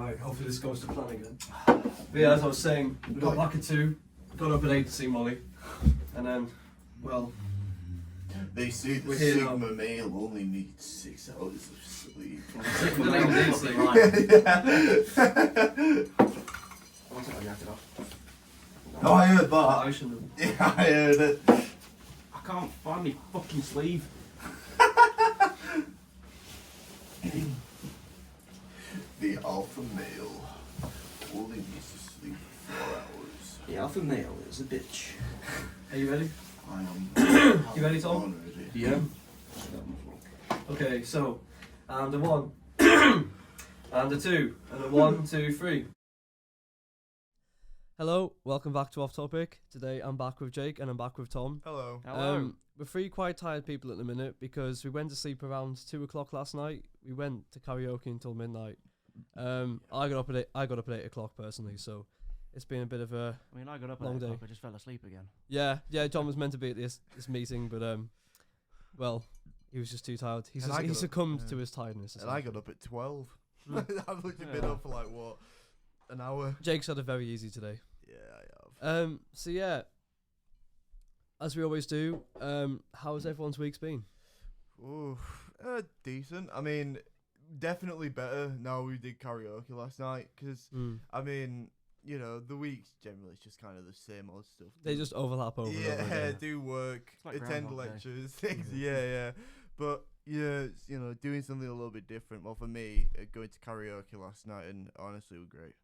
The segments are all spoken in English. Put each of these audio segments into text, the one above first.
Right, hopefully this goes to plan again. But yeah, as I was saying, we got back at 2, got up at 8 to see Molly, and then, well... They say the We're here Sigma now. male only needs 6 hours of sleep. Sigma male needs sleep. Yeah. One second, I jacked it off. Oh, I heard that. I shouldn't have. Yeah, I heard it. I can't find my fucking sleeve. The alpha male only needs to sleep 4 hours. The alpha male is a bitch. Are you ready? I am. You ready, Tom? I'm ready. Yeah. Okay, so, and a 1, and a 2, and a 1, 2, 3. Hello, welcome back to Off Topic. Today I'm back with Jake and I'm back with Tom. Hello. We're 3 quite tired people at the minute because we went to sleep around 2 o'clock last night. We went to karaoke until midnight. I got up at 8 o'clock personally, so it's been a bit of a I mean, I got up at long 8 day. o'clock, I just fell asleep again. yeah. John was meant to be at this meeting, but well, he was just too tired. He And I got up, succumbed yeah. to his tiredness. And I got up at 12. Mm. I've literally been up for like, what, an hour? Jake's had it very easy today. Yeah, I have. So yeah, as we always do, how's everyone's week's been? Ooh, decent. I mean, definitely better now we did karaoke last night. Because, I mean, you know, the weeks generally it's just kind of the same old stuff. They just overlap over and over Yeah, again. do work, It's like attend Groundhog Day. lectures, things. Yeah. But yeah, it's, you know, doing something a little bit different. Well, for me, going to karaoke last night and honestly it was great.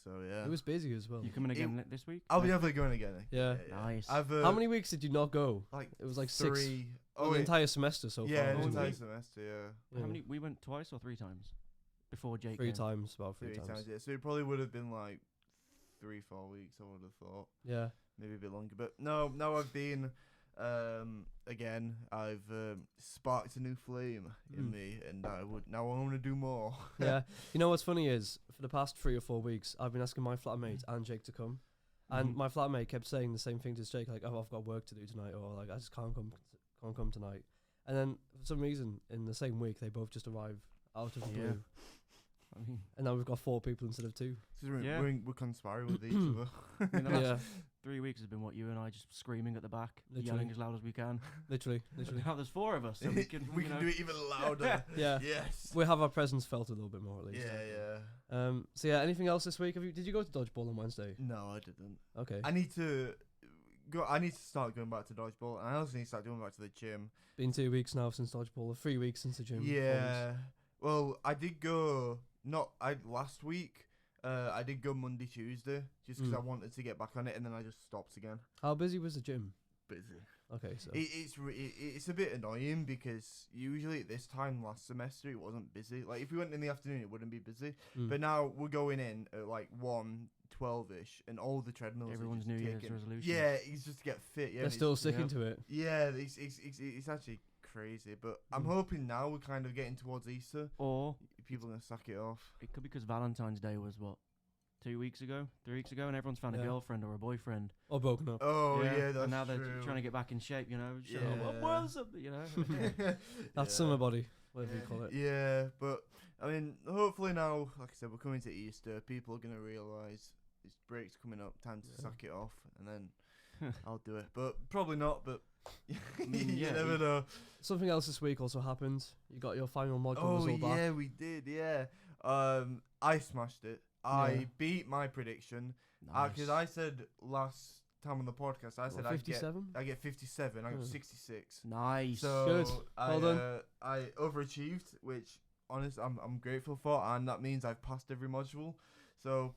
So yeah, It was busy as well. You coming again this week? I'll be definitely going again. Yeah. Nice. I've How many weeks did you not go? like It was like 6. 3. Oh, Oh, the wait. entire semester so Yeah, far. the wasn't entire it? semester. Yeah, Yeah. How many? We went twice or 3 times before Jake 3 came? times, about 3 3 times. times. Yeah, so it probably would have been like 3-4 weeks. I would have thought Yeah. maybe a bit longer, but no. I've been. Again, I've sparked a new flame in me, and I want to do more. Yeah. You know what's funny is, for the past 3 or 4 weeks, I've been asking my flatmate and Jake to come. And my flatmate kept saying the same thing to Jake, like, "Oh, I've got work to do tonight," or like, "I just can't come tonight." And then for some reason, in the same week, they both just arrive out of the Yeah. blue. I mean, And now we've got 4 people instead of 2. So we're, Yeah. we're conspiring with each other. I mean, the last Yeah, 3 weeks has been what, you and I just screaming at the back, Literally. yelling as loud as we can. literally. Now there's 4 of us, so we can, we you can know. do it even louder. Yeah. Yes. We have our presence felt a little bit more at least. Yeah. So yeah, anything else this week? Did you go to dodgeball on Wednesday? No, I didn't. Okay. I need to go. I need to start going back to dodgeball, and I also need to start going back to the gym. Been 2 weeks now since dodgeball, or 3 weeks since the gym. 4 weeks. Yeah. Well, I did go. Last week. I did go Monday, Tuesday, just because I wanted to get back on it, and then I just stopped again. How busy was the gym? Busy. Okay, so It's a bit annoying because usually at this time last semester it wasn't busy. Like if we went in the afternoon it wouldn't be busy. But now we're going in at like 1:12ish and all the treadmills. Everyone's are New just Year's taken. resolution. Yeah, it's just to get fit. Yeah, they're and still it's, sticking to it. yeah, it's actually crazy. But I'm hoping now we're kind of getting towards Easter. Or People are gonna suck it off. it could be because Valentine's Day was what, 2 weeks ago, 3 weeks ago, and everyone's found Yeah. a girlfriend or a boyfriend. Or broken up. Oh yeah, that's and now they're true. trying to get back in shape, you know. Show Yeah. what was it, you know. That's summer body, whatever you call it. Yeah, but I mean, hopefully now, like I said, we're coming to Easter. People are gonna realise this break's coming up. Time to suck it off, and then I'll do it. But probably not. But mean, you yeah, never you- know. Something else this week also happened. You got your final module Oh result back. yeah, we did. Yeah. I smashed it. Yeah. I beat my prediction because Nice. I said last time on the podcast, I said What, I'd get 57? I get 57. I got Hmm. 66. Nice. So Good. I, Well done. I overachieved, which honestly I'm grateful for, and that means I've passed every module. So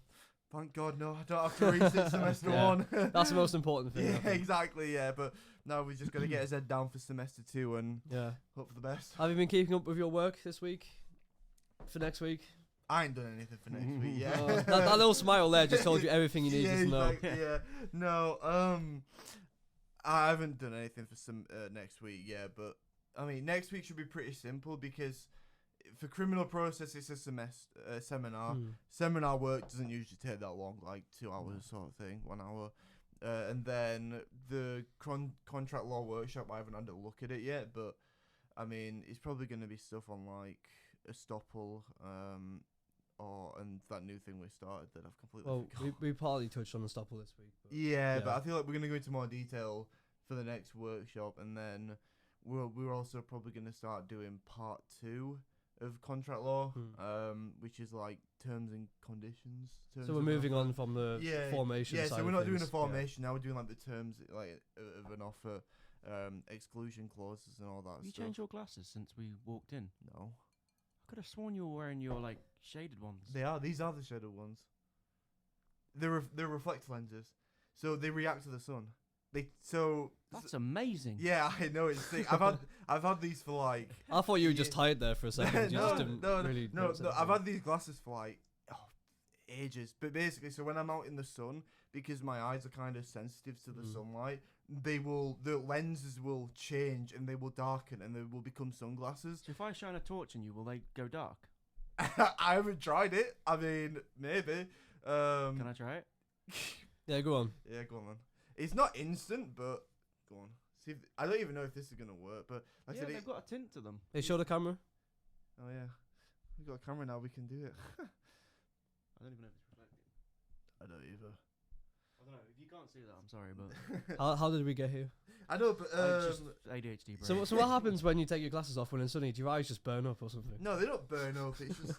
thank God, no, I don't have to resit semester Yeah. 1. That's the most important thing. I Yeah, think. exactly. Yeah, but now we just got to get his head down for semester 2 and Yeah. hope for the best. Have you been keeping up with your work this week? For next week? I ain't done anything for next week. Yeah, Oh, that little smile there just told you everything you needed yeah, to know. exactly, yeah. No, I haven't done anything for some next week. Yeah, but I mean, next week should be pretty simple because for criminal process it's a seminar. Seminar work doesn't usually take that long, like 2 hours sort of thing, 1 hour. And then the contract law workshop, I haven't had a look at it yet, but I mean, it's probably going to be stuff on like estoppel, and that new thing we started that I've completely Well, forgot. we partly touched on the Stopple this week. But Yeah, but yeah. I feel like we're gonna go into more detail for the next workshop, and then we're also probably gonna start doing part 2 of contract law, which is like terms and conditions. Terms So we're of moving offer. on from the Yeah, formation Yeah, side so we're of not doing a things. formation now. We're doing like the terms like of an offer, exclusion clauses and all that Have you stuff. changed your glasses since we walked in? No, I could have sworn you were wearing your like shaded ones. they are. These are the shadow ones. They're reflect lenses, so they react to the sun. That's amazing. Yeah, I know it's sick. I've had these for like I thought you were just tired there for a second. You just didn't really. no. notice I've anything. had these glasses for like ages. But basically, so when I'm out in the sun, because my eyes are kind of sensitive to the sunlight, the lenses will change and they will darken and they will become sunglasses. So if I shine a torch on you, will they go dark? I haven't tried it. I mean, maybe. Can I try it? Yeah, go on. Yeah, go on then. It's not instant, but go on. See, I don't even know if this is gonna work, but like I Yeah, said, they've got a tint to them. Hey, show the camera. oh yeah, we've got a camera now. We can do it. I don't even know if it's reflecting. I don't either. I don't know. If you can't see that, I'm sorry, but How did we get here? I know, but I just ADHD brain. So what happens when you take your glasses off when it's sunny? Do your eyes just burn up or something? no, they don't burn up. It's just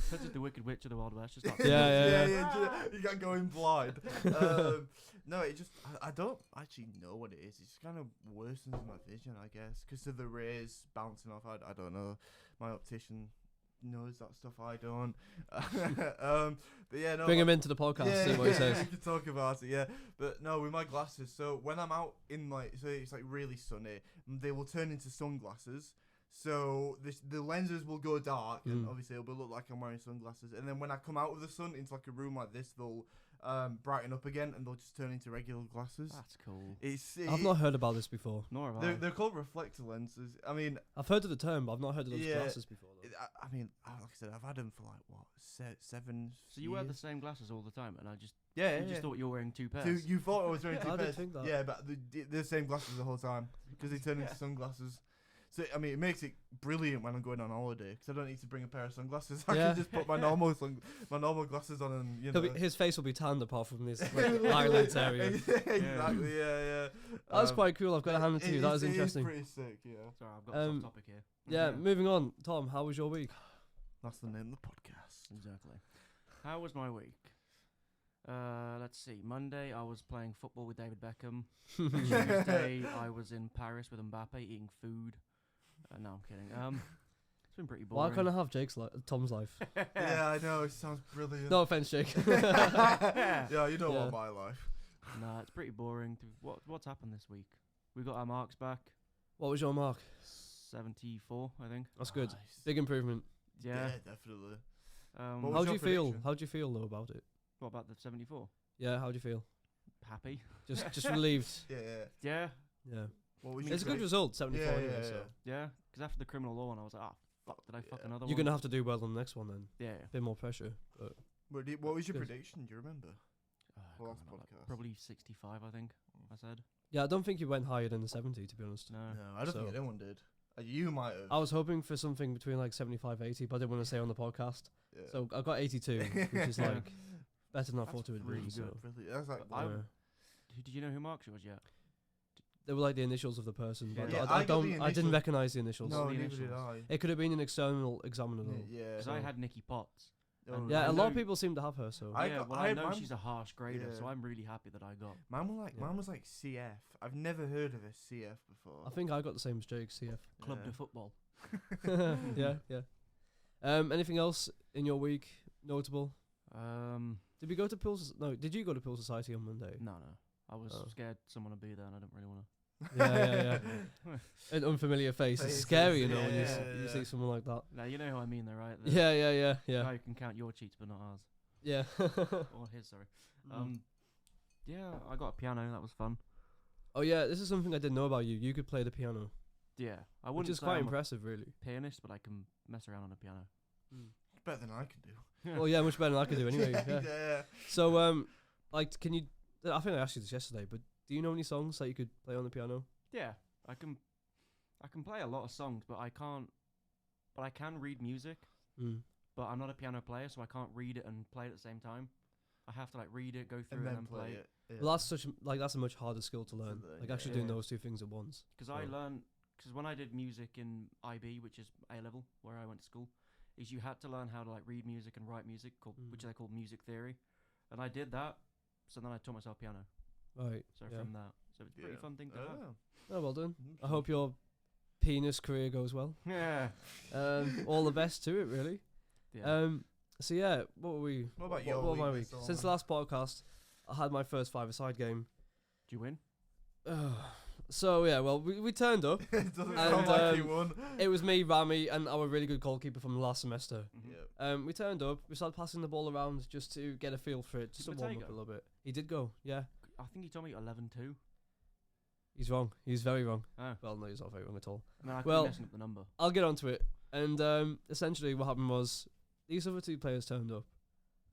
Such as the Wicked Witch of the Wild West. Just like Yeah. You got going blind. No, it just I don't actually know what it is. It just kind of worsens my vision, I guess, because of the rays bouncing off. I don't know. My optician knows that stuff. I don't. But yeah, no. Bring him into the podcast. See what he says. We can talk about it. Yeah, but no, with my glasses. So when I'm out in like, so it's like really sunny, they will turn into sunglasses. So the lenses will go dark, and obviously it'll look like I'm wearing sunglasses. And then when I come out of the sun into like a room like this, they'll brighten up again, and they'll just turn into regular glasses. That's cool. I've not heard about this before. Nor have I. They're called reflector lenses. I mean, I've heard of the term, but I've not heard of those Yeah. glasses before. Though. I mean, like I said, I've had them for like what 7. So you wear the years? same glasses all the time, and I just Yeah, you yeah. just thought you were wearing two So pairs. you thought I was wearing two I did pairs? think that. Yeah, but they're the same glasses the whole time because they turn into sunglasses. So I mean, it makes it brilliant when I'm going on holiday because I don't need to bring a pair of sunglasses. I Yeah. can just put my normal glasses on, and you know. His face will be tanned apart from this like, highlights area. Exactly. Yeah. That's quite cool. I've got to hand it to you. That is It is interesting. pretty sick. Yeah. Sorry, I've got this off topic here. Yeah, moving on. Tom, how was your week? That's the name of the podcast. Exactly. How was my week? Let's see. Monday, I was playing football with David Beckham. Tuesday, I was in Paris with Mbappe eating food. No, I'm kidding. It's been pretty Why boring. can't I have Tom's life? Yeah, I know. It sounds brilliant. No offense, Jake. Yeah, you don't Yeah. want my life. Nah, it's pretty boring. What's happened this week? We got our marks back. What was your mark? 74, I think. That's good. Nice. Big improvement. Yeah. Definitely. Um, What How was do your you feel? prediction? How do you feel though about it? what about the 74? Yeah, how do you feel? Happy. Just relieved. Yeah. Yeah. Yeah, What was it's a good prediction? result. 74. Yeah, anyway, yeah, so. Yeah. Because after the criminal law one, I was like, fuck, did I fuck another You're one? gonna have to do well on the next one then. Yeah. Bit more pressure. But What was your Good. prediction? Do you remember? I For can't last remember, podcast. probably 65, I think. I said. yeah, I don't think you went higher than the 70 to be honest. No. No, I don't think So- anyone did. You might have. I was hoping for something between like 75, 80, but I didn't want to say on the podcast. Yeah. So I got 82, which is Yeah. like better than I That's thought it would really be. good. So Really, that's like. I- yeah. Did you know who Marks was yet? They were like the initials of the person, but Yeah, I I got the didn't initials. recognize the initials. no, the neither did initials. I. It could have been an external examiner though. Yeah. Because I had Nikki Potts. Oh, Yeah, I a lot of know- people seem to have her. So I Yeah, got- well, I I know mine- she's a harsh grader, so Yeah. I'm really happy that I got. Yeah. Mine was like CF. I've never heard of a CF before. I think I got the same as Jake, CF. Club de Yeah. football. Yeah. Anything else in your week notable? Did we go to Pill? No, did you go to Pill Society on Monday? No. I was Oh. scared someone would be there, and I didn't really want to. Yeah. An unfamiliar face. It's Faces, scary, you know, when you, yeah, you yeah. see someone like that. Now you know who I mean, though, right? The Yeah. guy who can count your cheats, but not ours. Yeah. Or his, sorry. Mm. Yeah, I got a piano. That was fun. Oh yeah, this is something I didn't know about you. You could play the piano, Yeah, I which wouldn't is say quite I'm impressive, really. a pianist, but I can mess around on a piano. Better than I can do. Well, yeah, much better than I could do anyway. Yeah. Yeah. So, like, can you? I think I asked you this yesterday, but do you know any songs that you could play on the piano? Yeah, I can play a lot of songs, but I can't. But I can read music. Mm. but I'm not a piano player, so I can't read it and play it at the same time. I have to like read it, go through and it, then and then play it. Yeah. Well, that's a much harder skill to learn. learn, Like yeah. actually doing Yeah. those two things at once. Because I Right. learned, because when I did music in IB, which is A level, where I went to school, is you had to learn how to like read music and write music, which Mm. they call music theory, and I did that. So then I taught myself piano. Right. So yeah. from that, so it's a pretty fun thing to have. Oh, well done. Mhm. I hope your penis career goes well. Yeah. All the best to it, really. Yeah. So yeah, what were we? What about your what my week, week? Mr. Since the Allman? last podcast, I had my first five-a-side game. Do you win? So yeah, well, we turned up. It doesn't And, sound like you won. It was me, Rami, and our really good goalkeeper from the last semester. Mhm. Yeah. We turned up. We started passing the ball around just to get a feel for it, just to Did warm Mateo up a go? little bit. He did go. Yeah, I think he told me 11-2. he's wrong. He's very wrong. Oh. Well, no, he's not very wrong at all. And then I Well- keep messing up the number. I'll get onto it. And essentially, what happened was these other two players turned up,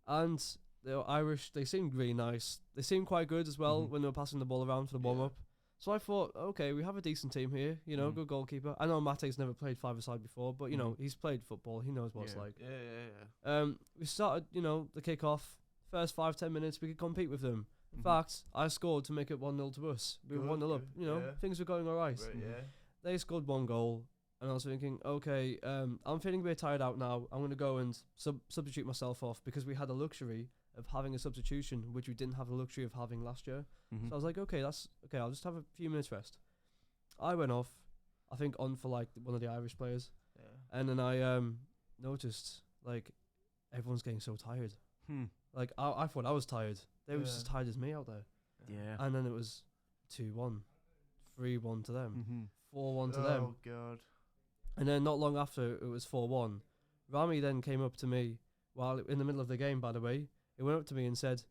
and they were Irish. They seemed really nice. They seemed quite good as well Mhm. when they were passing the ball around for the Yeah. warm up. So I thought, okay, we have a decent team here. You know, Mhm. good goalkeeper. I know Mate's never played five-a-side before, but you know Mhm. he's played football. He knows what it's Yeah. like. Yeah. We started, the kick-off. First 5-10 minutes, we could compete with them. In Mhm. fact, I scored to make it 1-0 to us. We were Good, 1-0 up. good, You know, yeah. things were going all right. Right, yeah. They scored one goal, and I was thinking, okay, I'm feeling a bit tired out now. I'm going to go and substitute myself off because we had the luxury of having a substitution, which we didn't have the luxury of having last year. Mhm. So I was like, okay, that's okay. I'll just have a few minutes rest. I went off, I think on for like one of the Irish players, Yeah. and then I noticed like everyone's getting so tired. Hmm. Like I thought I was tired. They were just Yeah. as tired as me out there. Yeah. And then it was 2-1, 3-1 to them, Mhm. 4-1 to them. Oh god. And then not long after it was 4-1, Rami then came up to me while in the middle of the game, by the way. He went up to me and said,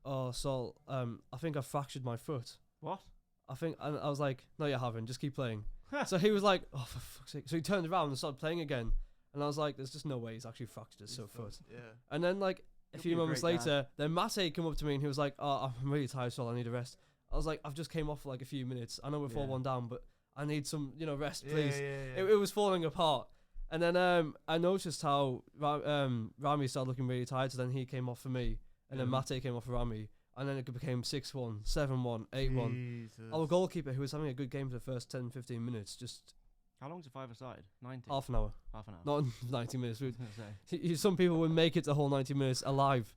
"Oh, Sol, I think I fractured my foot." What? And I was like, "No, you haven't. Just keep playing." So he was like, "Oh, for fuck's sake!" So he turned around and started playing again. And I was like, "There's just no way he's actually fractured his foot." Yeah. And then like a You'll few be a moments great dad. later, then Mate came up to me and he was like, "Oh, I'm really tired, Sol. I need a rest." I was like, "I've just came off for like a few minutes. I know we're Yeah. 4-1 down, but I need some, rest, Yeah, please." yeah. It was falling apart. And then I noticed how Rami started looking really tired. So then he came off for me, and then Yeah. Mate came off for Rami, and then it became 6-1, 7-1, 8-1. Jesus. Our goalkeeper, who was having a good game for the first 10-15 minutes, just How long's a five-a-side? 90. half an hour, Half an hour. not 90 minutes. I was gonna say. Some people would make it the whole 90 minutes alive.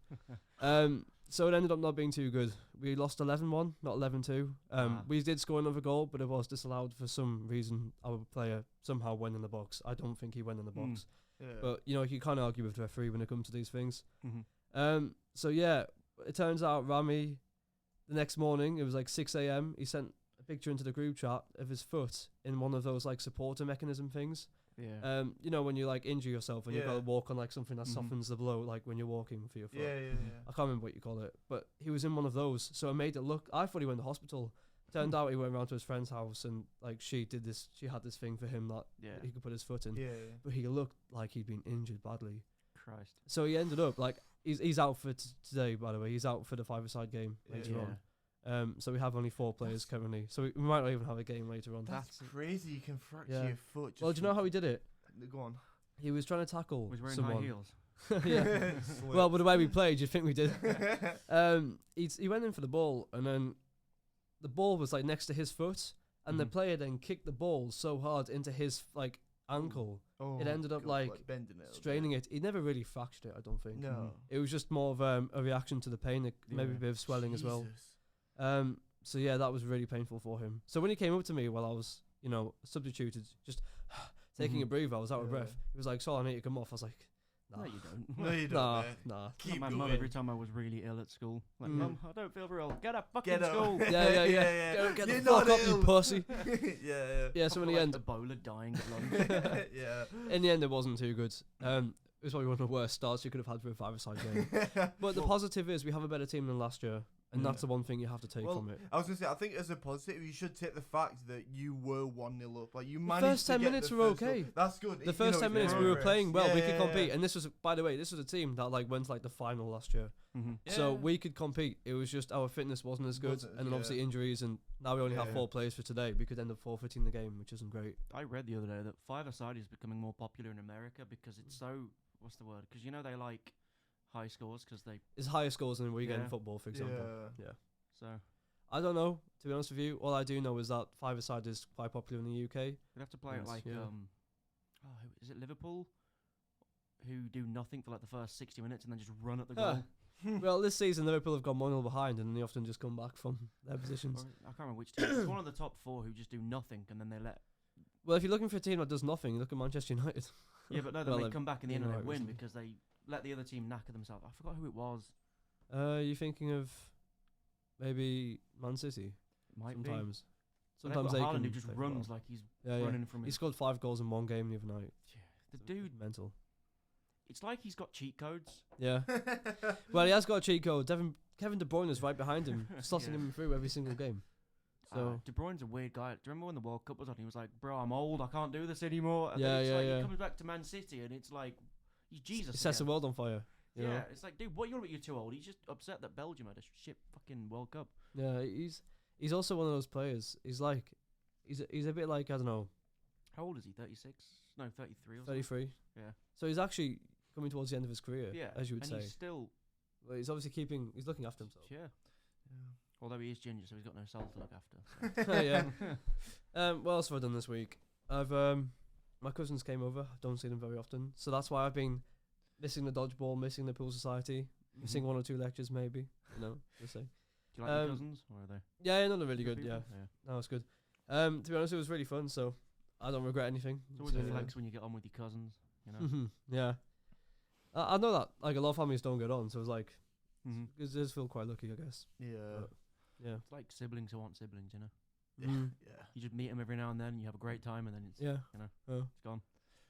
So it ended up not being too good. We lost 11-1, not 11-2. Ah. We did score another goal, but it was disallowed for some reason. Our player somehow went in the box. I don't think he went in the box. Yeah. But, you can't argue with the referee when it comes to these things. Mhm. So, yeah, it turns out Rami, the next morning, it was like 6 a.m., he sent a picture into the group chat of his foot in one of those, like, supporter mechanism things. Yeah. When you, like, injure yourself and you've got to Yeah. walk on, like, something that Mhm. softens the blow, like, when you're walking for your foot. yeah. I can't remember what you call it, but he was in one of those, so it made it look. I thought he went to hospital. Turned out he went around to his friend's house and like she had this thing for him that Yeah. he could put his foot in, Yeah. but he looked like he'd been injured badly. Christ. So he ended up like he's out for today. By the way, he's out for the five-a-side game later Yeah. on. So we have only 4 players currently, so we might not even have a game later on. That's That's- crazy. You can fracture Yeah. your foot. Just Well, do you know how he did it? Go on. He was trying to tackle Was wearing someone. high heels. Yeah. Well, but the way we played, you'd think we did. He went in for the ball, and then the ball was like next to his foot, and the Mhm. player then kicked the ball so hard into his like ankle, Oh, it ended up, God, like, bending it, straining it. He never really fractured it, I don't think. No. It was just more of a reaction to the pain, maybe a Yeah. bit of swelling as well. Jesus. So yeah, that was really painful for him. So when he came up to me while I was, substituted, just taking a Mhm. breather, I was out of Yeah. breath. He was like, "So I need to come off." I was like, "Nah, No, you don't. No, you don't. nah, mate. nah." Keep my going. mum every time I was really ill at school. Like, Mm. Mum, I don't feel very well. Get up, fucking Get up. school. Yeah. Get the You're fuck not up, you ill. pussy. yeah. Yeah. So in the Like end, Ebola dying at lunch. Yeah. in the end, it wasn't too good. It was probably one of the worst starts you could have had for a five-a-side game. But the positive is we have a better team than last year, and that's the one thing you have to take Well, from it. I was gonna say, I think as a positive, you should take the fact that you were 1-0 up. Like you The managed. first to 10 get minutes the were first goal. okay. That's good. The first 10 minutes we were playing well. We could compete, and this was, by the way, this was a team that like went to like the final last year, Mm-hmm. so we could compete. It was just our fitness wasn't as good, Wasn't, and then obviously yeah. injuries, and now we only have Yeah. 4 players for today. We could end up forfeiting the game, which isn't great. I read the other day that five-a-side is becoming more popular in America because it's so what's the word? Because you know they like high scores because they. It's higher scores than weekend Yeah. football, for example. Yeah. So I don't know, to be honest with you. All I do know is that five-a-side is quite popular in the UK. we'd have to play it Yes, like yeah. is it Liverpool? Who do nothing for like the first 60 minutes and then just run at the Huh. goal. Well, this season Liverpool have gone 1-0 behind, and they often just come back from their positions. Or- I can't remember which team. It's one of the top 4 who just do nothing and then they let. Well, if you're looking for a team that does nothing, look at Manchester United. Yeah, but no, then Well, they they've come back in the been end and they alright win recently. because they let the other team knacker themselves. I forgot who it was. You thinking of maybe Man City? Might Sometimes. be. Sometimes they've they got Haaland can who just play runs well. like he's Yeah, yeah. running from He his. scored 5 goals in one game the other night. The dude, Mental. it's like he's got cheat codes. Yeah. Well, he has got a cheat code. Kevin De Bruyne is right behind him, slotting Yeah. him through every single game. So De Bruyne's a weird guy. Do you remember when the World Cup was on? He was like, "Bro, I'm old. I can't do this anymore." And Yeah, then it's yeah, like yeah. He comes back to Man City, and it's like, he's Jesus. he sets the again. world on fire. You Yeah, know? it's like, dude, what you on about? You're too old. He's just upset that Belgium had a shit fucking World Cup. Yeah, he's also one of those players. He's a bit like, I don't know, How old is he? 36? No, 33 or something. 33. Yeah. So he's actually coming towards the end of his career, Yeah, as you would and say. he's still, Well, he's obviously he's looking after himself. yeah. Although he is ginger, so he's got no soul to look after. So. Yeah. What else have I done this week? My cousins came over. I don't see them very often, so that's why I've been missing the dodgeball, missing the pool society, missing 1 or 2 lectures maybe. You know, we'll see. Do you like your Um, cousins, or are they? Yeah, no, they're really good. people? Yeah, no, it's good. To be honest, it was really fun. So I don't regret anything. It's always a really flex when you get on with your cousins, you know. good. Yeah. I know that like a lot of families don't get on, so it's like Mm-hmm. it does feel quite lucky, I guess. Yeah. But, yeah. It's like siblings who aren't siblings, you know. Mm. Yeah. You just meet them every now and then, you have a great time, and then it's Yeah. you know, Oh. it's gone.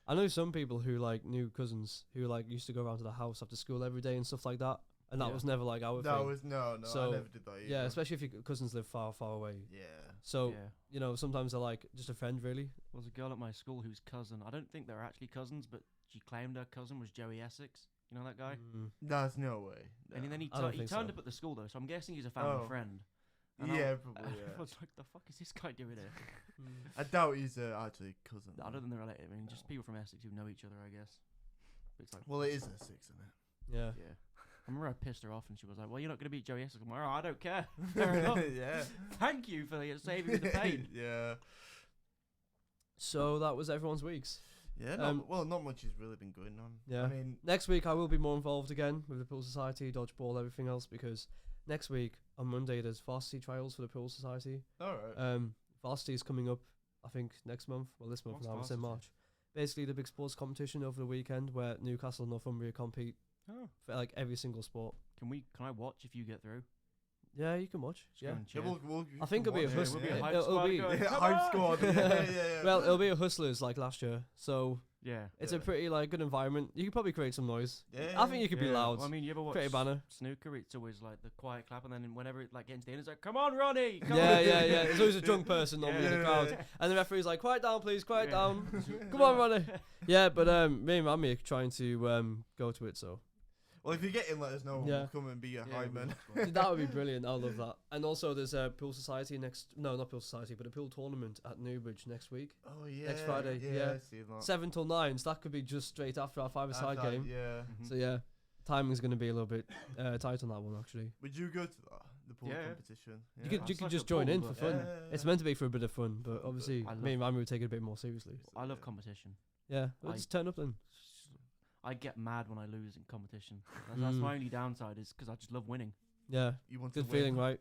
I know some people who like knew cousins who like used to go around to the house after school every day and stuff like that, and that Yeah. was never like our That thing. was no. So, I never did that either. Yeah, especially if your cousins live far, far away. Yeah. So Yeah. you know, sometimes they're like just a friend, really. There was a girl at my school whose cousin, I don't think they were actually cousins, but she claimed her cousin was Joey Essex. You know that guy? Mm. That's no way. And then he I don't he think turned so. up at the school though, so I'm guessing he's a family Oh. friend. No. And Yeah, I probably. Yeah. was like, the fuck is this guy doing here? I doubt he's actually a cousin. I don't think they're related. I mean, just people from Essex who know each other, I guess. But it's like, Well, it is Essex, isn't it? Yeah. yeah. I remember I pissed her off and she was like, well, you're not going to beat Joey Essex. I'm like, oh, I don't care. Fair enough. Yeah. Thank you for saving me the pain. Yeah. So that was everyone's weeks. Yeah. Not much has really been going on. Yeah. I mean, Next week I will be more involved again with the pool society, dodgeball, everything else, because next week on Monday there's varsity trials for the pool society. all right. Varsity is coming up, I think next month. Well, this month What's now. It's in varsity? March. Basically, the big sports competition over the weekend where Newcastle and Northumbria compete Oh. for like every single sport. Can I watch if you get through? Yeah, you can watch. Just go Yeah. and Yeah, cheer. I think it'll be a watch it, hustle. We'll be a Yeah, hype it'll squad be- going, Yeah, "Come hype on!" squad. Yeah. Well, it'll be a hustlers like last year, so Yeah. it's Yeah. a pretty like good environment. You could probably create some noise. Yeah. I think you could be Yeah. loud. Well, I mean, you ever watch Pretty banner. snooker? It's always like the quiet clap, and then whenever it like gets to the end, it's like, "Come on, Ronnie!" Come Yeah, on. yeah, yeah. There's always a drunk person normally in the Yeah. crowd, and the referee's like, "Quiet down, please, quiet Yeah. down. Come on, Ronnie." Yeah, but me and Mammy are trying to go to it, so Well, if you get in, let us know. Yeah. We'll come and be a Yeah, hype we'll man. watch one. that would be brilliant. I love that. And also, there's a pool society not pool society, but a pool tournament at Newbridge next week, Oh yeah. Next Friday, Yeah. yeah. I see that. 7 till 9. So that could be just straight after our five-a-side Outside, game. Yeah. Mhm. So yeah, timing's going to be a little bit tight on that one actually. Would you go to that? The pool Yeah. competition. Yeah. You could It's like just a join pool, in for but- fun. Yeah. It's meant to be for a bit of fun, but obviously I me and love- Mammy would take it a bit more seriously. I love competition. Yeah, let's I- just turn up then. I get mad when I lose in competition. That's my only downside is because I just love winning. Yeah, You want good to win. feeling, right?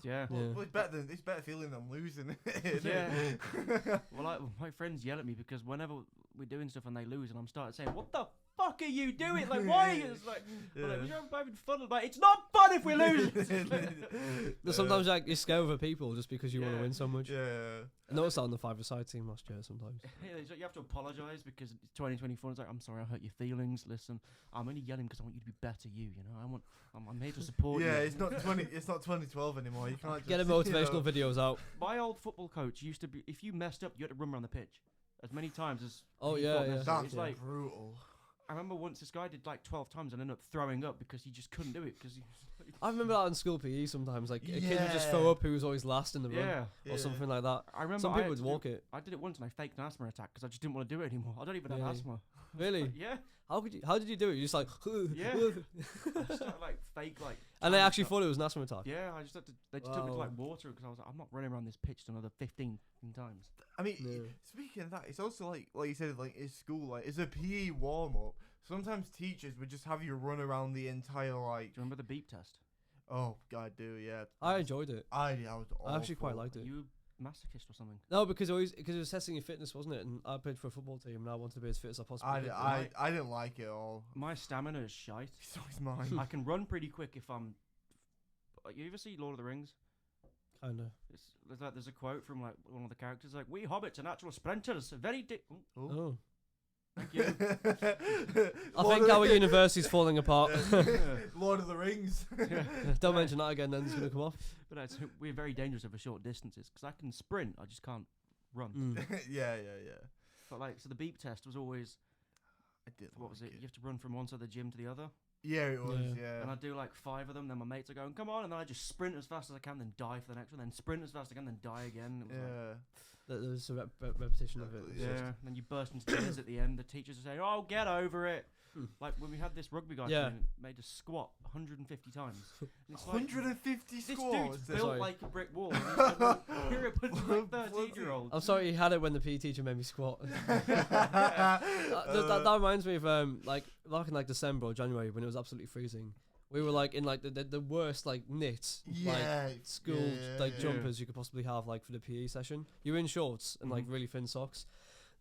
Yeah. Well, Yeah. well, it's better feeling than losing. isn't Yeah. it? Well, my friends yell at me because whenever we're doing stuff and they lose, and I'm starting saying, "What the fuck are you doing? Like, why are you?" It's like, we're like, Yeah. "We're having fun." I'm like, it's not fun if we lose. There's sometimes like you're scared of people just because you want to Yeah. win so much. Yeah. I noticed that on the five-a-side team last year sometimes. Yeah, it's like you have to apologise because it's 2024. It's like, I'm sorry, I hurt your feelings. Listen, I'm only yelling because I want you to be better. You know, I'm here to support you. Yeah, it's not 2012 anymore. You can't just, Get the you know. motivational videos out. My old football coach used to be, if you messed up, you had to run around the pitch as many times as. Oh, he yeah, thought yeah. necessary. That's It's like brutal. I remember once this guy did like 12 times and ended up throwing up because he just couldn't do it because he. I remember that in school PE sometimes. Like a kid would just Yeah. throw up who was always last in the run Yeah, or something like that. I remember. Some I people had would to walk do- it. I did it once and I faked an asthma attack because I just didn't want to do it anymore. I don't even have Really? asthma. Really? Yeah. How did you do it? You just like Yeah. I just started like fake like. and they time actually stuff. thought it was an asthma attack. Yeah, I just had to. They just took me to Wow. like water because I was like, I'm not running around this pitch another 15 times. I mean, Yeah. speaking of that, it's also like you said, like in school, like it's a PE warm up. Sometimes teachers would just have you run around the entire like. Do you remember the beep test? Oh, God, do yeah. I enjoyed it. I was. I actually quite awful. liked it. You masochist or something? No, because it was testing your fitness, wasn't it? And I played for a football team, and I wanted to be as fit as I possibly could. I didn't like it at all. My stamina is shite. So is mine. I can run pretty quick if I'm. You ever see Lord of the Rings? Kinda. There's a quote from like one of the characters like, "We hobbits are natural sprinters, very Oh. thank you." I think our university's falling apart. Lord of the Rings. Don't mention that again, then it's going to come off. But we're very dangerous over short distances because I can sprint, I just can't run. Mm. yeah. But like, so the beep test was always, I did. what was it? You have to run from one side of the gym to the other. Yeah, it was. Yeah. Yeah. And I do like 5 of them. Then my mates are going, "Come on!" And then I just sprint as fast as I can, then die for the next one. Then sprint as fast as I can, then die again. It was like, There was a repetition of it. Exactly, It's yeah. just- And then you burst into tears at the end. The teachers are saying, "Oh, get over it." Hmm. Like when we had this rugby guy Yeah. come in, made us squat 150 times. And it's like, 150 this squats. dude's Sorry. built like a brick wall. And he's like, "You're a bunch of like 13-year-olds." I'm sorry, he had it when the PE teacher made me squat. that reminds me of like back in like December or January when it was absolutely freezing. We were like in like the worst like knit like school like jumpers you could possibly have like for the PE session. You were in shorts and like really thin socks.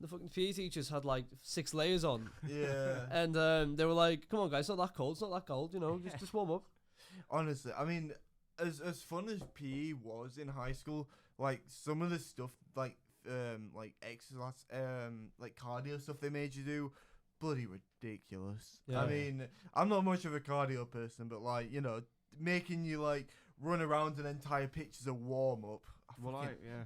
The fucking PE teachers had like 6 layers on, Yeah. and they were like, "Come on, guys, it's not that cold. It's not that cold. You know, just warm up." Honestly, I mean, as fun as PE was in high school, like some of the stuff like exercise, like cardio stuff they made you do, bloody ridiculous. Yeah. I mean, I'm not much of a cardio person, but like, you know, making you like run around an entire pitch as a warm up.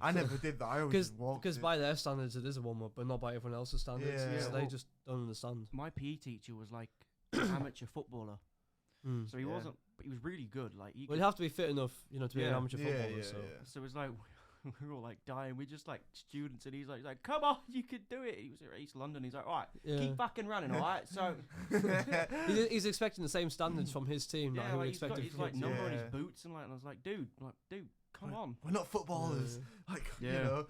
I never did that. I always just walked. Because it. by their standards it is a warm up, but not by everyone else's standards. Yeah. So Yeah, they well- just don't understand. My PE teacher was like an amateur footballer, Mm. so he Yeah. wasn't. But he was really good. Like he Well, could, you have to be fit enough, you know, to be an Yeah. amateur footballer. So. so it was like we were all like dying. We just like students, and he's like, "Come on, you could do it." He was at East London. He's like, "All right, Yeah. keep fucking running, all right." So He's expecting the same standards from his team that yeah, he would like, expect he's from like his number on his Yeah. boots, and I was like, dude, come on. We're not footballers. Like, you Yeah. know,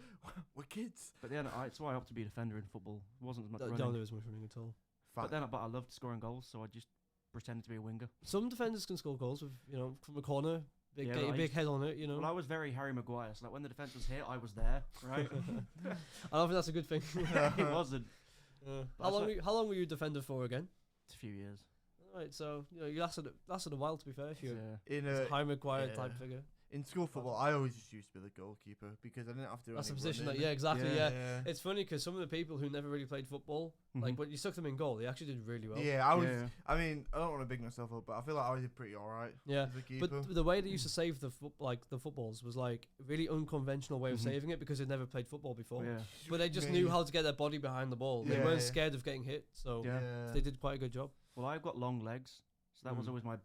we're kids. But then that's why I opted to be a defender in football. It wasn't as much Don't running. do as much running at all. But I loved scoring goals, so I just pretended to be a winger. Some defenders can score goals with, you know, from a corner, Yeah, get but your I big used- head on it, you know. Well, I was very Harry Maguire, so like when the defence was here, I was there, right? I don't think that's a good thing. It wasn't. How That's long? like- How long were you defender for again? It's a few years. Right, so you know you lasted a while to be fair. If you're Yeah. In a Harry Maguire yeah. type figure, in school football, I always just used to be the goalkeeper because I didn't have to do that's the any position. running. Yeah, exactly. Yeah. Yeah. It's funny because some of the people who never really played football, like Mhm. when you stuck them in goal, they actually did really well. Yeah, I was. Yeah. I mean, I don't want to big myself up, but I feel like I did pretty alright. Yeah. As a keeper. But the way they used to save the the footballs was like a really unconventional way of Mhm. saving it because they'd never played football before. Yeah. But they just knew how to get their body behind the ball. They Yeah, weren't yeah. scared of getting hit, so Yeah. they did quite a good job. Well, I've got long legs, so that was Mm. always my,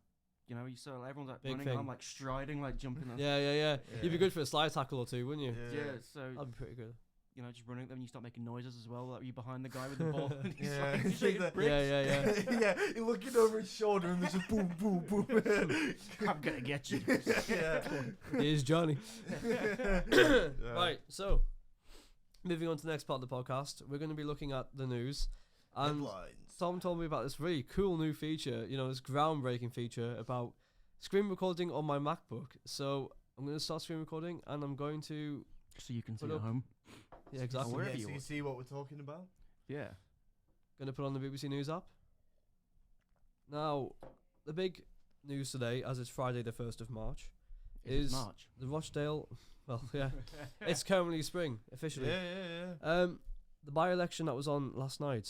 you know, you saw everyone's like Big running, thing. and I'm like striding, like jumping. Yeah. You'd be Yeah. good for a slide tackle or two, wouldn't you? Yeah, so That'd be pretty good. you know, just running at them, you start making noises as well. Like you behind the guy with the ball, and he's Yeah. like, It's shooting like bricks. Yeah. yeah, you're looking over his shoulder and there's just boom, boom, boom. I'm gonna get you. yeah. Here's Johnny. Yeah. Right, so moving on to the next part of the podcast, we're going to be looking at the news. And Headlines. Tom told me about this really cool new feature, you know, this groundbreaking feature about screen recording on my MacBook. So I'm going to start screen recording and I'm going to, So you can see Put at up- home. yeah, exactly. wherever Yeah, you so you want. see what we're talking about? Yeah. Going to put on the BBC News app. Now, the big news today, as it's Friday the 1st of March, Is is March. the Rochdale, well, yeah, it's currently spring, officially. Yeah. The by-election that was on last night.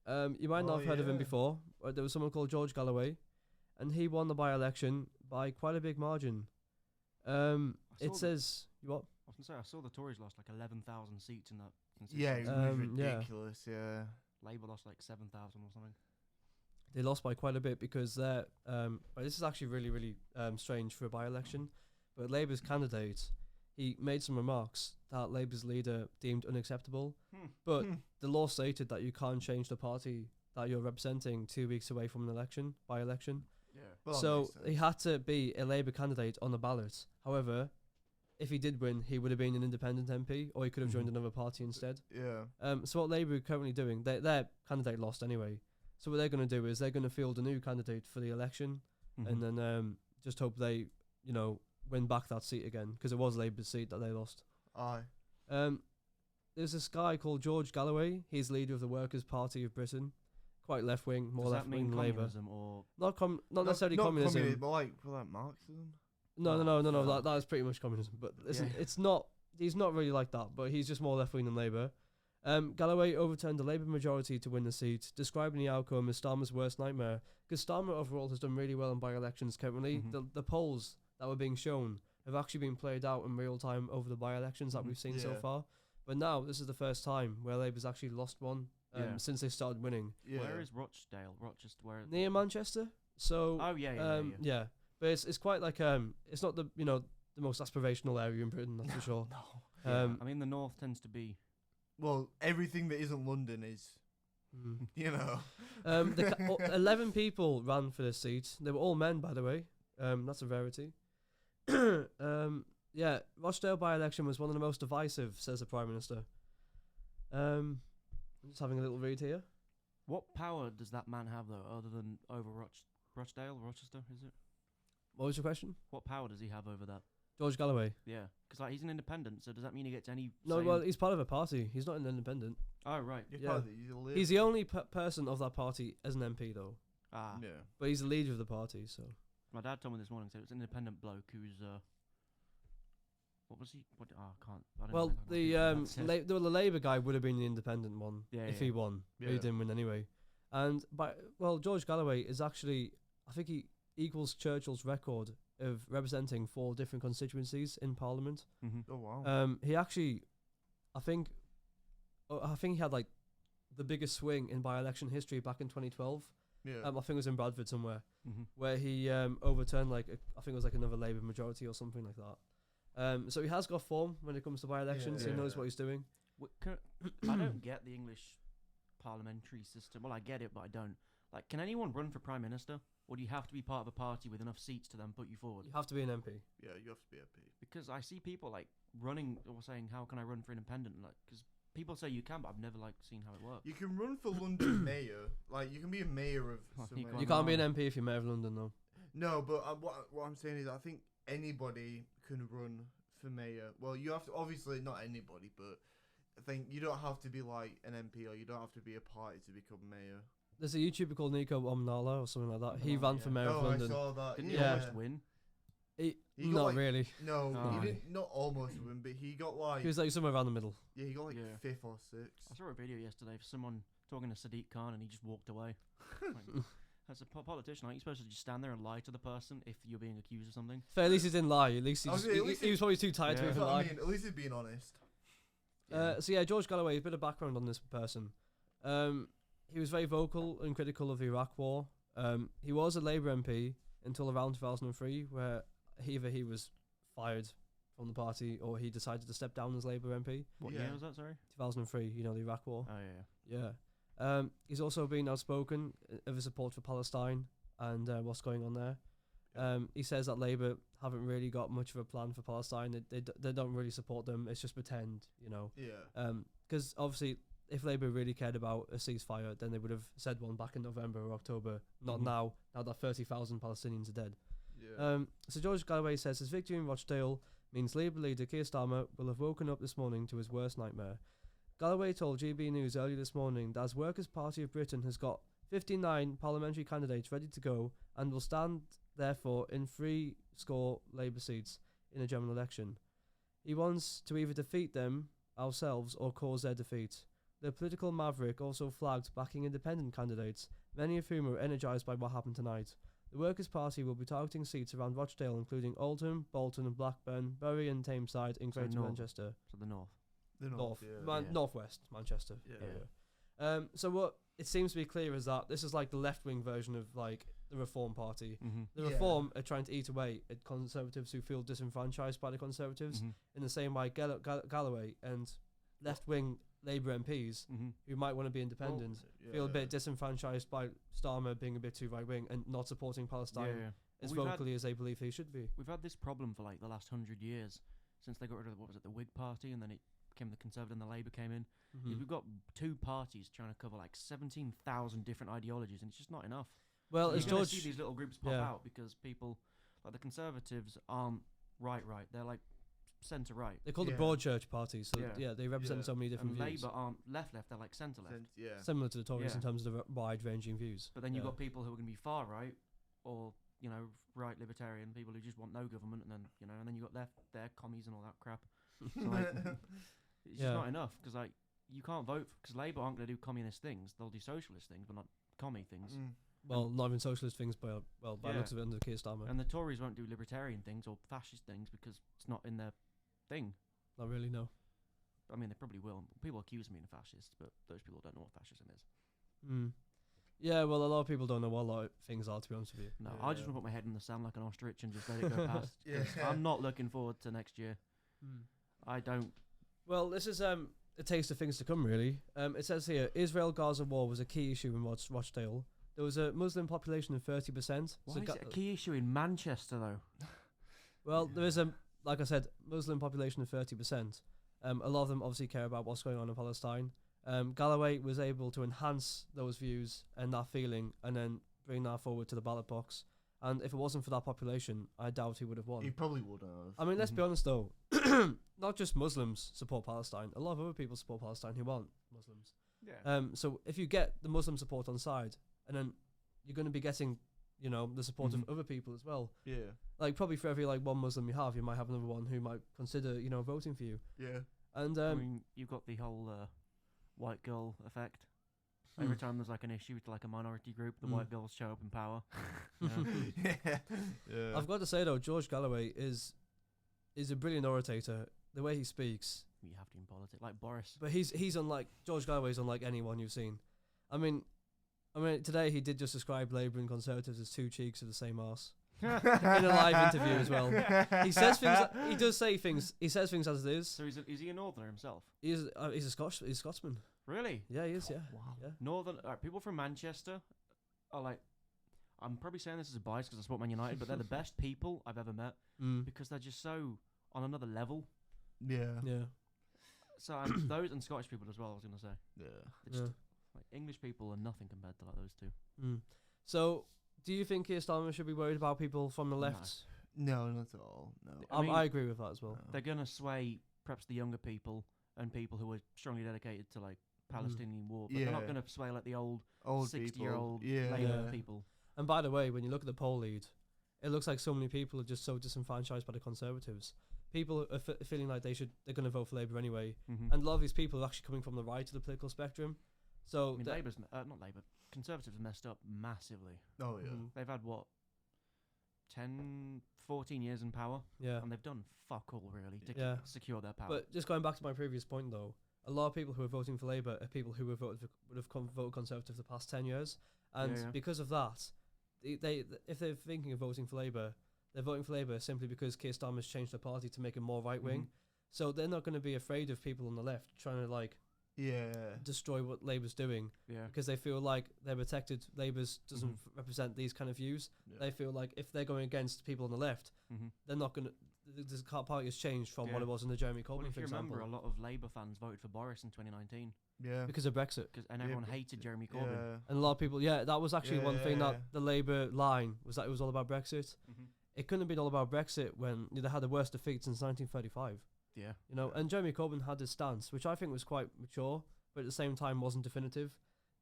You might not Oh, have heard of him yeah. before. There was someone called George Galloway, and he won the by-election by quite a big margin. It saw says what? I was gonna say I saw the Tories lost like 11,000 seats in that. Yeah, it constituency. was yeah. ridiculous, yeah. Labour lost like 7,000 or something. They lost by quite a bit because they're. But this is actually really, really strange for a by-election. But Labour's candidate, he made some remarks that Labour's leader deemed unacceptable. But Hmm. the law stated that you can't change the party that you're representing 2 weeks away from an election, by-election. Yeah. Well, that So makes sense. he had to be a Labour candidate on the ballot. However, if he did win, he would have been an independent MP, or he could have joined Mhm. another party instead. Yeah. So what Labour are currently doing, their candidate lost anyway. So what they're going to do is they're going to field a new candidate for the election, and then just hope they, win back that seat again, because it was Labour's seat that they lost. Aye. There's this guy called George Galloway. He's leader of the Workers' Party of Britain, quite left wing, more Does left that mean wing Labour. communism or Not necessarily communism. but like Marxism. No, Oh, that is pretty much communism. But listen, Yeah. it's not. He's not really like that. But he's just more left wing than Labour. Galloway overturned the Labour majority to win the seat, describing the outcome as Starmer's worst nightmare. Because Starmer overall has done really well in by-elections currently. Mhm. The polls that were being shown have actually been played out in real time over the by-elections that Mhm. we've seen so Yeah. far. But now this is the first time where Labour's actually lost one Yeah. since they started winning Yeah. where is Rochdale? Rochester, where? near Manchester. So Oh yeah. yeah, but it's quite like it's not the the most aspirational area in Britain, that's for sure. No. Yeah, I mean, the north tends to be. Well, everything that isn't London is, Mm. you know. 11 people ran for this seat. They were all men, by the way. That's a rarity. Yeah, Rochdale by-election was one of the most divisive, says the Prime Minister. I'm just having a little read here. What power does that man have though, other than over Rochdale, Rochester? Is it? What was your question? What power does he have over that? George Galloway. Yeah, because like he's an independent, so does that mean he gets any? No, say well, in- he's part of a party. He's not an independent. Oh right. You're Yeah. part of the- you're He's the only person of that party as an MP, though. Ah, Yeah. But he's the leader of the party, so. my dad told me this morning. Said it was an independent bloke who's What was he? What? Oh, I can't. I don't Well, know what the Labour guy would have been the independent one Yeah, if yeah. he won. But he Yeah. didn't win anyway. And George Galloway is actually, I think he equals Churchill's record of representing 4 different constituencies in Parliament. Mhm. Oh wow. He actually, I think he had like the biggest swing in by-election history back in 2012. Yeah. I think it was in Bradford somewhere, Mhm. where he overturned I think it was like another Labour majority or something like that. So he has got form when it comes to by-elections. He knows Yeah. what he's doing. I don't get the English parliamentary system. Well, I get it, but I don't. Like, can anyone run for prime minister, or do you have to be part of a party with enough seats to then put you forward? You have to be an MP. Yeah, you have to be MP. Because I see people like running or saying, "How can I run for independent?" Like, because people say you can, but I've never like seen how it works. You can run for London mayor. Like you can be a mayor of. Well, somewhere. You can't be an MP if you're mayor of London, though. No, but what I'm saying is, I think anybody can run for mayor. Well, you have to obviously not anybody, but I think you don't have to be like an MP or you don't have to be a party to become mayor. There's a YouTuber called Nico Omnala or something like that. He Oh, ran yeah. for mayor of Oh, I London. saw that. Didn't yeah. he almost win? He got, Not like- really. No, Oh. he didn't. Not almost win, but he got like He was like somewhere around the middle. yeah, he got like Yeah. 5th or 6th. I saw a video yesterday of someone talking to Sadiq Khan, and he just walked away. Like, as a politician, aren't you supposed to just stand there and lie to the person if you're being accused of something? Fair, at least he didn't lie. At least he, I was just, gonna- he, at least he was probably too tired to Yeah. That's even what lie. I mean. At least he's being honest. So yeah, George Galloway, a bit of background on this person. He was very vocal and critical of the Iraq War. He was a Labour MP until around 2003, where either he was fired from the party or he decided to step down as Labour MP. What Yeah. year was that? Sorry. 2003, you know, the Iraq War. Oh yeah. Yeah. He's also been outspoken of his support for Palestine and what's going on there. He says that Labour haven't really got much of a plan for Palestine. They don't really support them. It's just pretend, you know. Yeah. Because obviously, if Labour really cared about a ceasefire, then they would have said one back in November or October, not Mhm. now that 30,000 Palestinians are dead. Yeah. So George Galloway says his victory in Rochdale means Labour leader Keir Starmer will have woken up this morning to his worst nightmare. Galloway told GB News earlier this morning that his Workers' Party of Britain has got 59 parliamentary candidates ready to go and will stand, therefore, in 3 score Labour seats in a general election. He wants to either defeat them ourselves or cause their defeat. The political maverick also flagged backing independent candidates, many of whom are energised by what happened tonight. The Workers' Party will be targeting seats around Rochdale, including Oldham, Bolton and Blackburn, Bury and Tameside in So Greater north. Manchester. So the north. The North. Yeah. Yeah. Northwest Manchester. Yeah. Yeah. So what it seems to be clear is that this is like the left-wing version of like the Reform Party. Mm-hmm. The Yeah. Reform are trying to eat away at Conservatives who feel disenfranchised by the Conservatives Mm-hmm. in the same way Galloway and left-wing Labour MPs who might want to be independent feel a bit disenfranchised by Starmer being a bit too right wing and not supporting Palestine as vocally as they believe he should be. We've had this problem for like the last 100 years since they got rid of the Whig Party, and then it became the Conservative and the Labour came in. We've got two parties trying to cover like 17,000 different ideologies, and it's just not enough. Well, so as you're gonna George, see these little groups pop out because people like the Conservatives aren't right. They're like centre right. they're called the Broadchurch parties, so they represent so many different and views. Labour aren't left. They're like centre left. Similar to the Tories in terms of the wide-ranging views. But then you've got people who are going to be far right, or right libertarian people who just want no government, and then and then you got left, they're commies and all that crap. So like, it's just not enough because like you can't vote because Labour aren't going to do communist things. They'll do socialist things, but not commie things. Well, not even socialist things, but by the looks of it under Keir Starmer. And the Tories won't do libertarian things or fascist things because it's not in their thing. Not really, no. I mean, they probably will. People accuse me of fascist, but those people don't know what fascism is. Yeah, well, a lot of people don't know what a lot of things are, to be honest with you. No, I just want to put my head in the sand like an ostrich and just let it go past. I'm not looking forward to next year. I don't. Well, this is a taste of things to come, really. It says here, Israel-Gaza war was a key issue in Rochdale. There was a Muslim population of 30%. Why is it a key issue in Manchester, though? Well, there is like I said, Muslim population of 30%. A lot of them obviously care about what's going on in Palestine. Galloway was able to enhance those views and that feeling and then bring that forward to the ballot box. And if it wasn't for that population, I doubt he would have won. He probably would have. I mean, let's be honest though. Not just Muslims support Palestine. A lot of other people support Palestine who aren't Muslims. Yeah. So if you get the Muslim support on side, and then you're going to be getting, the support of other people as well. Yeah. Like probably for every one Muslim you have, you might have another one who might consider, voting for you. Yeah. And I mean, you've got the whole white girl effect. Every time there's like an issue with like a minority group, the white girls show up in power. Yeah. I've got to say though, George Galloway is a brilliant orator. The way he speaks, you have to in politics, like Boris. but he's unlike George Galloway's unlike anyone you've seen. I mean, today he did just describe Labour and Conservatives as two cheeks of the same arse in a live interview as well. He says things. He does say things. He says things as it is. So is he a northerner himself? He's a Scotsman. Really? Yeah, he is. Yeah. Wow. Yeah. Northern people from Manchester are like. I'm probably saying this as a bias because I support Man United, but they're the best people I've ever met because they're just so on another level. Yeah. Yeah. So those and Scottish people as well. I was gonna say. Yeah. Just, like English people are nothing compared to like those two. So, do you think Keir Starmer should be worried about people from the left? No, not at all. No. I agree with that as well. They're gonna sway perhaps the younger people and people who are strongly dedicated to like Palestinian war, but they're not gonna sway like the old 60-year-old Labour people. And by the way, when you look at the poll lead, it looks like so many people are just so disenfranchised by the Conservatives. People are feeling like they're going to vote for Labour anyway, and a lot of these people are actually coming from the right of the political spectrum. So I mean, Labour's not Labour. Conservatives have messed up massively. Oh yeah. They've had what 10, 14 years in power. Yeah. And they've done fuck all really to secure their power. But just going back to my previous point though, a lot of people who are voting for Labour are people who would have voted Conservative the past 10 years, and because of that, they if they're thinking of voting for Labour, they're voting for Labour simply because Keir Starmer's changed the party to make it more right wing. So they're not going to be afraid of people on the left trying to destroy what Labour's doing because they feel like they're protected. Labour's doesn't represent these kind of views. They feel like if they're going against people on the left, they're not going to. The party has changed from what it was in the Jeremy Corbyn, if for you example. remember, a lot of Labour fans voted for Boris in 2019. Yeah. Because of Brexit. And everyone hated Jeremy Corbyn. Yeah. And a lot of people, that was actually one thing that the Labour line was that it was all about Brexit. It couldn't have been all about Brexit when they had the worst defeat since 1935. Yeah. And Jeremy Corbyn had his stance, which I think was quite mature, but at the same time wasn't definitive.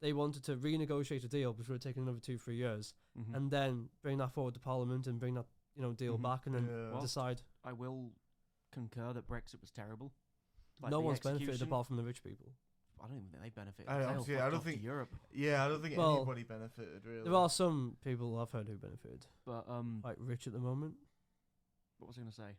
They wanted to renegotiate a deal, which would have taken another 2-3 years, and then bring that forward to Parliament and bring that deal back and then decide. I will concur that Brexit was terrible. Like no one's benefited apart from the rich people. I don't even think they benefited. I don't think Europe. Yeah, I don't think anybody benefited really. There are some people I've heard who benefited, but like rich at the moment. What was I going to say?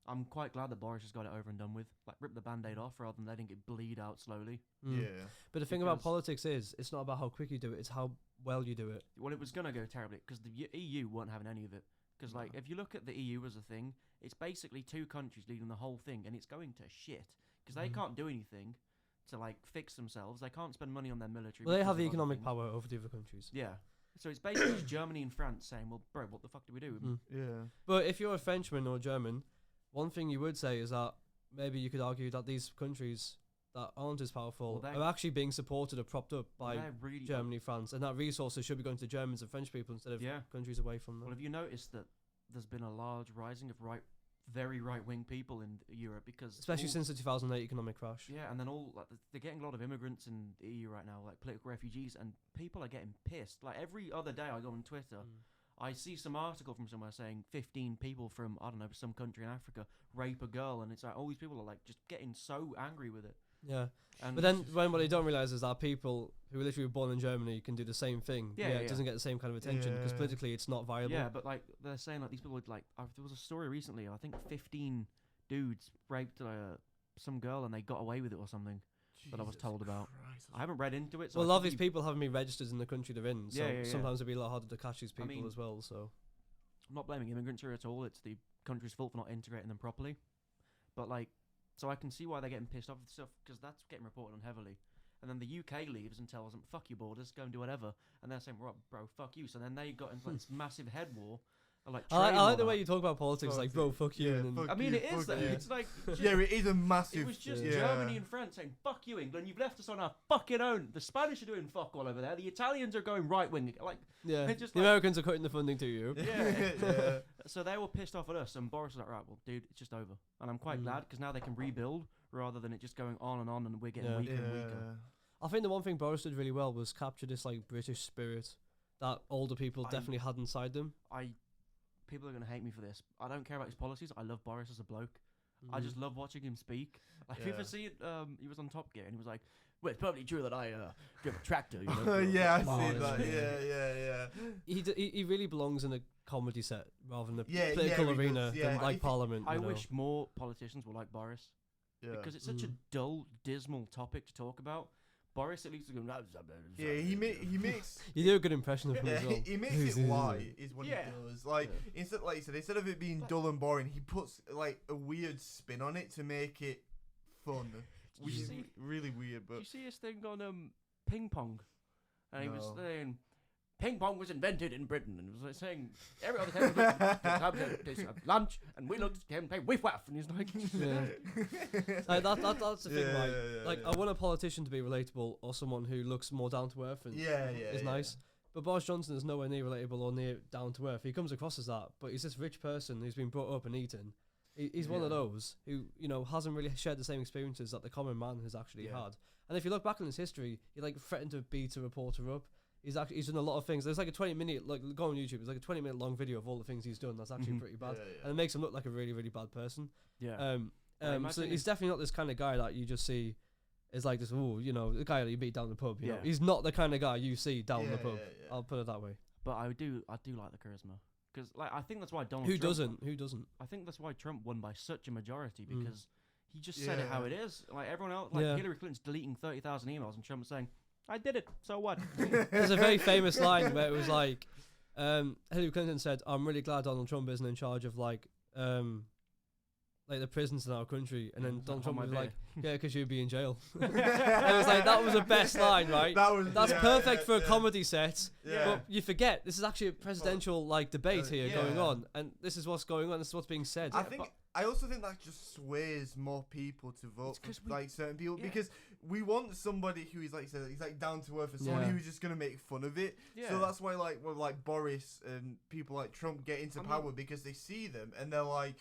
I'm quite glad that Boris has got it over and done with. Like, rip the Band-Aid off rather than letting it bleed out slowly. Yeah. But the thing about politics is, it's not about how quick you do it; it's how well you do it. Well, it was going to go terribly because the EU weren't having any of it. Because, like, if you look at the EU as a thing, it's basically two countries leading the whole thing, and it's going to shit. because they can't do anything to like fix themselves. They can't spend money on their military. Well, they because have the of other economic things. power over the other countries. Yeah. So it's basically just Germany and France saying, "Well, bro, what the fuck do we do?" Mm. Yeah. But if you're a Frenchman or German, one thing you would say is that maybe you could argue that these countries that aren't as powerful Well, they- are actually being supported or propped up by They're really Germany, France, and that resources should be going to Germans and French people instead of Yeah. countries away from them. Well, have you noticed that there's been a large rising of very right-wing people in Europe because Especially all- since the 2008 economic crash. Yeah, and then they're getting a lot of immigrants in the EU right now, like political refugees, and people are getting pissed. Like every other day, I go on Twitter, I see some article from somewhere saying 15 people from I don't know some country in Africa rape a girl, and it's like all these people are like just getting so angry with it. Yeah. And But then what they don't realize is that people who were literally born in Germany can do the same thing. Yeah, It yeah. doesn't get the same kind of attention because Yeah. politically it's not viable. yeah, but like they're saying like these people would like there was a story recently. I think 15 dudes raped some girl and they got away with it or something. That I was Jesus told about. Christ, I haven't read into it. So Well, a I lot of could these be- people haven't been registered in the country they're in, so Yeah, yeah, yeah. sometimes it'd be a lot harder to catch these people mean- as well. So I'm not blaming immigrants here at all. It's the country's fault for not integrating them properly. But like, so I can see why they're getting pissed off with stuff because that's getting reported on heavily. And then the UK leaves and tells them, "Fuck your borders, go and do whatever." And they're saying, "Right, bro, fuck you." So then they got into like this massive head war. Of, like, I like trade and the all way that. you talk about politics, like bro, fuck you. Yeah, and then, fuck I mean, you, it is fuck though. you. It's like Yeah, it is a massive. it was just yeah. Germany and France saying, "Fuck you, England. You've left us on our fucking own." The Spanish are doing fuck all over there. The Italians are going right wing. Like, yeah, It's just the like- Americans are cutting the funding to you. yeah. So they were pissed off at us, and Boris was like, "Right, well, dude, it's just over." And I'm quite Mm. glad because now they can rebuild rather than it just going on, and we're getting Yeah. weaker and weaker. I think the one thing Boris did really well was capture this like British spirit that older people I- definitely had inside them. People are gonna hate me for this. I don't care about his policies. I love Boris as a bloke. I Mm. just love watching him speak. Like, if you Yeah. ever see it, he was on Top Gear and he was like, "Well, it's probably true that I drive a tractor." You know, Yeah, I for see miles." that. Yeah. He really belongs in a comedy set rather than the Yeah, political he does, arena yeah. than I like think- Parliament. I you know. wish more politicians were like Boris Yeah. because it's such a Mm. dull, dismal topic to talk about. Boris at least is going. Yeah, he makes. You do a good impression of him Yeah, as well. he makes it light, is what Yeah. he does. Like instead, like you said, instead of it being dull and boring, he puts like a weird spin on it to make it fun. Did Which you is see- really weird, Did you but see his thing on ping pong? And he was No. saying ping pong was invented in Britain, and it was like saying every other time we looked at this at lunch, and we looked at him play whiff waff, and he's like, Yeah. Like, that's the thing, Yeah, right? yeah, Like yeah. I want a politician to be relatable or someone who looks more down to earth and yeah, is nice. But Boris Johnson is nowhere near relatable or near down to earth. He comes across as that, but he's this rich person who's been brought up and eaten. He's one of Yeah. those who, hasn't really shared the same experiences that the common man has actually Yeah. had. And if you look back on his history, he like threatened to beat a reporter up. He's done a lot of things. There's like a 20-minute, like go on YouTube. It's like a 20-minute long video of all the things he's done. That's actually Mhm. pretty bad, Yeah, yeah. and it makes him look like a really, really bad person. "Yeah, So imagine he's if- definitely not this kind of guy that you just see is like this. Oh, the guy that you meet down the pub. You know, Yeah. he's not the kind of guy you see down the Yeah, pub. yeah, yeah. I'll put it that way. but I do like the charisma because like I think that's why Donald. Who Trump, doesn't? Who doesn't? I think that's why Trump won by such a majority Mm. because he just said it how Yeah. it is. Like everyone else, like Yeah. Hillary Clinton's deleting 30,000 emails, and Trump was saying, "I did it, so what?" There's a very famous line where it was like, Hillary Clinton said, "I'm really glad Donald Trump isn't in charge of like the prisons in our country," and then It's Donald "Hold Trump my was beer." like, "Yeah, because you'd be in jail." And it was like that was the best line, right? That's yeah, perfect yeah, for a yeah. comedy set. Yeah. But you forget this is actually a presidential debate here yeah. going on, and this is what's going on. This is what's being said. I think I also think that just sways more people to vote It's 'cause for we- like certain people yeah. because we want somebody who is like said he's like down to earth and someone Yeah. who's just gonna make fun of it. Yeah. So that's why like Boris and people like Trump get into I mean- power because they see them and they're like,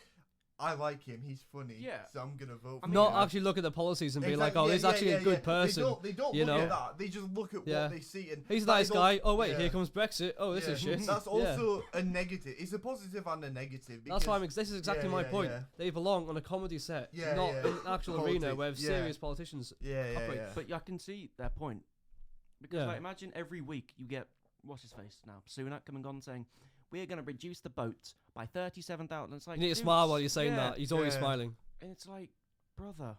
I like him, he's funny. Yeah. So I'm gonna vote for I mean, not him. actually look at the policies and be like, Exactly, "Oh, yeah, this is yeah, actually yeah, a good yeah. person." They don't you look know? at that. They just look at Yeah. what they see and He's a that nice is al- guy. Oh wait, yeah. here comes Brexit. Oh, this Yeah. is shit. That's Yeah. also a negative. It's a positive and a negative. That's why because- this is exactly yeah, my yeah, point. yeah. They belong on a comedy set, Yeah, not yeah. in an actual arena where Politics, yeah. serious politicians. Yeah, operate. yeah. But I can see their point because Yeah. like imagine every week you get what's his face now Sunak coming on saying we're going to reduce the boats by 37,000. It's like You need to dude, smile while you're saying yeah. that. He's always Yeah. smiling. And it's like, brother,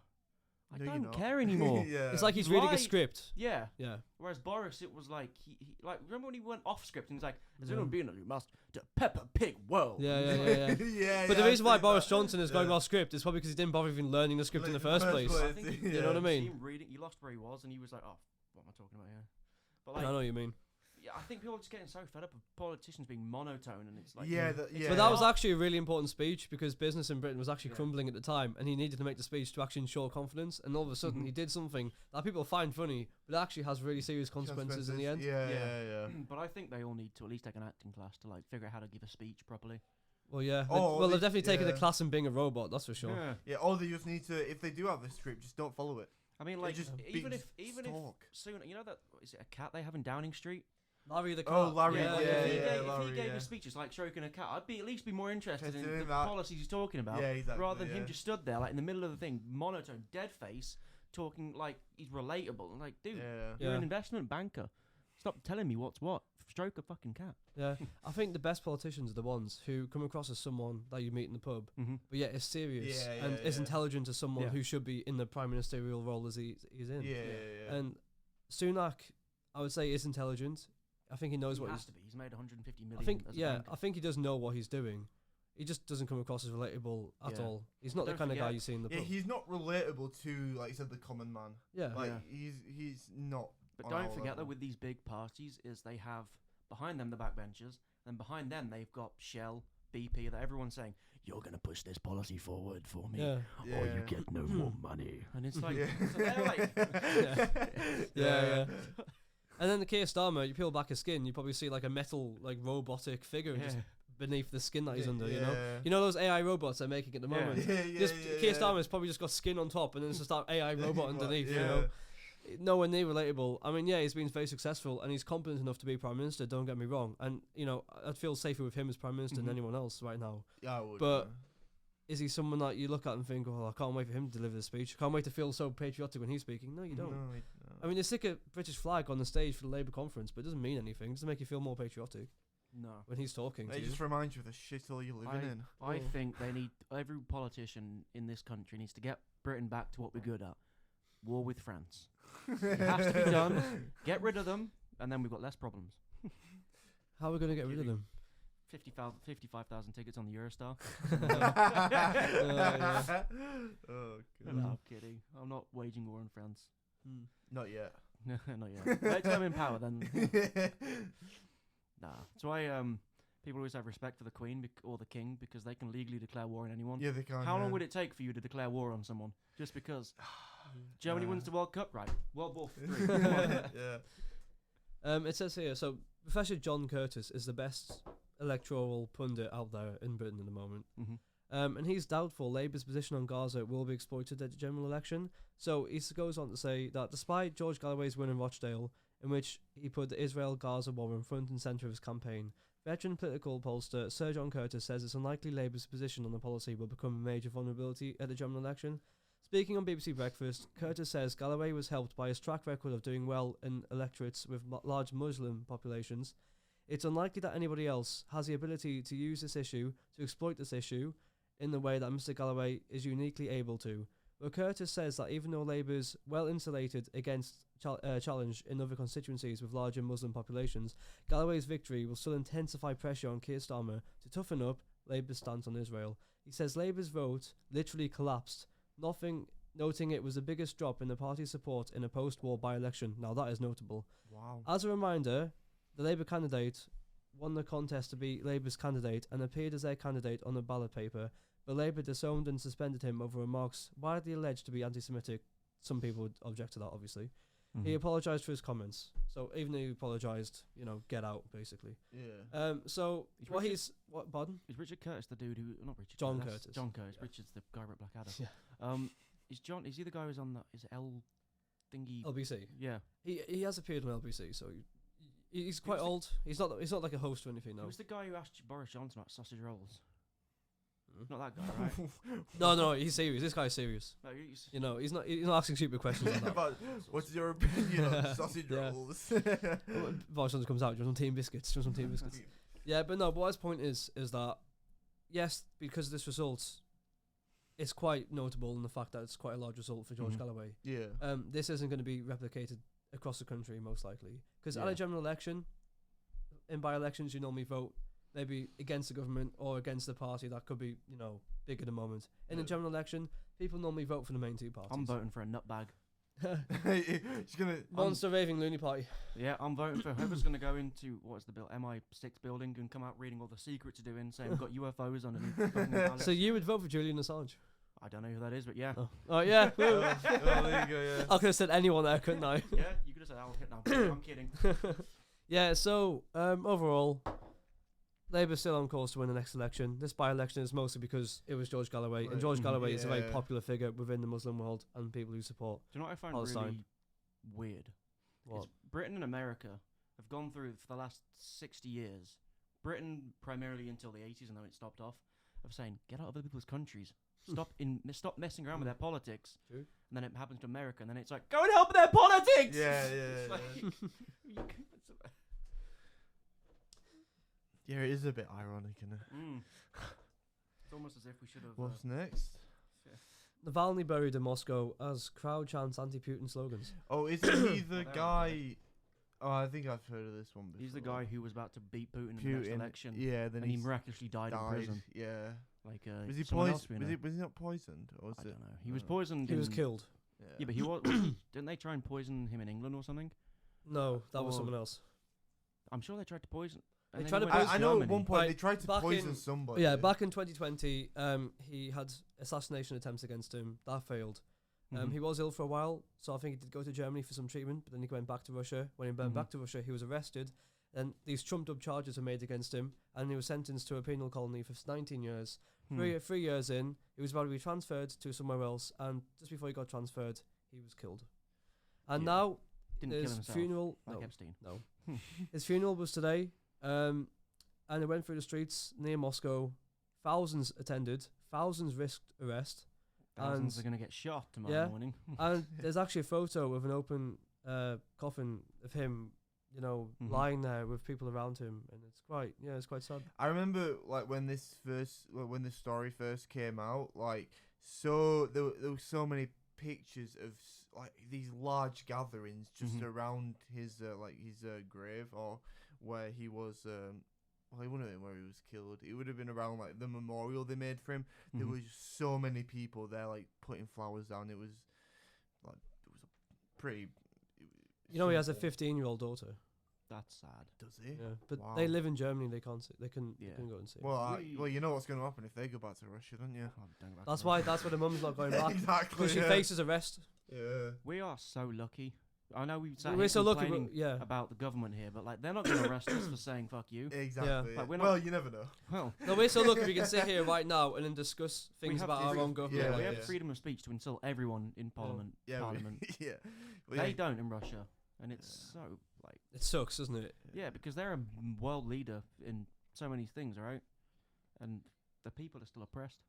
I No, you're don't not. care anymore. Yeah. It's like he's reading a Right. script. Yeah. Yeah. Whereas Boris, it was like he like remember when he went off script and he's like, "There's Yeah. gonna be another master to Peppa Pig world." Yeah, yeah, yeah, yeah. yeah. But the yeah, reason I've why seen Boris that. Johnson is going Yeah. off script is probably because he didn't bother even learning the script in the Like, first place. I think Yeah. You know what I mean? see him reading, he lost where he was, and he was like, "Oh, what am I talking about here?" But I know what you mean. yeah, I think people are just getting so fed up of politicians being monotone, and it's like, Yeah, yeah. But that was actually a really important speech because business in Britain was actually Yeah. crumbling at the time, and he needed to make the speech to actually ensure confidence. And all of a sudden, Mhm. he did something that people find funny, but actually has really serious consequences in the end. Yeah, Yeah. yeah, yeah. but I think they all need to at least take an acting class to like figure out how to give a speech properly. Well, yeah. Oh, Well, they- they've definitely taken the yeah. class in being a robot. That's for sure. Yeah. Yeah, all they just need to, if they do have a script, just don't follow it. I mean, It like, just even be- if stalk. soon, you know that is it a cat they have in Downing Street? Larry the cat. Oh, Larry, Yeah, yeah, if he yeah, gave, Larry, if he gave yeah. a speech just like stroking a cat, I'd be at least be more interested Interested in in the that. policies he's talking about, Yeah, exactly, rather than him yeah. just stood there like in the middle of the thing, monotone, dead face, talking like he's relatable. I'm like, dude, Yeah. you're Yeah. an investment banker. Stop telling me what's what. Stroke a fucking cat. Yeah. I think the best politicians are the ones who come across as someone that you meet in the pub, Mm-hmm. but yet is serious Yeah, and yeah, is yeah. intelligent as someone Yeah. who should be in the prime ministerial role as he's in. Yeah, yeah, yeah. And Sunak, I would say, is intelligent. I think he knows He what has he's. to be. He's made 150 million. I think, as a yeah, banker. I think he does know what he's doing. He just doesn't come across as relatable at Yeah. all. He's not the Don't kind of guy forget- you see in the Yeah, pub. he's not relatable to, like you said, the common man. Yeah. Like Yeah. he's not. But on don't our forget that level. with these big parties, is they have behind them the backbenchers, and behind them they've got Shell, BP, that everyone's saying, "You're gonna push this policy forward for me, Yeah. Yeah. or you get no more money." And it's like, Yeah. so they're like, Yeah, yeah. And then the Keir Starmer, you peel back his skin, you probably see like a metal, like robotic figure just yeah. beneath the skin that he's Yeah, under. yeah. You know those AI robots they're making at the Yeah. moment. Yeah, yeah, Just yeah, Keir yeah. Starmer's probably just got skin on top, and then it's just that AI robot underneath. Yeah. You know, nowhere near relatable. I mean, yeah, he's been very successful, and he's competent enough to be prime minister. Don't get me wrong, and you know, I'd feel safer with him as prime minister Mhm. than anyone else right now. Yeah, I would. But is he someone that you look at and think, "Oh, I can't wait for him to deliver the speech. I can't wait to feel so patriotic when he's speaking." No, you don't. No, I mean, they stick a British flag on the stage for the Labour conference, but it doesn't mean anything. It doesn't make you feel more patriotic No. when he's talking to it you. just reminds you of the shithole you're living in. I Oh. think they need every politician in this country needs to get Britain back to what we're good at: war with France. It has to be done. Get rid of them, and then we've got less problems. How are we going to get rid of them? 55,000 tickets on the Eurostar. Yeah. Oh god. No, I'm kidding. I'm not waging war on France. Not yet. Not yet. Wait till I'm in power, then. Nah. That's why people always have respect for the Queen or the King, because they can legally declare war on anyone. Yeah, they can't. How long would it take for you to declare war on someone? Just because Germany wins the World Cup, right? World War III. Come on. Yeah. It says here, so Professor John Curtis is the best electoral pundit out there in Britain at the moment. Mhm. And he's doubtful Labour's position on Gaza will be exploited at the general election. So he goes on to say that despite George Galloway's win in Rochdale, in which he put the Israel-Gaza war in front and centre of his campaign, veteran political pollster Sir John Curtis says it's unlikely Labour's position on the policy will become a major vulnerability at the general election. Speaking on BBC Breakfast, Curtis says Galloway was helped by his track record of doing well in electorates with large Muslim populations. It's unlikely that anybody else has the ability to use this issue, to exploit this issue, in the way that Mr. Galloway is uniquely able to. But Curtis says that even though Labour's well insulated against challenge in other constituencies with larger Muslim populations, Galloway's victory will still intensify pressure on Keir Starmer to toughen up Labour's stance on Israel. He says Labour's vote literally collapsed, noting it was the biggest drop in the party's support in a post-war by-election. Now that is notable. Wow. As a reminder, the Labour candidate won the contest to be Labour's candidate and appeared as their candidate on the ballot paper, but Labour disowned and suspended him over remarks widely alleged to be anti-Semitic. Some people would object to that, obviously. Mm-hmm. He apologised for his comments. So even though he apologised, get out, basically. Yeah. So Is what Richard- he's... What, pardon? Is Richard Curtis the dude who... Not Richard John Curtis. Curtis. John Curtis. Yeah. Richard's the guy who wrote Blackadder. Yeah. Is he the guy who's on the... Is it L... thingy... LBC. Yeah. He has appeared on LBC, so he's quite was old. He's not like a host or anything, no. Who's the guy who asked Boris Johnson about sausage rolls? Hmm? Not that guy, right? No, he's serious. This guy's serious. No, he's... He's not asking stupid questions on that. But what's your opinion on sausage Yeah. rolls? Boris Johnson comes out, do you want some team biscuits? Do you want some team biscuits? Yeah, but no, but his point is that, yes, because of this result, it's quite notable in the fact that it's quite a large result for George Mhm. Galloway. Yeah. This isn't going to be replicated across the country, most likely. Because at Yeah. a general election, in by-elections, you normally vote maybe against the government or against the party that could be, big at the moment. In a Yeah. general election, people normally vote for the main two parties. I'm voting for a nutbag. She's gonna. Monster Raving Loony Party. Yeah, I'm voting for whoever's going to go into what's the bill MI6 building and come out reading all the secrets to doing, saying we've got UFOs underneath. the fucking ballots. So you would vote for Julian Assange? I don't know who that is, but yeah, Oh yeah. Oh, there you go. Yeah. I could have said anyone there, couldn't I? yeah, you could have said I'll hit. No, I'm kidding. Yeah, so overall, Labour's still on course to win the next election. This by-election is mostly because it was George Galloway, and Right. George Mhm. Galloway is a very Yeah. popular figure within the Muslim world and people who support. Do you know what I find Palestine. really weird? What? Is Britain and America have gone through for the last 60 years. Britain primarily until the 80s, and then it stopped off. Of saying get out of other people's countries. Stop messing around with their politics. True. And then it happens to America, and then it's like go and help with their politics. Yeah, It's like, yeah. you can- Yeah, it is a bit ironic, isn't it? It's almost as if we should have. What's next? Navalny buried in Moscow as crowd chants anti-Putin slogans. Oh, isn't he the there we go. guy? Oh, I think I've heard of this one before. He's the guy who was about to beat Putin in the next election, Yeah, then and he he's miraculously died in prison. Yeah. Like Was he someone else poisoned? we know. Was he not poisoned? Or was I it? don't know. He was Oh. poisoned. He was in- killed. Yeah, but he was. Didn't they try and poison him in England or something? No, that was Or- someone else. I'm sure they tried to poison. They and then tried he to went poison- I know at Germany. one point Right, they tried to back poison in- somebody. Yeah, back in 2020, he had assassination attempts against him. That failed. Mhm. He was ill for a while, so I think he did go to Germany for some treatment, but then he went back to Russia. When he went Mhm. back to Russia, he was arrested, and these trumped-up charges were made against him, and he was sentenced to a penal colony for 19 years. Hmm. Three years in, he was about to be transferred to somewhere else, and just before he got transferred, he was killed. And Yeah. now Didn't kill his himself. funeral, Like no, Epstein. no, his funeral was today, and it went through the streets near Moscow. Thousands attended, thousands risked arrest. Thousands And- are gonna get shot tomorrow yeah. morning. And there's actually a photo of an open coffin of him, Mhm. lying there with people around him, and it's quite sad. I remember like when this story first came out, like there were so many pictures of like these large gatherings just Mhm. around his grave or where he was. Well, it wouldn't have been where he was killed. It would have been around like the memorial they made for him. There Mhm. was so many people there, like putting flowers down. It was a pretty. He has a simple. 15-year-old daughter. That's sad. Does he? Yeah, but Wow. they live in Germany. They can't. They can. Yeah. They can go and see. it. Well, We- you know what's going to happen if they go back to Russia, don't you? Oh, don't go back to That's Russia. why. That's why the mum's not going back Exactly. because she yeah. faces arrest. Yeah. We are so lucky. I know we've sat We're here so lucky. complaining Yeah. about the government here, but like they're not gonna arrest us for saying fuck you. Exactly. Like, we're not- well, you never know. Well, No, we're so lucky we can sit here right now and then discuss things have about our free- own government. yeah, like we have this. freedom of speech to insult everyone in Parliament. Yeah. Parliament. Yeah. Well, They yeah. don't in Russia, and it's Yeah. so like It sucks, doesn't it? yeah, because they're a world leader in so many things, right? And the people are still oppressed.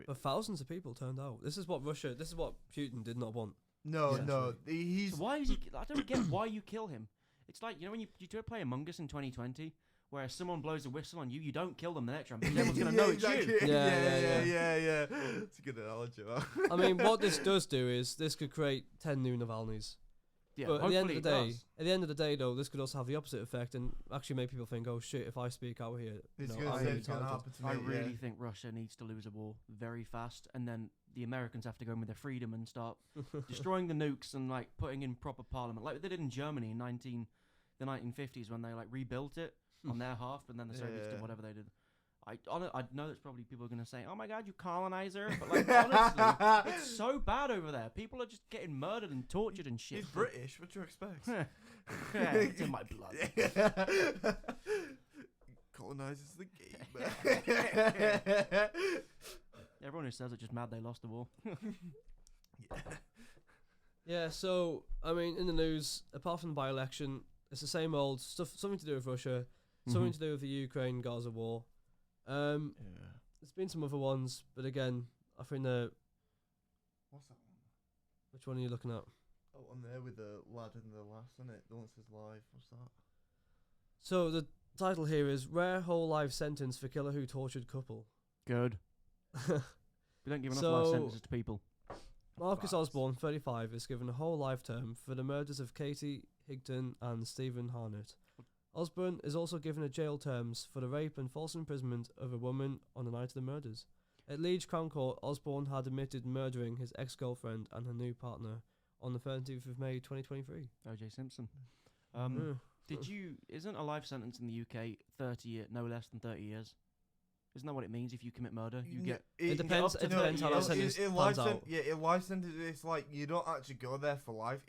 But thousands of people turned out. This is what Putin did not want. No, Yeah. no. He's So why is he? I don't get why you kill him. It's like when you do play Among Us in 2020, where someone blows a whistle on you, you don't kill them the next round because everyone's gonna know it's you. Yeah. It's a good analogy. That. I mean, what this does do is this could create 10 new Navalny's. Yeah, But at the end hopefully of the it day, does. this could also have the opposite effect and actually make people think, oh shit, if I speak out here, It's I'm gonna gonna say be it's gonna targeted. happen to me. I yeah. really think Russia needs to lose a war very fast, and then the Americans have to go in with their freedom and start destroying the nukes and like putting in proper parliament, like they did in Germany in the 1950s when they like rebuilt it on their half, and then the Soviets did Yeah. whatever they did. I know there's probably people are gonna say, "Oh my God, you colonizer!" But like honestly, it's so bad over there. People are just getting murdered and tortured and shit. He's British. What do you expect? Yeah, it's in my blood. Colonizes the game. Everyone who says it just mad they lost the war. Yeah, so, I mean, in the news, apart from the by-election, it's the same old stuff, something to do with Russia, something to do with the Ukraine-Gaza war. Yeah. There's been some other ones, but again, I think What's that one? which one are you looking at? Oh, on there with the lad in the last, isn't it? The one that says live. What's that? So the title here is Rare Whole Life Sentence for Killer Who Tortured Couple. Good. We don't give enough life So- sentences to people. Marcus Facts. Osborne, 35, is given a whole life term for the murders of Katie Higdon and Stephen Harnett. Osborne is also given a jail terms for the rape and false imprisonment of a woman on the night of the murders. At Leeds Crown Court, Osborne had admitted murdering his ex-girlfriend and her new partner on the 13th of May 2023. O.J. Simpson. Yeah. Did you? Isn't a life sentence in the UK 30 years, no less than 30 years? Isn't that what it means if you commit murder? You get. It can get depends. up to It depends how 30 that years. sentence pans out. In life sentence, it's like you don't actually go there for life.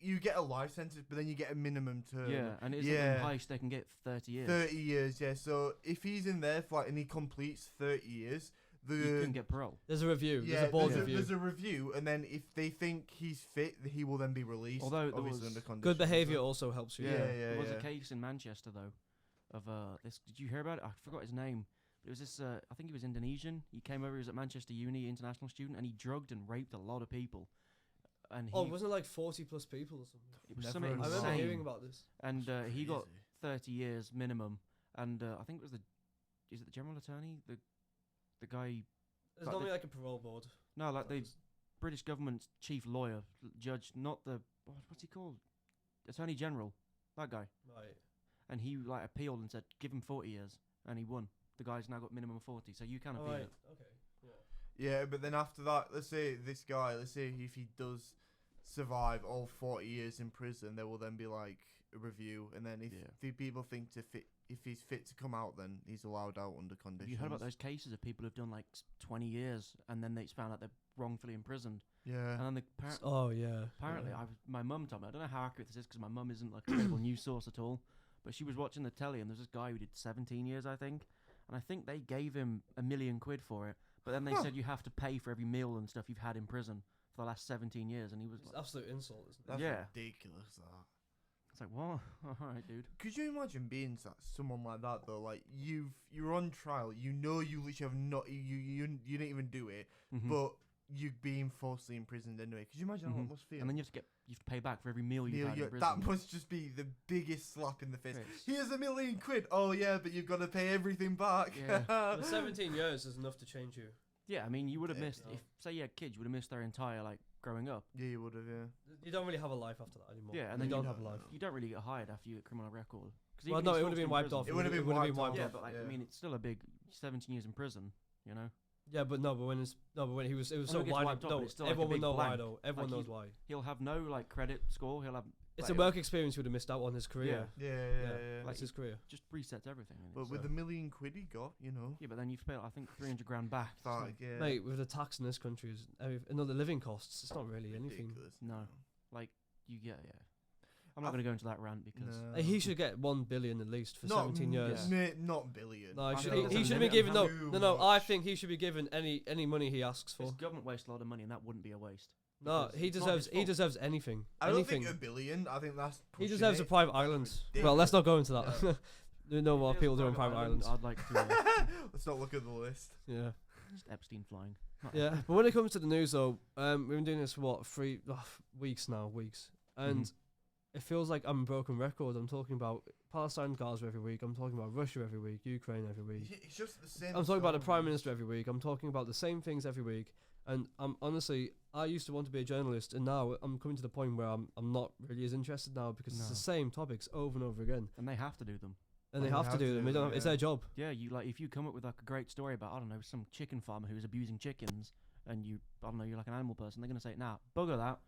You get a life sentence, but then you get a minimum term. Yeah, and isn't Yeah. in heist they can get 30 years. 30 years, yeah. So if he's in there for and he completes 30 years, You can get parole. There's a review. yeah, there's a board there's, review. there's a review, and then if they think he's fit, he will then be released. Although there obviously was under conditions. Good behaviour also helps you. Yeah, yeah, There was yeah. a case in Manchester though, of this. Did you hear about it? I forgot his name. It was this. I think he was Indonesian. He came over. He was at Manchester Uni, international student, and he drugged and raped a lot of people. And he, Oh, wasn't it like 40 plus people or something? it was Never something heard I of remember insane. hearing about this. And he got Crazy. 30 years minimum. And I think it was is it the general attorney? The guy. There's Like normally like a parole board. No, like the British government's chief lawyer, judge, not the what's he called? Attorney General, that guy. Right. And he like appealed and said give him 40 years, and he won. The guy's now got minimum 40, so you can appeal Alright. it. Okay. Yeah, but then after that, let's say this guy, let's say if he does survive all 40 years in prison, there will then be like a review, and then if Yeah. the people think if he's fit to come out, then he's allowed out under Have conditions. you heard about those cases of people who've done like 20 years and then it's found out they're wrongfully imprisoned? Yeah. And then Oh yeah. apparently, yeah. my mum told me. I don't know how accurate this is because my mum isn't like a credible news source at all. But she was watching the telly and there's this guy who did 17 years, I think, and I think they gave him £1 million for it. But then they said you have to pay for every meal and stuff you've had in prison for the last 17 years, and he was It's like, absolute insult, isn't it? That's yeah. ridiculous. That. it's like, what? All right, dude. Could you imagine being someone like that though? Like you're on trial. You know you literally have not you didn't even do it, Mhm. but you're being falsely imprisoned anyway. Could you imagine how Mhm. it must feel? And then you have to pay back for every meal you've Neil, had in you- prison. that must just be the biggest slap in the face. It's- Here's £1 million. Oh yeah, but you've got to pay everything back. Yeah. But 17 years is enough to change you. Yeah, I mean, you would have Yeah. missed No. if say you had kids, you would have missed their entire like growing up. Yeah, you would have. Yeah. You don't really have a life after that anymore. Yeah, and you then don't you have a life. You don't really get hired after you get a criminal record. 'Cause Well, even no, these it would have folks been in wiped prison- off. It would have been wiped wiped Yeah, off. but like, I yeah. mean, it's still a big 17 years in prison. You know, Yeah, but when he was, it was I know so it gets wide. wiped off, No, but it's still like a everyone will big know why blank. though. Everyone Like, knows why. he'll have no like credit score. He'll have It's like, a work experience he would have missed out on his career. Yeah. Yeah. That's his career. just resets everything. And But it's, with uh, £1 million he got, you know. yeah, but then you've paid I think 300 grand back. It's Fuck, like, yeah. Mate, with the tax in this country, is another living costs. It's not really anything. Ridiculous. No. like you get I'm not going to go into that rant because No. He should get 1 billion at least for 17 years. Mate, not billion. No, I he should, know, he, that's he a should be minute given and no. I much. think he should be given any money he asks this for. government wastes a lot of money and that wouldn't be a waste. No, because he it's not his deserves fault. anything. I don't anything. think $1 billion. I think that's He pushing deserves a it. private island. ridiculous. Well, let's not go into that. Yeah. We know If what there's people a do on private islands. I'd like to Let's not look at the list. Yeah. just Epstein flying. Not Yeah, but when it comes to the news, though, we've been doing this for what 3 weeks now, and it feels like I'm a broken record. I'm talking about Palestine, Gaza every week. I'm talking about Russia every week, Ukraine every week. It's just the same. I'm talking about the Prime stories. Minister every week. I'm talking about the same things every week. And I'm honestly, I used to want to be a journalist, and now I'm coming to the point where I'm not really as interested now because it's No. the same topics over and over again, And they have to do them. and they And have to do them. They don't have, it's yeah. their job. Yeah, you like if you come up with like a great story about I don't know some chicken farmer who's abusing chickens, and I don't know you're like an animal person, they're gonna say nah, bugger that.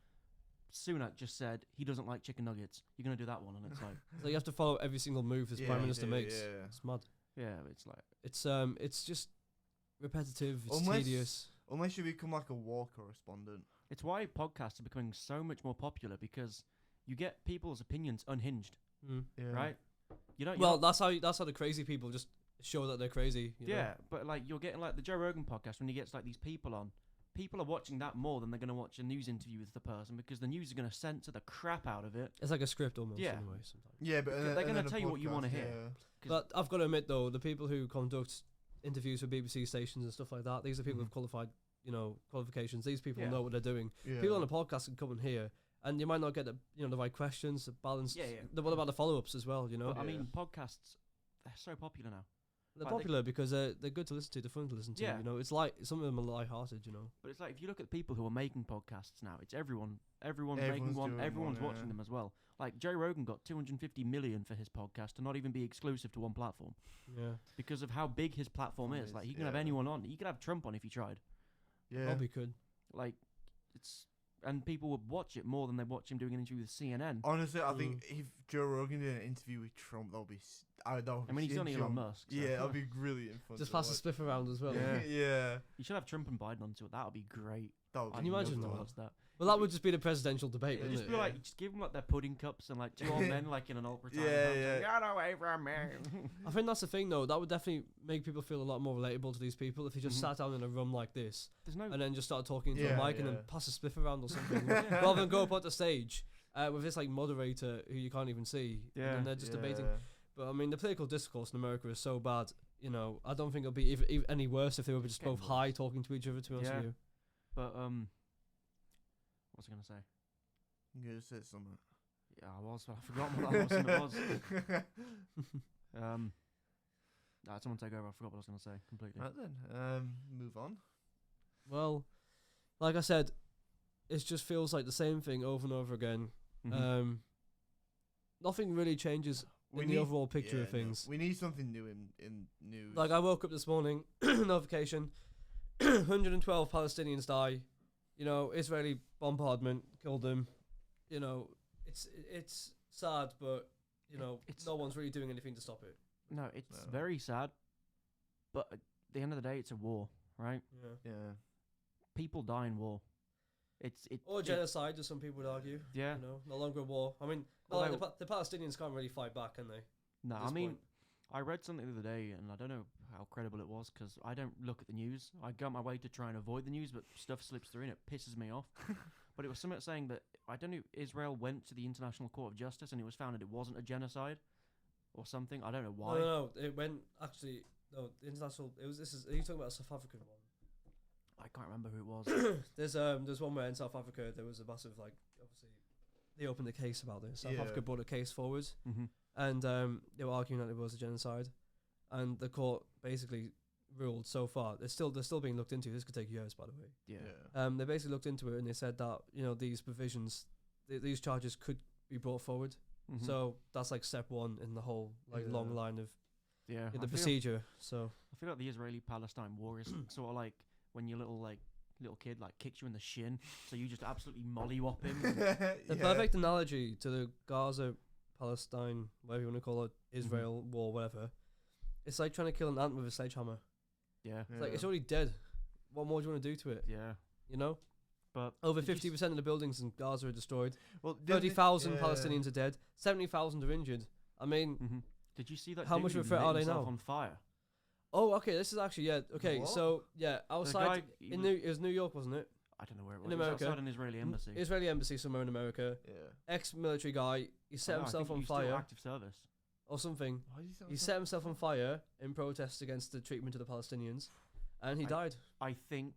Sunak just said he doesn't like chicken nuggets. You're gonna do that one, and it's like So you have to follow every single move this Yeah, Prime you Minister do, makes. yeah. It's mad. yeah, it's like It's just repetitive. It's Unless- tedious. Unless you become like a war correspondent. it's why podcasts are becoming so much more popular because you get people's opinions unhinged, Yeah. right? You don't. Well, that's how the crazy people just show that they're crazy. You know? yeah, but like you're getting like the Joe Rogan podcast when he gets like these people on. People are watching that more than they're going to watch a news interview with the person because the news is going to censor the crap out of it. It's like a script almost. Yeah. Anyway, sometimes. Yeah, but They're gonna tell you what you wanna hear. 'Cause- But I've got to admit though, the people who conduct interviews for BBC stations and stuff like that, these are people Mhm. with qualified, qualifications. These people Yeah. know what they're doing. Yeah. People on the podcast can come in here, and you might not get the right questions, the balance. Yeah, yeah. What about the follow-ups as well? You know. But, I Yeah. mean, podcasts they're so popular now. They're Like, they- popular because they're good to listen to. They're fun to listen to. Yeah. You know, it's like some of them are light-hearted. You know. But it's like if you look at the people who are making podcasts now, it's everyone's making Everyone's one. doing Everyone's one, watching yeah. them as well. Like Joe Rogan got 250 million for his podcast to not even be exclusive to one platform Yeah. because of how big his platform is. Like he can have yeah. anyone on. He could have Trump on if he tried. Yeah. Probably could. Like it's and people would watch it more than they watch him doing an interview with CNN. Honestly, I think if Joe Rogan did an interview with Trump, that'll be. I mean, he's on Elon Musk. So. Yeah, that'll be really fun. Just to pass the watch. spliff around as well. Yeah. Yeah. You should have Trump and Biden onto it. That would be great. That would I'd Can you love imagine to that? watch that? Well, that would just be the presidential debate, Yeah, wouldn't Just it? be like, just give them like their pudding cups and like two old men like in an old retirement Yeah, home saying, yeah. "Get away from me." I think that's the thing, though. That would definitely make people feel a lot more relatable to these people if they just Mhm. sat down in a room like this There's no and then just started talking to Yeah, a mic and then yeah. pass a spliff around or something, rather than go up on the stage with this like moderator who you can't even see. Yeah. And they're just debating. Yeah. But I mean, the political discourse in America is so bad. You know, I don't think it'll be even any worse if they were just Getting both worse. high talking to each other. To be honest Yeah. with you. But what's I gonna say? You gonna say something? Yeah, I was. I forgot what it was. Someone take over. I forgot what I was gonna say completely. Right then, move on. Well, like I said, it just feels like the same thing over and over again. Mhm. Nothing really changes in the overall picture of no, things. we need something new in news. Like I woke up this morning, notification, 112 Palestinians die. You know, Israeli bombardment killed them. You know, it's sad, but you know, It's- no one's really doing anything to stop it. No, it's No. very sad. But at the end of the day, it's a war, right? Yeah. yeah, People die in war. Or genocide, as some people would argue. Yeah. You know, no longer a war. I mean, Well, like, the Palestinians can't really fight back, can they? No, at I this mean, point? I read something the other day, and I don't know how credible it was because I don't look at the news. I go my way to try and avoid the news, but stuff slips through and it pisses me off. But it was something saying that I don't know. Israel went to the International Court of Justice, and it was found that it wasn't a genocide or something. I don't know why. No, it went actually. No, the international. It was. This is. Are you talking about a South African one? I can't remember who it was. There's one where in South Africa there was a massive obviously they opened a case about this. South Yeah. Africa brought a case forward Mm-hmm. and they were arguing that it was a genocide, and the court basically ruled so far. They're still being looked into. This could take years, by the way. Yeah. They basically looked into it and they said that these provisions, these charges could be brought forward. Mhm. So that's like step one in the whole long Yeah. line of yeah, the I feel procedure. So I feel like the Israeli-Palestine war is sort of like when your little kid kicks you in the shin, so you just absolutely mollywop him. the perfect analogy to the Gaza, Palestine, whatever you want to call it, Israel war, whatever. It's like trying to kill an ant with a sledgehammer. Yeah, It's like it's already dead. What more do you want to do to it? yeah. You know, But over did you 50% of the buildings in Gaza are destroyed. Well, 30,000 Palestinians are dead. 70,000 are injured. I mean, Mhm. Did you see that? How dude much of who a threat lit are they himself now? On fire. oh, okay. This is actually okay. What? So yeah, outside guy, he in was- it was New York, wasn't it? I don't know where it was. in It was America. outside an Israeli embassy. Israeli embassy somewhere in America. Yeah. Ex-military guy. He set I know, I himself think on he was still fire Active service. or something. Why did you He set himself on fire in protest against the treatment of the Palestinians, and he I- died. I think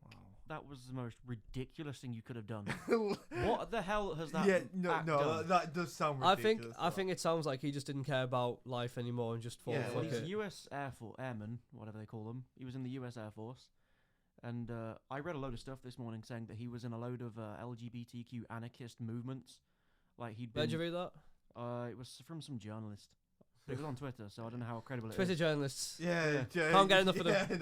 that was the most ridiculous thing you could have done. Wow. What the hell has that? Yeah, no, act no, done? that does sound I think ridiculous. I think it sounds like he just didn't care about life anymore and just thought, Yeah, Well, fuck he's it. U.S. Air Force airman, whatever they call them. He was in the U.S. Air Force, and I read a load of stuff this morning saying that he was in a load of LGBTQ anarchist movements. Like he'd been. Where'd you read that? It was from some journalist. But it was on Twitter, so I don't know how credible it Twitter is. journalists. Yeah, Can't get enough of them. Yeah,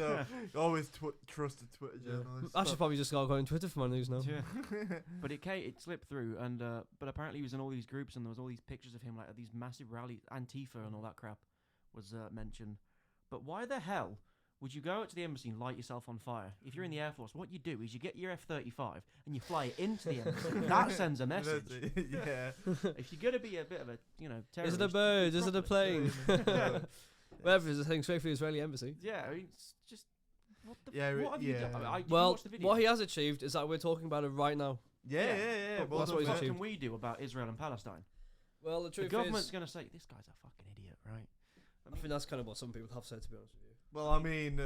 no, always trust a Twitter journalist. I should probably just go on Twitter for my news now. Yeah. But it slipped through, and but apparently he was in all these groups, and there was all these pictures of him, like at these massive rallies, Antifa and all that crap was mentioned. But why the hell would you go out to the embassy and light yourself on fire? If you're in the Air Force, what you do is you get your F-35 and you fly it into the embassy. That sends a message. Yeah. If you're gonna be a bit of a terrorist, Is it a bird? Is it a properly. plane? Whatever, it's heading straight for the Israeli embassy. Yeah, I mean, it's just what the Yeah, what have you done? yeah. Did you Well, watch the video? what he has achieved is that we're talking about it right now. Yeah. But well that's what done, he's what man. achieved. can we do about Israel and Palestine? Well, the The truth government's is, gonna say this guy's a fucking idiot, right? I think that's kind of what some people have said, to be honest with you. Well, I mean,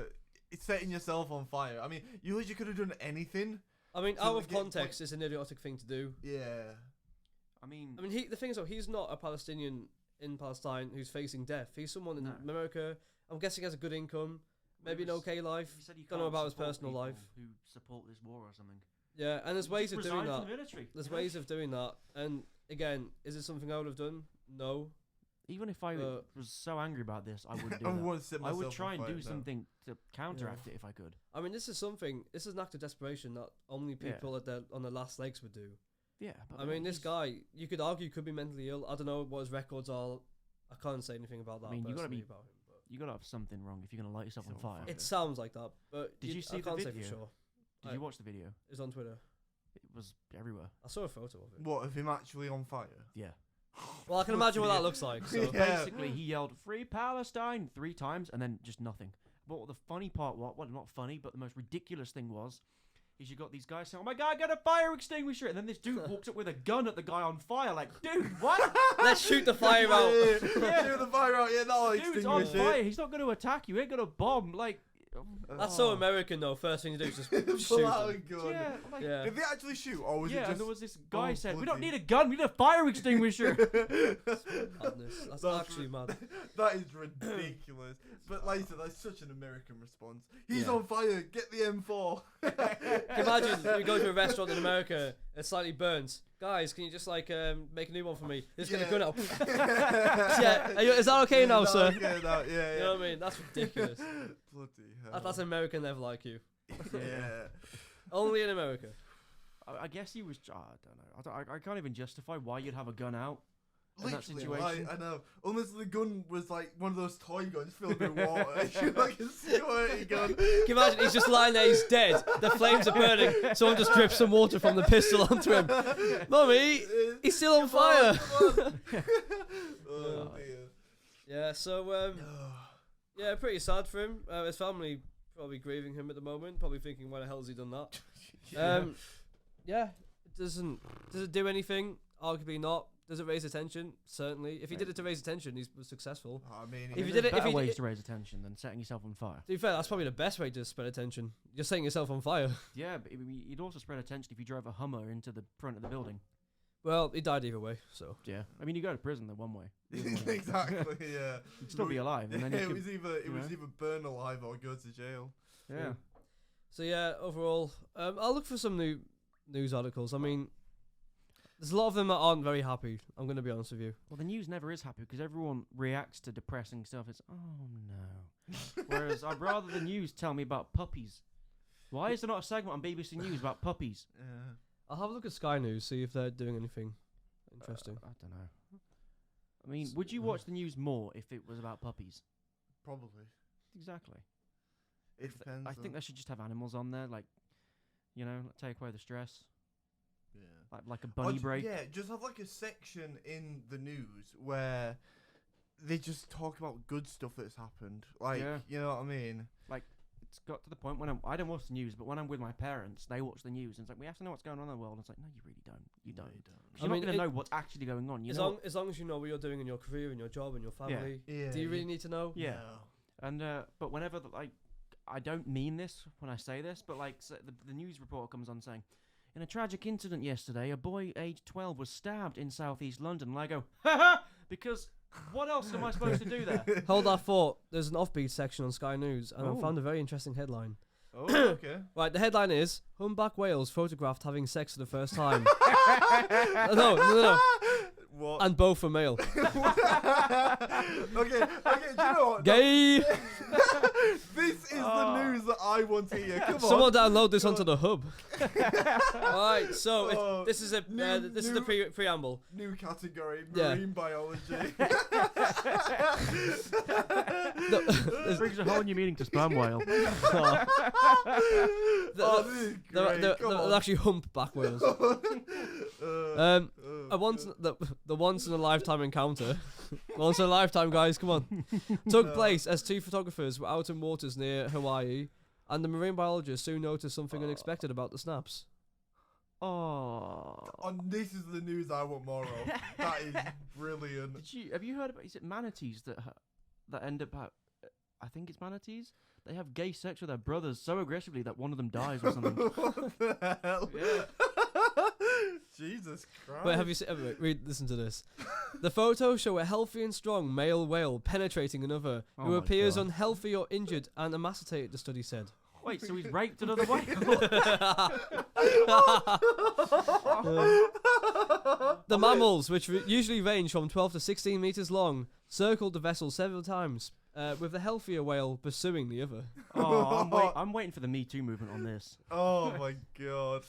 it's setting yourself on fire. I mean, you literally could have done anything. I mean, So out they of get context, point- it's an idiotic thing to do. Yeah. I mean, I mean, the thing is, though, he's not a Palestinian in Palestine who's facing death. He's someone in No. America. I'm guessing has a good income, maybe an He was- okay life. He said he Don't know can't about his support personal people life. Who support this war or something. Yeah, and there's He ways just of doing resigned that. from the military, There's you know? ways of doing that. And again, is it something I would have done? No. Even if I But- was so angry about this, I wouldn't do I that. want to set I would myself try on and do fire now. something to counteract it if I could. I mean, this is an act of desperation that only Yeah. people on their last legs would do. Yeah, but I mean, this he's- guy, you could argue, could be mentally ill. I don't know what his records are. I can't say anything about that. I mean, you gotta personally be- about him, but You gotta have something wrong if you're gonna light yourself He's on on fire. fire. it sounds like that. But Did you see I the can't say for video? sure. Did you watch the video? It's on Twitter. It was everywhere. I saw a photo of it. What, of him actually on fire? Yeah. Well, I can imagine what that looks like. So Yeah. Basically, he yelled "Free Palestine" 3 times and then just nothing. But the funny part, well, not funny, but the most ridiculous thing was, is you got these guys saying, "Oh my god, get a fire extinguisher!" And then this dude walks up with a gun at the guy on fire, like, "Dude, what? let's shoot the fire out. Yeah, shoot the fire out. Yeah, that'll Dude's on extinguish fire. it. He's not going to attack you. He ain't going to bomb." Like, That's so oh. American, though. First thing to do is just Pull shoot out a them. gun. Yeah, like, Yeah. Did they actually shoot, or was yeah. it And just? there was this guy Oh, said, "We don't bloody- need a gun. We need a fire extinguisher." Madness. That's That's actually mad. That is ridiculous. But like I said, that's such an American response. He's Yeah. on fire. Get the M4. Can you imagine you go to a restaurant in America, it slightly burns. Guys, can you just like make a new one for me? Just get a gun out. Yeah, is that okay now, sir? Okay now, yeah, You know what I mean? That's ridiculous. Bloody hell. That's American level IQ. yeah. Only in America. I guess he was. I don't know. I can't even justify why you'd have a gun out in that Literally, situation. I know. Unless the gun was like one of those toy guns filled with water. Like a squirty gun. Can you imagine? He's just lying there, he's dead. The flames are burning. Someone just drips some water from the pistol onto him. Mummy, he's still on fire. Oh dear. Yeah, so, yeah, pretty sad for him. His family probably grieving him at the moment, probably thinking, why the hell has he done that? Yeah, does it do anything? Arguably not. Does it raise attention? Certainly. If he did it to raise attention, he was successful. I mean, If you There's did it- better he- ways to raise attention than setting yourself on fire. To be fair, that's probably the best way to spread attention. You're setting yourself on fire. Yeah, but you'd also spread attention if you drove a Hummer into the front of the building. Well, he died either way, so. Yeah, I mean, you go to prison the one way. The other way. exactly. Yeah. You'd still be alive, and then you it could, was either you know. either burn alive or go to jail. yeah. So yeah, overall, I'll look for some new news articles. I mean, there's a lot of them that aren't very happy. I'm going to be honest with you. Well, the news never is happy because everyone reacts to depressing stuff. It's oh no. Whereas I'd rather the news tell me about puppies. Why is there not a segment on BBC News about puppies? Yeah. I'll have a look at Sky News, see if they're doing anything interesting. I don't know. I mean, would you watch the news more if it was about puppies? Probably. Exactly. It depends. I think they should just have animals on there, like, you know, take away the stress, Yeah. like a bunny break. Yeah, just have like a section in the news where they just talk about good stuff that's happened. Like, Yeah. you know what I mean? It's got to the point when I don't watch the news, but when I'm with my parents, they watch the news, and it's like we have to know what's going on in the world. It's like no, you really don't. You don't. 'Cause I You're mean, not going it- to know what's actually going on. You As know. long as you know what you're doing in your career, in your job, in your family, Yeah. do you really need to know? Yeah. No. And but whenever like, I don't mean this when I say this, but like the news reporter comes on saying, in a tragic incident yesterday, a boy aged 12 was stabbed in southeast London, and I go, haha, because what else am I supposed to do there? Hold that thought. There's an offbeat section on Sky News, and Oh. I found a very interesting headline. Oh, okay. Right, the headline is Humpback whales photographed having sex for the first time. No. What? And both are male. okay, do you know what? Gay! This is the news that I want to hear. Come on. Someone download this Come onto the hub. Alright, so Oh, this is a this is the preamble. New category, Yeah. marine biology. This brings a whole new meaning to sperm whale. Oh, this is great. Come They're on. actually humpback whales. The once in a lifetime encounter, once in a lifetime, guys, come on, took place as 2 photographers were out in waters near Hawaii, and the marine biologist soon noticed something unexpected about the snaps. Oh. This is the news I want more of. That is brilliant. Have you heard about? Is it manatees that end up? I think it's manatees. They have gay sex with their brothers so aggressively that one of them dies or something. What the hell? Yeah. Jesus Christ. Wait, have you seen? Wait, listen to this. The photos show a healthy and strong male whale penetrating another Oh who my appears God. unhealthy or injured and emaciated. The study said. Wait, so he's raped another whale? The mammals, which usually range from 12 to 16 meters long, circled the vessel several times, with the healthier whale pursuing the other. Oh, I'm waiting for the Me Too movement on this. Oh my god.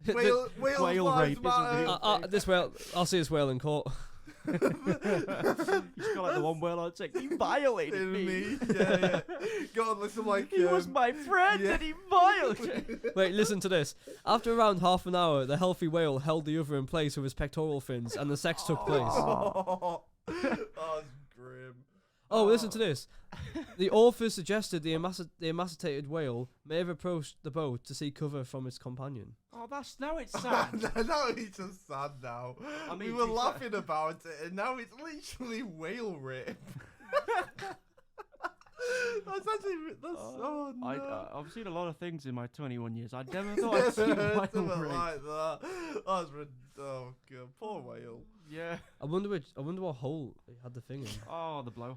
The- Whale rape lives isn't matter. real. this whale, I'll see this whale in court. You just got like the one whale I'd say, he violated me. Yeah. God, listen like He was my friend yeah. and he violated. Wait, listen to this. After around half an hour, the healthy whale held the other in place with his pectoral fins, and the sex took place. Oh, it's grim. Oh, listen to this. The authors suggested the emaciated whale may have approached the boat to seek cover from its companion. Oh, now it's sad. Now it's just sad now. I mean, we to were be laughing about it, and now it's literally whale rape. That's so no. I've seen a lot of things in my 21 years. I never thought I'd see whale Something rape. like that. Oh god, poor whale. Yeah. I wonder what hole he had the thing in. Oh, the blow.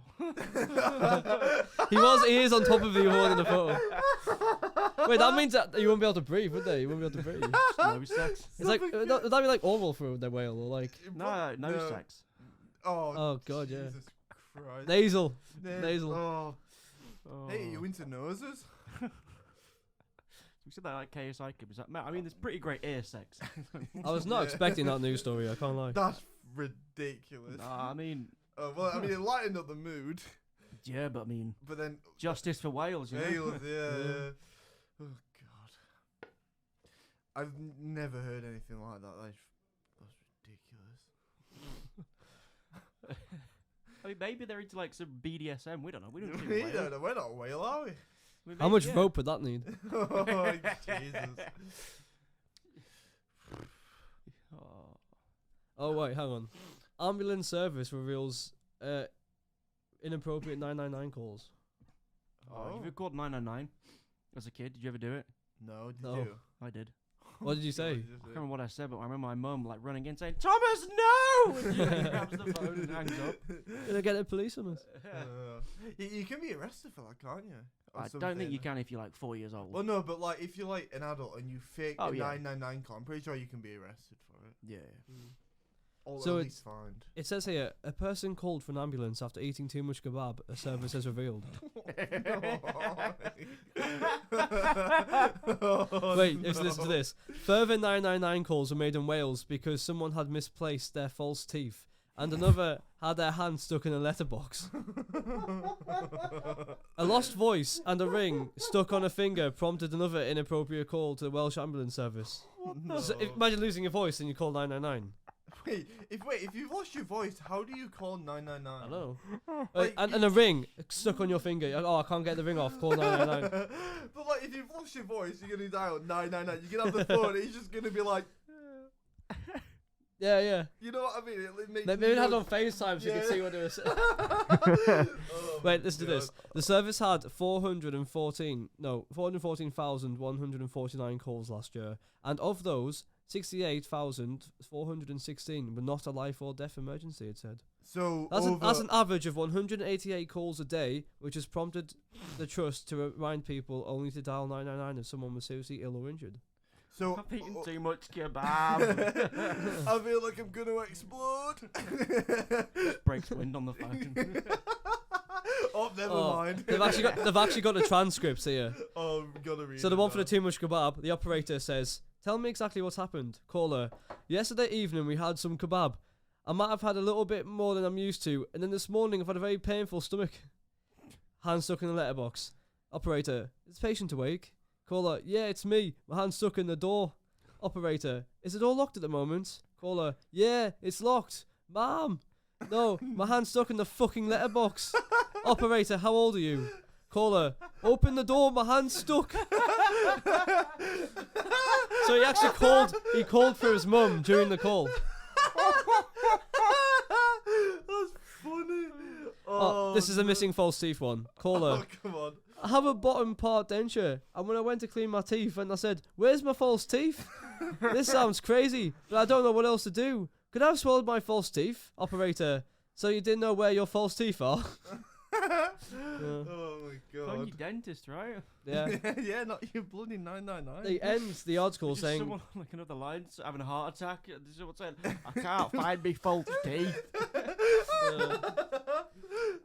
He is on top of the other one in the photo. Wait, that means that you won't be able to breathe, would they? You won't be able to breathe. No sex. It's like would that be like oral for the whale or like No sex. Oh god, yeah. Jesus Christ. Nasal. Na- nasal. Oh. Oh. Hey, you into noses? We said that like KSI Kid. Was that? I mean, there's pretty great ear sex. I was not Yeah. expecting that news story. I can't lie. That's ridiculous. Nah, I mean, Well, I mean, it lightened up the mood, yeah, but I mean, but then justice for whales, you know? whales, yeah, Yeah. yeah. Oh god, I've never heard anything like that. That's ridiculous. I mean, maybe they're into like some BDSM. We don't know. We don't We know. don't know. We're not a whale, are we? How much rope would that need? Oh Jesus! Oh wait, hang on. Ambulance service reveals inappropriate 999 calls. Oh, you've called 999 as a kid. Did you ever do it? No, did No. you? I did. What did you say? I can't remember what I said, but I remember my mum like running in saying, "Thomas, no!" And she grabs the phone and hangs up. Gonna get the police on us. You can be arrested for that, can't you? Or I don't think you something. can if you're like 4 years old. Well, no, but like if you're like an adult and you fake Oh, a yeah. 999 call, I'm pretty sure you can be arrested for it. yeah. Or So at least fined. It says here, a person called for an ambulance after eating too much kebab, a service has revealed. Wait, listen to this. Further 999 calls were made in Wales because someone had misplaced their false teeth and another had their hand stuck in a letterbox. A lost voice and a ring stuck on a finger prompted another inappropriate call to the Welsh ambulance service. So imagine losing your voice and you call 999. Wait, if you've lost your voice, how do you call 999? I know. Like, And a ring stuck on your finger. Oh, I can't get the ring off. Call 999. But like, if you've lost your voice, you're gonna dial 999. You can have the phone. It's just gonna be like, Yeah. you know what I mean? It makes Maybe it had on FaceTime so you could see what it was. Oh Wait, my listen to this. God. The service had 414,149 calls last year, and of those, 68,416 were not a life or death emergency, it said. So That's an average of 188 calls a day, which has prompted the trust to remind people only to dial 999 if someone was seriously ill or injured. So I've eaten too much kebab. I feel like I'm gonna explode. Breaks wind on the phone. Oh, never mind. They've actually got the transcripts here. Oh, I'm gonna read. So the it one for now. the too much kebab, the operator says, "Tell me exactly what's happened." Caller, yesterday evening we had some kebab. I might have had a little bit more than I'm used to, and then this morning I've had a very painful stomach. Hand stuck in the letterbox. Operator, is the patient awake? Caller, yeah, it's me. My hand stuck in the door. Operator, is the door locked at the moment? Caller, yeah, it's locked. Mom, no, my hand's stuck in the fucking letterbox. Operator, how old are you? Caller, open the door, my hand's stuck. So he actually called for his mum during the call. That's funny. Oh, this is a missing false teeth one. Caller, Oh, come on. I have a bottom part denture, and when I went to clean my teeth, and I said, "Where's my false teeth?" This sounds crazy, but I don't know what else to do. Could I have swallowed my false teeth, operator? So you didn't know where your false teeth are? Oh my Phone god. your dentist, right? Yeah. Yeah, not your bloody 999. They end the article Just saying, someone on like another line having a heart attack. This is what saying, I can't find me false teeth.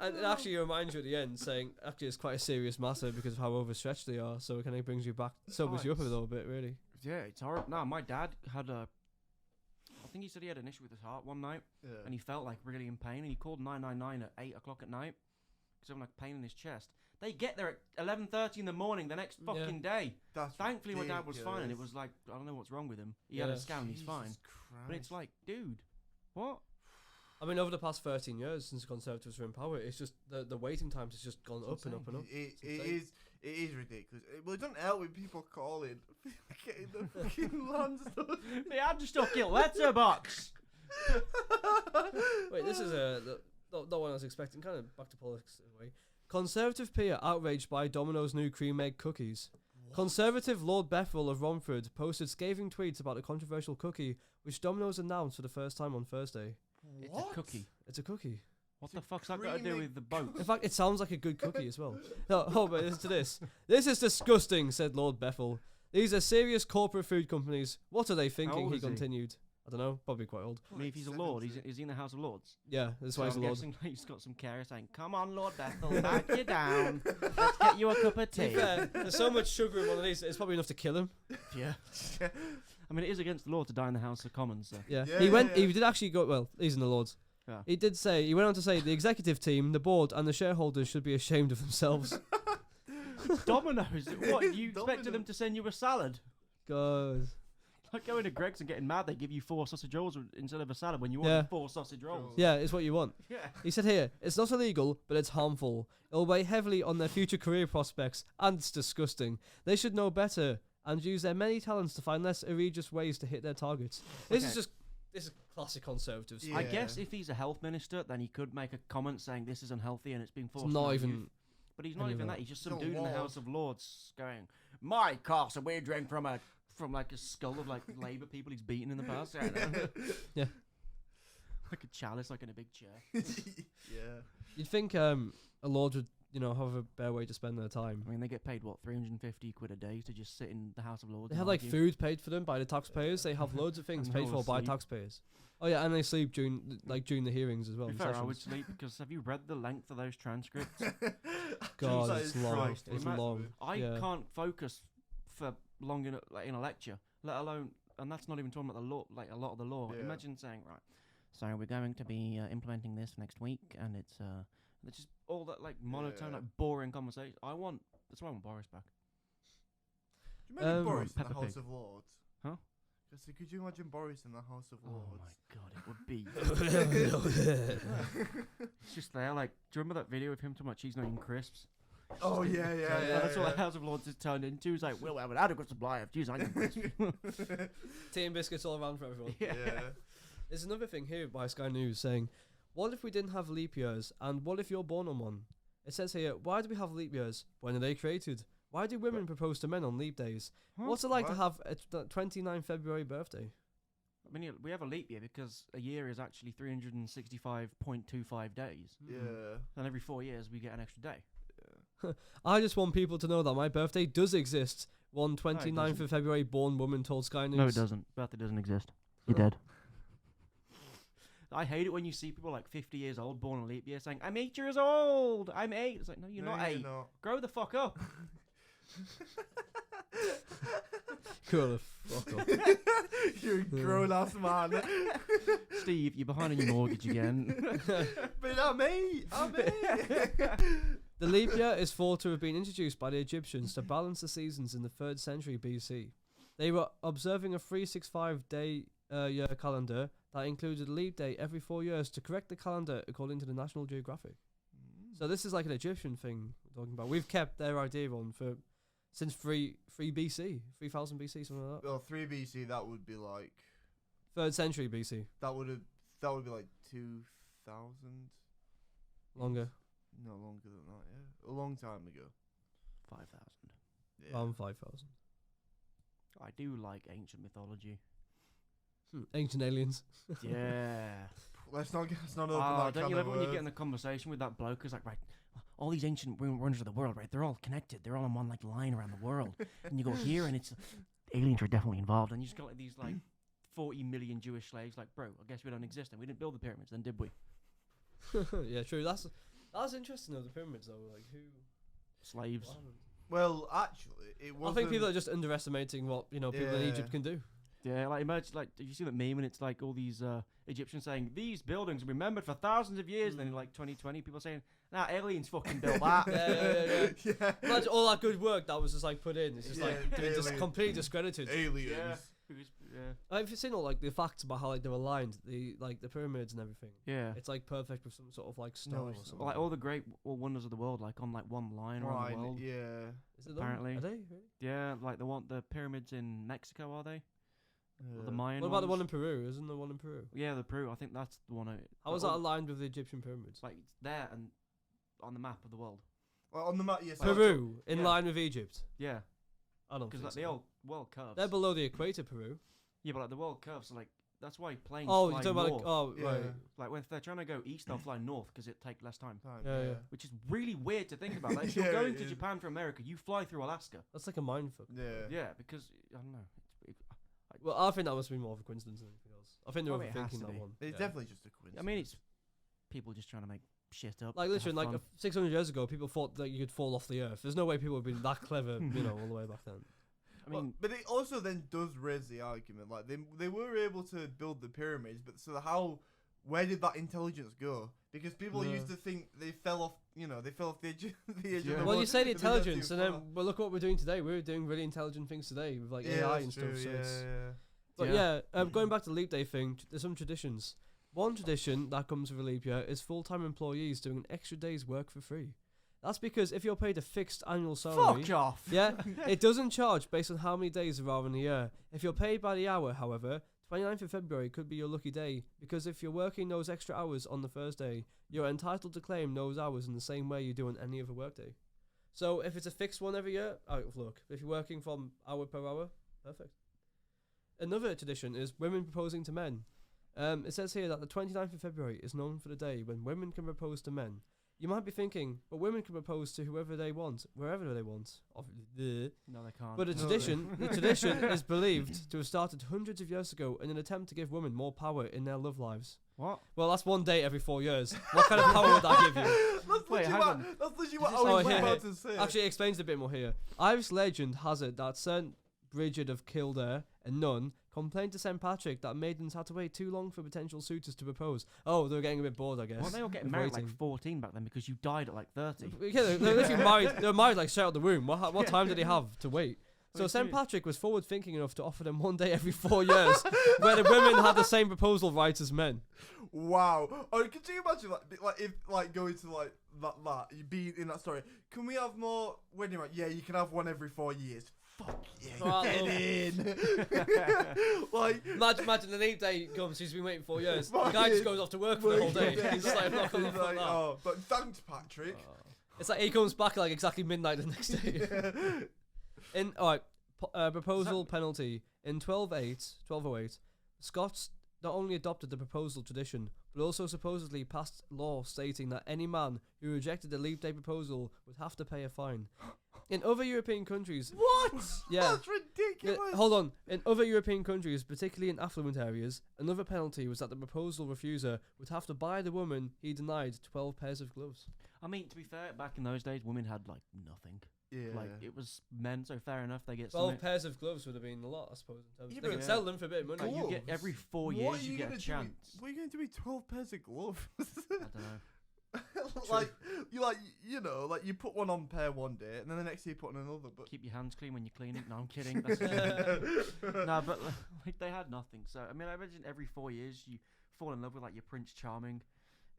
and it actually reminds you at the end saying, actually it's quite a serious matter because of how overstretched they are. So it kind of brings you back, sobers you up a little bit, really. Yeah, it's horrible. No, my dad had I think he said he had an issue with his heart one night, and he felt like really in pain, and he called 999 at 8 o'clock at night because of like pain in his chest. They get there at 11:30 in the morning the next fucking day. That's Thankfully, my dad was fine, and it ridiculous. was like, I don't know what's wrong with him. He had a Yeah. scan, he's fine. Jesus But it's Christ. like, dude, what? I mean, over the past 13 years since the Conservatives were in power, it's just the waiting times has just gone up and up and up. It It's insane. is ridiculous. Well, it doesn't help with people calling, getting the fucking land stuff. They had to stuck in letterbox. Wait, this is not one I was expecting. Kind of back to politics in a way. Conservative peer outraged by Domino's new cream egg cookies. Conservative Lord Bethel of Romford posted scathing tweets about the controversial cookie, which Domino's announced for the first time on Thursday. It's a cookie. It's a cookie. What It's the a fuck's that got to cream do egg- with the boat? In fact, it sounds like a good cookie as well. No, oh, but listen to this. This is disgusting, said Lord Bethel. These are serious corporate food companies. What are they thinking? old He is he? continued. I don't know. Probably quite old. I mean, if he's a lord, is he in the House of Lords? Yeah, that's So why he's a I'm lord. guessing he's got some carrier saying, "Come on, Lord Bethel, back you down. Let's get you a cup of To be tea." fair, there's so much sugar in one of these. It's probably enough to kill him. Yeah. I mean, it is against the law to die in the House of Commons. So. Yeah. Yeah, He went. yeah. He did actually go. Well, he's in the Lords. Yeah. He did say. He went on to say the executive team, the board, and the shareholders should be ashamed of themselves. Domino's. What? You expected them Domino's. to send you a salad? God. Like going to Greg's and getting mad, they give you 4 sausage rolls instead of a salad when you Yeah. ordered 4 sausage rolls. Yeah, it's what you want. Yeah. He said here, it's not illegal, but it's harmful. It'll weigh heavily on their future career prospects, and it's disgusting. They should know better and use their many talents to find less egregious ways to hit their targets. This is Okay. this is classic Conservatives. Yeah. I guess if he's a health minister, then he could make a comment saying this is unhealthy and it's being forced. It's on not our even. youth. But he's not any even of that. that. He's just He's some a dude in the lord. House of Lords going, "My car's a weird drink from like a skull of like Labour people he's beaten in the past." Yeah. Like a chalice, like in a big chair. Yeah. You'd think a lord would, have a better way to spend their time. I mean, they get paid what, 350 quid a day to just sit in the House of Lords. They and have like argue? food paid for them by the taxpayers. They have loads of things And paid they're all for by asleep. taxpayers. Oh yeah, and they sleep during the hearings as well. To be the fair, I would sessions. sleep because have you read the length of those transcripts? God, Jesus it's long. Christ, It's ima- long. I Yeah. can't focus for long in a lecture, let alone, and that's not even talking about the law, like a lot of the law. Yeah. Imagine saying, right, so we're going to be implementing this next week, and it's just all that like monotone, Yeah. like boring conversation. That's why I want Boris back. Do you imagine Boris in Peppa the House Pig. of Lords? Huh? Just could you imagine Boris in the House of Oh Lords? my god, it would be. It's just there, like, do you remember that video of him talking about cheese not eating crisps? Oh yeah, yeah, yeah. That's what the House of Lords has turned into. It's like, we'll have an adequate supply of cheese not eating crisps. Tea and biscuits all around for everyone. Yeah. Yeah. There's another thing here by Sky News saying, what if we didn't have leap years, and what if you're born on one? It says here, why do we have leap years? When are they created? Why do women propose to men on leap days? Huh? What's it like to What? have a 29 February birthday? I mean, we have a leap year because a year is actually 365.25 days. Yeah. And every 4 years, we get an extra day. I just want people to know that my birthday does exist. One 29th doesn't. of February born woman told Sky News. No, it doesn't. Birthday doesn't exist. You're dead. I hate it when you see people like 50 years old, born on a leap year, saying, "I'm 8 years old. I'm 8." It's like, no, you're No, not 8. not. Grow the fuck up. Cool, fuck off. You're a grown ass man. Steve, you're behind on your mortgage again. But I'm me. I'm me. The leap year is thought to have been introduced by the Egyptians to balance the seasons in the 3rd century BC. They were observing a 365-day year calendar that included a leap day every 4 years to correct the calendar according to the National Geographic. So this is like an Egyptian thing we're talking about. We've kept their idea on since 3 BC, 3000 BC, something like that. Well, 3 BC, that would be like 3rd century BC, that would be like 2000. longer. No longer than that. Yeah, a long time ago. 5,000. 5,000. I do like ancient mythology. Ancient aliens. Yeah. Let's not open that Don't can you of love it when you get in worms. a conversation with that bloke who's like, right, all these ancient wonders of the world, right? They're all connected. They're all in one like line around the world. And you go here, and it's aliens are definitely involved. And you just got like these like 40 million Jewish slaves. Like, bro, I guess we don't exist, and we didn't build the pyramids, then did we? Yeah, true. That's interesting though. The pyramids though, like who? Slaves. What happened? Well, actually, it was. I think people are just underestimating what people in Yeah. Egypt can do. Yeah, like imagine, like, did you see that meme? And it's like all these Egyptians saying these buildings will be remembered for thousands of years. And then in like 2020, people saying, "Nah, aliens fucking built that." Yeah. Yeah. Imagine all that good work that was just like put in. It's just like Yeah, just alien. completely discredited. Aliens. Yeah. Have you seen all like the facts about how like they're aligned, the pyramids and everything? Yeah. It's like perfect with some sort of like star No, or it's not. something. Like all the great wonders of the world, like on like one line around Right. the world. Yeah. Is it apparently. Are they? Really? Yeah, like the pyramids in Mexico, are they? Or the Yeah. Mayan What about the one in ones? Peru? Isn't the one in Peru? Yeah, the Peru. I think that's the one. How is that aligned with the Egyptian pyramids? Like it's there and on the map of the world. Well, on the map, yes. Peru in yeah. line with Egypt. Yeah, I don't because think like so. the old world curves. They're below the equator, Peru. Yeah, but like the world curves, so like that's why planes Oh, fly you're talking north. about like, Yeah. right. Like when if they're trying to go east, they'll fly north because it take less time. Yeah. Which is really weird to think about. Like if Yeah, you're going it to is. Japan from America, you fly through Alaska. That's like a mindfuck. Yeah. Yeah, because I don't know. Well, I think that must be more of a coincidence than anything else. I think they're Probably it has overthinking to that be. one. It's Yeah. definitely just a coincidence. I mean, it's people just trying to make shit up. Like to literally, have like fun. 600 years ago, people thought that you could fall off the earth. There's no way people would have been that clever, all the way back then. I mean, but it also then does raise the argument, like they were able to build the pyramids, but so where did that intelligence go? Because people Yeah. used to think they fell off, they fell off the edge, the edge Yeah. of the Well, you world say the if they got too intelligence, and then far. well, look what we're doing today. We're doing really intelligent things today with like Yeah, AI that's and true, stuff. So yeah, it's, yeah. but Yeah. going back to the leap day thing, there's some traditions. One tradition that comes with a leap year is full-time employees doing an extra day's work for free. That's because if you're paid a fixed annual salary, fuck off. yeah, it doesn't charge based on how many days there are in a year. If you're paid by the hour, however, 29th of February could be your lucky day, because if you're working those extra hours on the Thursday, you're entitled to claim those hours in the same way you do on any other workday. So if it's a fixed one every year, out of luck. If you're working from hour per hour, perfect. Another tradition is women proposing to men. It says here that the 29th of February is known for the day when women can propose to men. You might be thinking, but women can propose to whoever they want, wherever they want. No, they can't. But the tradition is believed to have started hundreds of years ago in an attempt to give women more power in their love lives. What? Well, that's one date every 4 years. What kind of power would that give you? That's Wait, literally hang what, on. that's literally what I Is this- was Oh, yeah, about yeah. to say. Actually, it explains a bit more here. Irish legend has it that St. Bridget of Kildare, a nun, complained to St. Patrick that maidens had to wait too long for potential suitors to propose. Oh, they were getting a bit bored, I guess. Well, they all getting with married at waiting. like 14 back then because you died at like 30. Yeah, they're literally married. They were married like straight out the womb. What time did he have to wait? So Wait, St. dude. Patrick was forward thinking enough to offer them one day every 4 years, where the women had the same proposal rights as men. Wow. Oh, could you imagine like if like going to like that you be in that story? Can we have more wedding rights? Yeah, you can have one every 4 years. Fuck yeah, Right, get well. in. Like Imagine the leap day comes. She's been waiting 4 years. The Fuck guy just it. goes off to work for the whole day. He's just like, I'm not He's gonna like, that. oh, but thanks, Patrick. It's like he comes back like exactly midnight the next day. In proposal penalty in 1208, Scots not only adopted the proposal tradition, but also supposedly passed law stating that any man who rejected the leap day proposal would have to pay a fine. In other European countries, What? Yeah. That's ridiculous. hold on. In other European countries, particularly in affluent areas, another penalty was that the proposal refuser would have to buy the woman he denied 12 pairs of gloves. I mean, to be fair, back in those days, women had like nothing. Yeah. Like it was men, so fair enough. They get 12 something. pairs of gloves would have been a lot, I suppose. In terms Yeah, they but- could sell them for a bit of money. Like, you get Gloves? every 4 What years, are you get gonna a do chance. What are you going to do with 12 pairs of gloves? I don't know. like you put one on pair one day and then the next day you put on another. But Keep your hands clean when you clean it. No, I'm kidding. That's no, but like they had nothing. So I mean, I imagine every 4 years you fall in love with like your Prince Charming,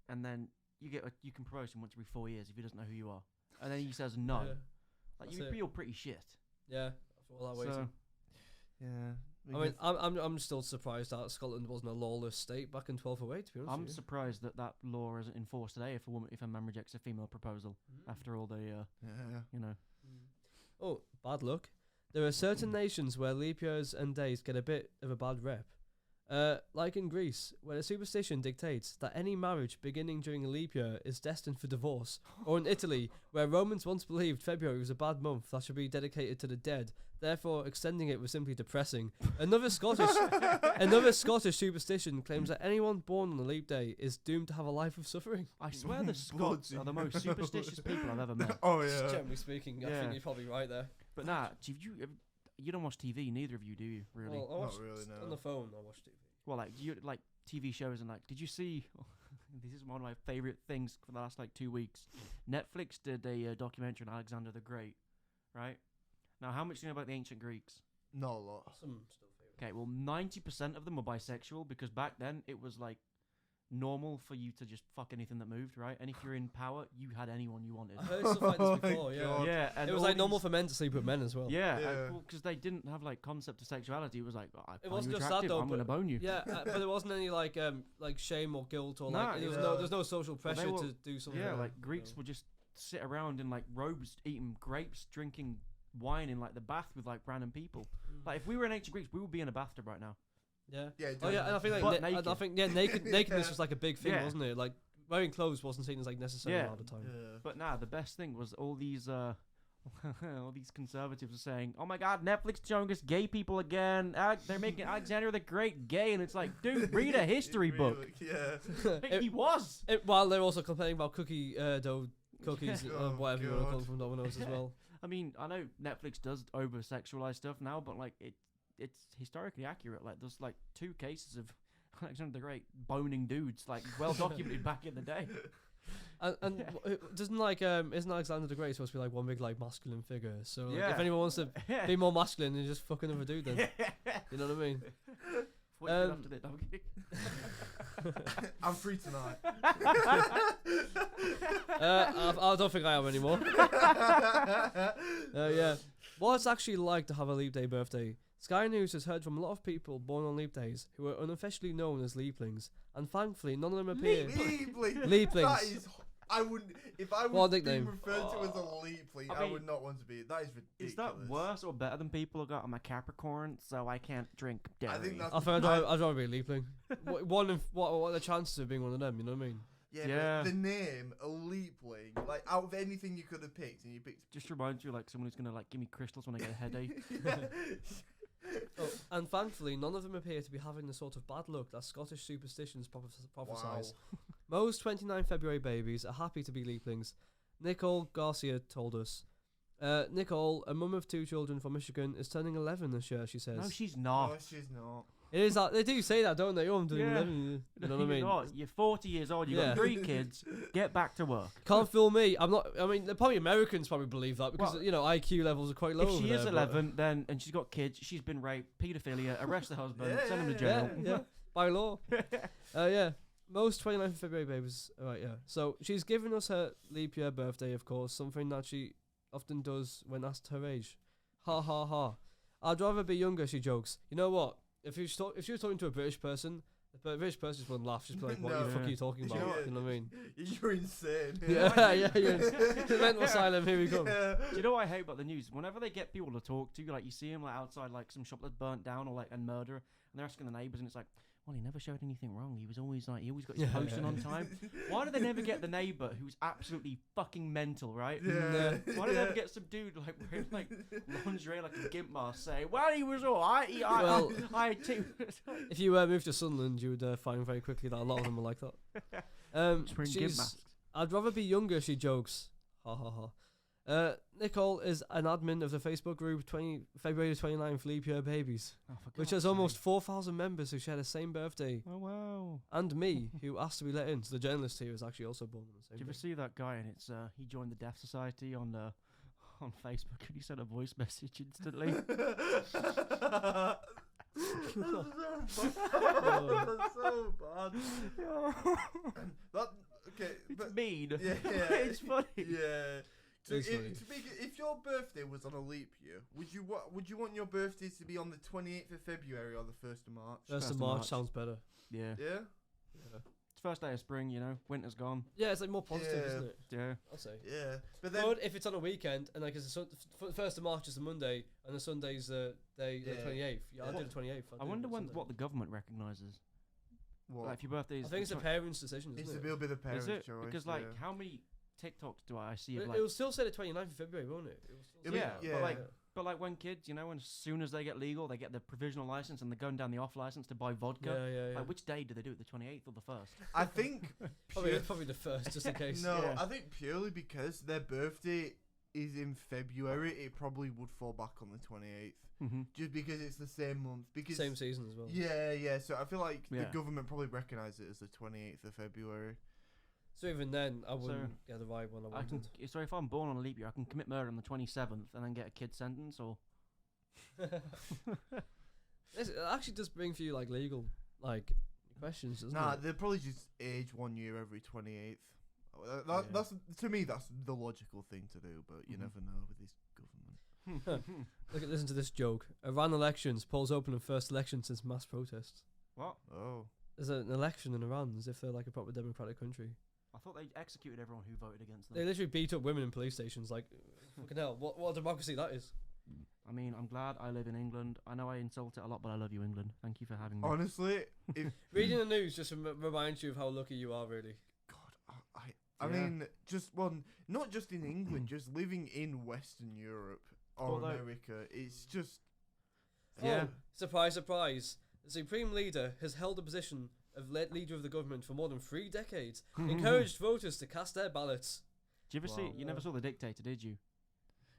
and then you can propose him once every 4 years if he doesn't know who you are, and then he says no. Yeah. Like That's you it. feel pretty shit. Yeah, for all that waiting. So, yeah. I mean, I'm still surprised that Scotland wasn't a lawless state back in 1208. To be honest, I'm with you. surprised that law isn't enforced today. If a man rejects a female proposal after all the yeah. you know. Oh, bad luck. There are certain nations where leap years and days get a bit of a bad rep. Like in Greece, where a superstition dictates that any marriage beginning during a leap year is destined for divorce, or in Italy, where Romans once believed February was a bad month that should be dedicated to the dead, therefore extending it was simply depressing. Another Scottish superstition claims that anyone born on a leap day is doomed to have a life of suffering. I swear the Scots are the most superstitious people I've ever met. Oh Just yeah. generally speaking, I Yeah. think you're probably right there. But nah, you don't watch TV, neither of you, do you? Really? Well, I Not watch really, no. on the phone. I watch TV. Well, like, do you like TV shows and like? Did you see? This is one of my favorite things for the last like 2 weeks. Netflix did a documentary on Alexander the Great, right? Now, how much do you know about the ancient Greeks? Not a lot. Some stuff. Okay, well, 90% of them were bisexual because back then it was like normal for you to just fuck anything that moved, right? And if you're in power, you had anyone you wanted. I heard stuff like Oh this my before. Yeah. God. Yeah, and It was all like normal these- for men to sleep with men as well. Yeah, Yeah. because they didn't have like concept of sexuality. It was like, I find wasn't you just that attractive, though, I'm gonna but- bone you. Yeah, but there wasn't any like shame or guilt or Nah, like there was yeah. no there's no social Well, they pressure were- to do something. Yeah, like like Greeks would just sit around in like robes, eating grapes, drinking wine in like the bath with like random people. Like if we were in ancient Greeks, we would be in a bathtub right now. Yeah. Yeah. Oh yeah, and I think like But I naked. think nakedness was like a big thing, Yeah. wasn't it? Like wearing clothes wasn't seen as like necessary Yeah. all the time. Yeah. But nah, the best thing was all these all these conservatives are saying, "Oh my God, Netflix showing us gay people again. They're making Alexander the Great gay," and it's like, dude, read a history book. Yeah. He was. While they're also complaining about cookie dough cookies, Oh whatever you want to call God. them from Domino's as well. I mean, I know Netflix does over sexualize stuff now, but like it's historically accurate. Like there's like 2 cases of Alexander the Great boning dudes, like well documented back in the day. And Yeah. doesn't isn't Alexander the Great supposed to be like one big like masculine figure? So like, Yeah. if anyone wants to be more masculine, then just fuck another dude then. You know what I mean? What you did after the dog? I'm free tonight. I don't think I am anymore. Yeah. What it's actually like to have a leap day birthday. Sky News has heard from a lot of people born on leap days who are unofficially known as leaplings, and thankfully none of them appear. Leapling. Leaplings. That is. I wouldn't. If I What was nickname? being referred to as a leapling, I I, mean, would not want to be. That is ridiculous. Is that worse or better than people who got? I'm a Capricorn, so I can't drink dairy. I think that's. I think I'd rather be a leapling. What are the chances of being one of them? You know what I mean? Yeah, Yeah. But the name a leapling, like out of anything you could have picked, and you picked. Just reminds you like someone who's gonna like give me crystals when I get a headache. Oh, and thankfully, none of them appear to be having the sort of bad luck that Scottish superstitions prophesize. Most 29 February babies are happy to be leaplings. Nicole Garcia told us. Nicole, a mum of 2 children from Michigan, is turning 11 this year, she says. No, she's No, not. she's not. It is that, they do say that, don't they? Oh, I'm turning Yeah. 11. You know what I You're mean? not. You're 40 years old. You've Yeah. got 3 kids. Get back to work. Can't fool me. I'm not. I mean, probably Americans probably believe that because Well, you know IQ levels are quite low. If over she is there, but- 11, then and she's got kids, she's been raped, paedophilia, arrest the husband, Yeah, send him to yeah, jail. Yeah, by law. Yeah. Most 29th February babies. Right, yeah. So she's given us her leap year birthday, of course, something that she often does when asked her age. Ha ha ha. I'd rather be younger, she jokes. You know what? If she was talking to a British person, the British person just wouldn't laugh. Just be like, what the No. fuck are you talking about? Yeah. You know what I mean? You're insane. Yeah, yeah, yeah. Mental asylum, here we come. Yeah. Do you know what I hate about the news? Whenever they get people to talk to, like you see them like outside like some shop that's burnt down or like and murder, and they're asking the neighbours, and it's like, well, he never showed anything wrong. He was always like, he always got his Yeah. posting on time. Why do they never get the neighbour who's absolutely fucking mental, right? Yeah. Why do they never get some dude like wearing like lingerie like a gimp mask say, well, he was alright. Well- I too. If you moved to Sunderland, you would find very quickly that a lot of them are like that. Just wearing gimp masks. I'd rather be younger, she jokes. Ha ha ha. Nicole is an admin of the Facebook group February 29th Leap Year Babies, Oh, for which God's has almost sake. 4,000 members who share the same birthday. Oh wow. And me, who asked to be let in. So the journalist here is actually also born on the same Did you ever day. see that guy? And it's he joined the Deaf Society on Facebook, and he sent a voice message instantly. That's so bad. That okay, It's but mean. yeah, It's funny. Yeah. So It's funny. if your birthday was on a leap year, would you want your birthday to be on the 28th of February or the 1st of March? 1st of March sounds better. Yeah. Yeah. It's first day of spring, you know, winter's gone. Yeah, it's like more positive, Yeah. isn't it? Yeah. I'll say. Yeah, but then But if it's on a weekend and like it's first of March is a Monday and the Sunday's the day the Yeah. 28th. Yeah, I'll Yeah. do the 28th. I wonder what the government recognises. what? Like if your birthday is. I think it's the parents' decision, It's isn't a it? will be the parents' Is it? choice. Because like, yeah. how many TikToks do I see of It like? will still say the 29th of February, won't it? It will still It'll say be- Yeah, that. but yeah. like, but like when kids, you know, as soon as they get legal, they get the provisional license and they're going down the off license to buy vodka. yeah. Like, which day do they do it? The 28th or the 1st? I think Probably the first, just in case. no, Yeah. I think purely because their birthday is in February, it probably would fall back on the 28th, Mm-hmm. just because it's the same month. Because Same season as well. yeah. So I feel like Yeah. the government probably recognise it as the 28th of February. So even then, I wouldn't get the right one I I can. wanted. So if I'm born on a leap year, I can commit murder on the 27th and then get a kid sentence, or It actually does bring for you like legal like questions, doesn't Nah, it? they'll probably just age 1 year every 28th. Yeah. That's to me. That's the logical thing to do, but you Mhm. never know with this government. Listen to this joke. Iran elections, polls open in first election since mass protests. What? Oh, There's an election in Iran as if they're like a proper democratic country. I thought they executed everyone who voted against them. They literally beat up women in police stations. Like, fucking hell, what a democracy that is. I mean, I'm glad I live in England. I know I insult it a lot, but I love you, England. Thank you for having me. honestly, if Reading the news just reminds you of how lucky you are, really. God, I Yeah. mean, just one, not just in England, just living in Western Europe or Although- America, it's just Yeah. Oh, surprise, surprise. The Supreme Leader has held the position of leader of the government for more than 3 decades. Encouraged voters to cast their ballots. Did you ever see? Wow. You never saw The Dictator, did you?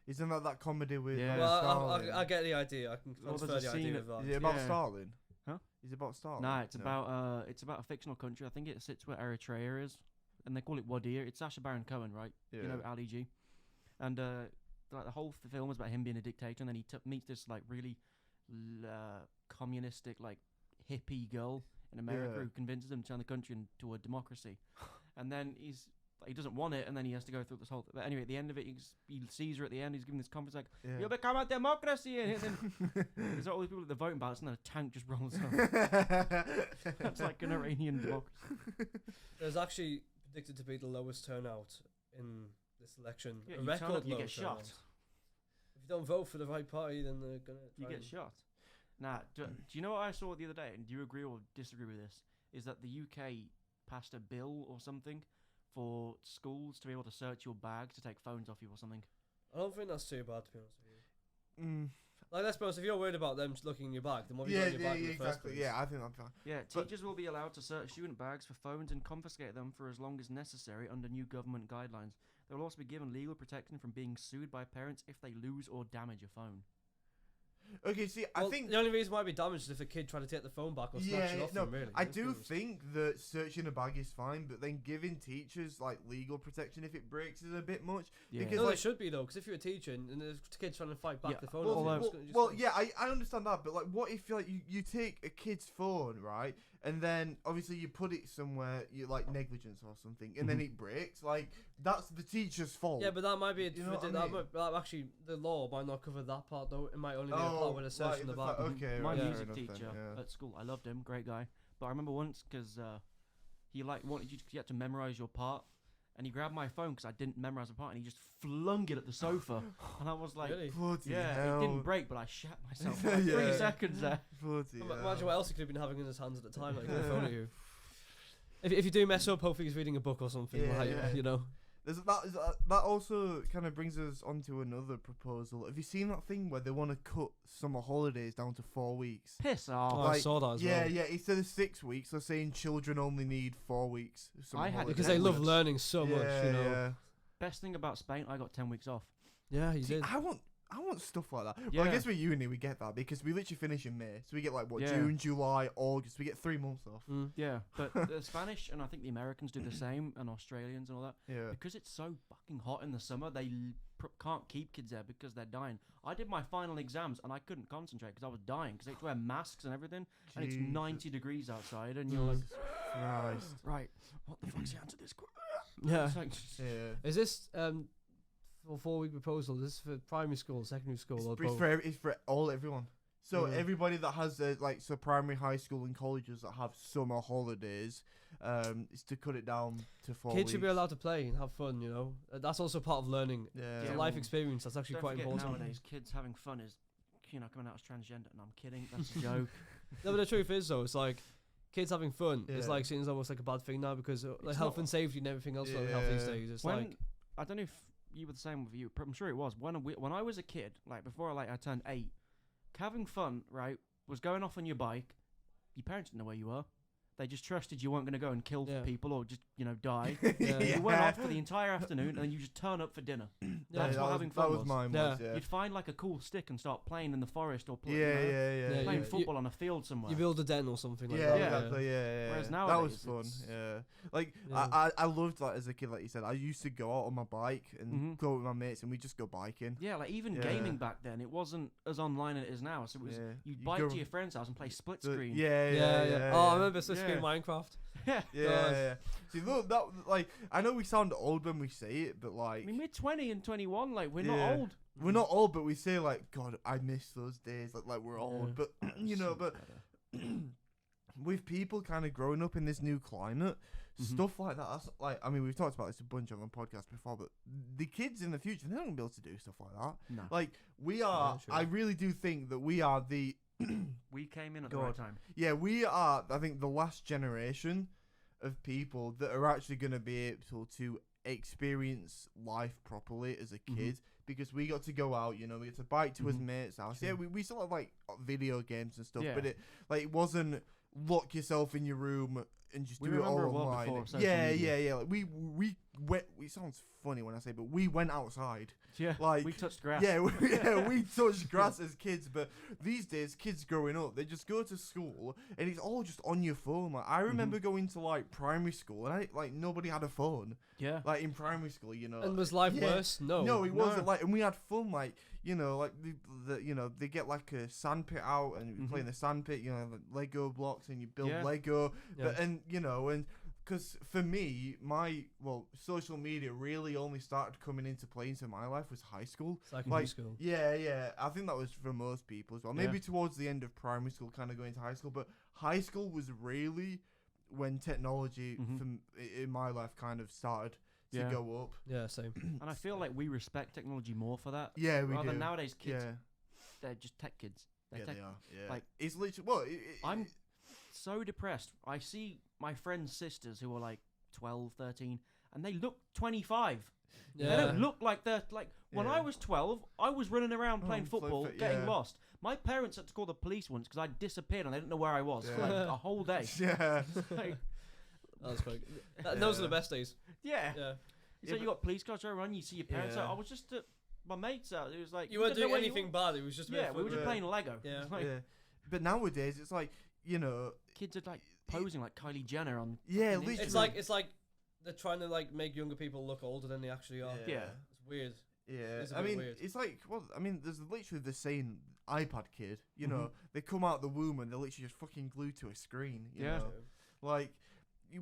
isn't that comedy with Yeah. Well, Stalin? I get the idea. I can Well, transfer there's a the scene idea at- of that. Is it about Yeah. Stalin? Huh? Is it about Stalin? Nah, it's No. about a fictional country. I think it sits where Eritrea is, and they call it Wadir. It's Sacha Baron Cohen, right? Yeah. You know Ali G, and like the whole film is about him being a dictator, and then he meets this like really communistic like hippie girl in America Yeah. who convinces him to turn the country into a democracy, and then he doesn't want it, and then he has to go through this whole. But anyway, at the end of it, he sees her at the end. He's giving this conference like, Yeah. "You'll become a democracy," and then there's all these people at the voting ballots, and then a tank just rolls up. That's like an Iranian democracy. There's actually predicted to be the lowest turnout in this election. Yeah, a you turn record up, you low get shot. turnout. If you don't vote for the right party, then they're gonna. You try get and- shot. Nah, do you know what I saw the other day? And do you agree or disagree with this? Is that the UK passed a bill or something for schools to be able to search your bag to take phones off you or something? I don't think that's too bad, to be honest with you. Mm. Like, let's be honest, if you're worried about them just looking in your bag, then what have you Yeah, got in your bag in the first exactly. place? Yeah, I think that's fine. Yeah, But- teachers will be allowed to search student bags for phones and confiscate them for as long as necessary under new government guidelines. They will also be given legal protection from being sued by parents if they lose or damage a phone. Okay, see, Well, I think the only reason why it'd be damaged is if a kid tried to take the phone back or snatch it off no, them, really. I Let's be do honest. think that searching a bag is fine, but then giving teachers like legal protection if it breaks is a bit much. Yeah. Because, No, like- it should be though, because if you're a teacher and there's kids trying to fight back Yeah, the phone, Well, off you, although- it's well, gonna just well, like- yeah, I understand that, but like, what if like you take a kid's phone, right, and then obviously you put it somewhere, you like negligence or something, and then Mhm. it breaks, like that's the teacher's fault. Yeah, but that might be. You know what I that mean? might, actually, the law might not cover that part though. It might only be a Oh, part where they're searching like the the bag. fa- okay, My right, fair music enough then, teacher yeah. at school, I loved him, great guy. But I remember once because he like wanted you had to memorize your part, and he grabbed my phone because I didn't memorize the part, and he just flung it at the sofa, and I was like, Really? Bloody yeah, hell. it didn't break, but I shat myself for like Yeah. 3 seconds there. Bloody Imagine hell. what else he could have been having in his hands at the time, like a phone at you. If you do mess up, hopefully he's reading a book or something, Yeah, like, yeah. you know. That also kind of brings us on to another proposal. Have you seen that thing where they want to cut summer holidays down to 4 weeks? Piss Oh, off. I like, saw that as Yeah, well. yeah. Instead of 6 weeks, they're saying children only need 4 weeks. of summer I had- Because holidays. they love Netflix. learning so much, you know. Yeah. Best thing about Spain, I got 10 weeks off. Yeah, he See, did. I want stuff like that. Well, Yeah. I guess with uni we get that because we literally finish in May, so we get like what Yeah. June, July, August. We get 3 months off. Mm. Yeah, but the Spanish and I think the Americans do the same, and Australians and all that. Yeah. Because it's so fucking hot in the summer, they can't keep kids there because they're dying. I did my final exams and I couldn't concentrate because I was dying because they had to wear masks and everything, and it's Jesus 90 degrees outside, and you're like, Jesus Christ. right, what the fuck's the answer to this? Yeah. It's like, Yeah. Is this for 4-week proposal? Is this for primary school, secondary school, or both? It's for everyone. So Yeah. everybody that has so primary, high school, and colleges that have summer holidays, is to cut it down to 4 Kids should be weeks. allowed to play and have fun, you know. That's also part of learning. Yeah. It's a Yeah, life well, experience. That's actually Don't quite forget important. nowadays, kids having fun is, coming out as transgender. No, I'm kidding. That's a joke. No, but the truth is, though, it's like kids having fun is Yeah. like seen as almost like a bad thing now because like It's health not- and safety and everything else like health these Yeah. days. It's When like I don't know if you were the same with you, but I'm sure it was. When I was a kid, like before I turned 8, having fun, right, was going off on your bike. Your parents didn't know where you were. They just trusted you weren't going to go and kill Yeah. people or just die. Yeah. You went off for the entire afternoon and then you just turn up for dinner. That's what having fun that was was. mine. Yeah. Was, yeah. You'd find like a cool stick and start playing in the forest or Yeah, Yeah, playing you- football on a field somewhere. you build a den or something like Yeah, that. Yeah. exactly. Yeah. Whereas that was nowadays fun. it's- Yeah, like Yeah. I loved that as a kid. Like you said, I used to go out on my bike and Mhm. go with my mates, and we just go biking. Yeah, like even Yeah. gaming back then, it wasn't as online as it is now. So it was Yeah. you'd You bike go- to your friend's house and play split So- screen. Yeah. Oh, I remember split screen Yeah. Minecraft. Yeah. Yeah, God. yeah. See, look, that like I know we sound old when we say it, but I like mean, we're 20 and 21. Like we're Yeah. not old. we're not old, but we say like, God, I miss those days. Like we're old, Yeah. but but with people kind of growing up in this new climate, Mhm. stuff like that. That's, like, I mean, we've talked about this a bunch on the podcast before, but the kids in the future, they're not gonna be able to do stuff like that. No. Like we are, true. I really do think that we are the, We came in at the God. right time. yeah, we are. I think the last generation of people that are actually gonna be able to experience life properly as a Mhm. kid. Because we got to go out, you know, we got to bike to his Mhm. mate's house. True. Yeah, we still had like video games and stuff, Yeah. but it wasn't lock yourself in your room and just We do it all remember a world online. before social Yeah, media. yeah. Like, we went. It sounds funny when I say, but we went outside. Yeah. Like we touched grass. yeah, we touched grass as kids, but these days, kids growing up, they just go to school and it's all just on your phone. Like I remember going to like primary school and nobody had a phone. Yeah. Like in primary school, you know. And was life Yeah. worse? No. No, it wasn't No. like, and we had fun, like, you know, like they get like a sand pit out and you play in the sand pit, you know, like Lego blocks and you build Yeah. Lego, Yeah. but, and you know, and because for me, social media really only started coming into play into my life was high school. Secondary Like, school. Yeah, I think that was for most people as well. Maybe towards the end of primary school, kind of going to high school, but high school was really when technology Mhm. in my life kind of started to Yeah. go up. Yeah, same. And I feel like we respect technology more for that. Yeah, we Rather do. than nowadays, kids, Yeah. they're just tech kids. They're Yeah, tech they are. Yeah. like- it's literally well. I'm so depressed. I see my friends' sisters who are like 12, 13, and they look 25. Yeah. They don't look like they're like when I Yeah. was 12. I was running around playing play football, fit, getting yeah. lost. My parents had to call the police once because I disappeared and they didn't know where I was for like Yeah. a whole day. yeah. Like, That's quite good. Those are the Yeah. best days. yeah. Yeah. So you got police cars driving around. You see your parents. Yeah. out. I was just at my mate's out. It was like You weren't didn't know doing where you anything bad. It was just a bit Yeah, of we were fun. just Yeah. playing Lego. Yeah. It's like, Yeah. But nowadays, it's like, you know, kids are like posing like Kylie Jenner on. yeah, Fucking literally. It's like they're trying to like make younger people look older than they actually are. Yeah. It's weird. Yeah, It's a I bit mean, weird. it's like, well, I mean, there's literally the same iPad kid. You know, Mhm. they come out the womb and they're literally just fucking glued to a screen. You Yeah. know? Like,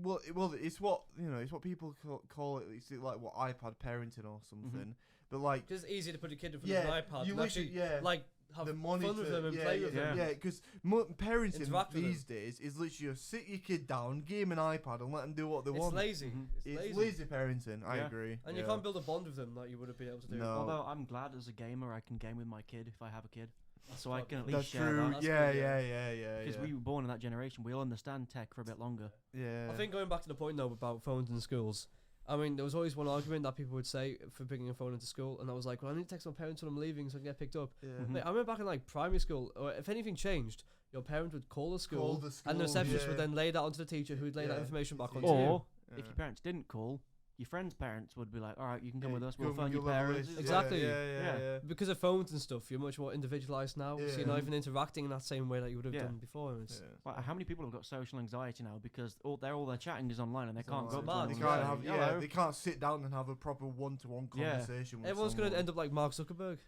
well, it's what it's what people call it. It's like what iPad parenting or something. But like, Because it's easy to put a kid in front yeah, of an iPad you and actually literally, yeah, like have the fun monitor, with them and yeah, play yeah, with them. Yeah, because parenting Interact with these days is literally just sit your kid down, give him an iPad, and let them do what they It's want. lazy. Mhm. It's It's lazy parenting. I Yeah. agree. And yeah. you can't build a bond with them that you would have been able to do. No. Although I'm glad as a gamer I can game with my kid if I have a kid, so I fuck- can at least That's share true. that. That's Yeah, good, yeah. yeah. Because we were born in that generation, we'll understand tech for a bit longer. Yeah. I think going back to the point though about phones in schools, I mean, there was always one argument that people would say for bringing a phone into school, and I was like, well, I need to text my parents when I'm leaving so I can get picked up. Yeah. Mhm. Mate, I remember back in like primary school, or if anything changed, your parent would call the school, the and the receptionist would yeah. then lay that onto the teacher, who'd lay that Yeah. information back Or- onto you. Or Yeah. if your parents didn't call, your friend's parents would be like, "All right, you can come Yeah, with us. go We'll with phone your level parents." list. Exactly. Yeah. Because of phones and stuff, you're much more individualized now, so you're not Yeah. even interacting in that same way that you would have Yeah. done before. And it's, Yeah. Like, how many people have got social anxiety now because all their chatting is online and they It's can't go up to online. They They anyone can't and can't say, have, "Hello." they can't sit down and have a proper one-to-one Yeah. conversation with everyone's going to someone. end up like Mark Zuckerberg.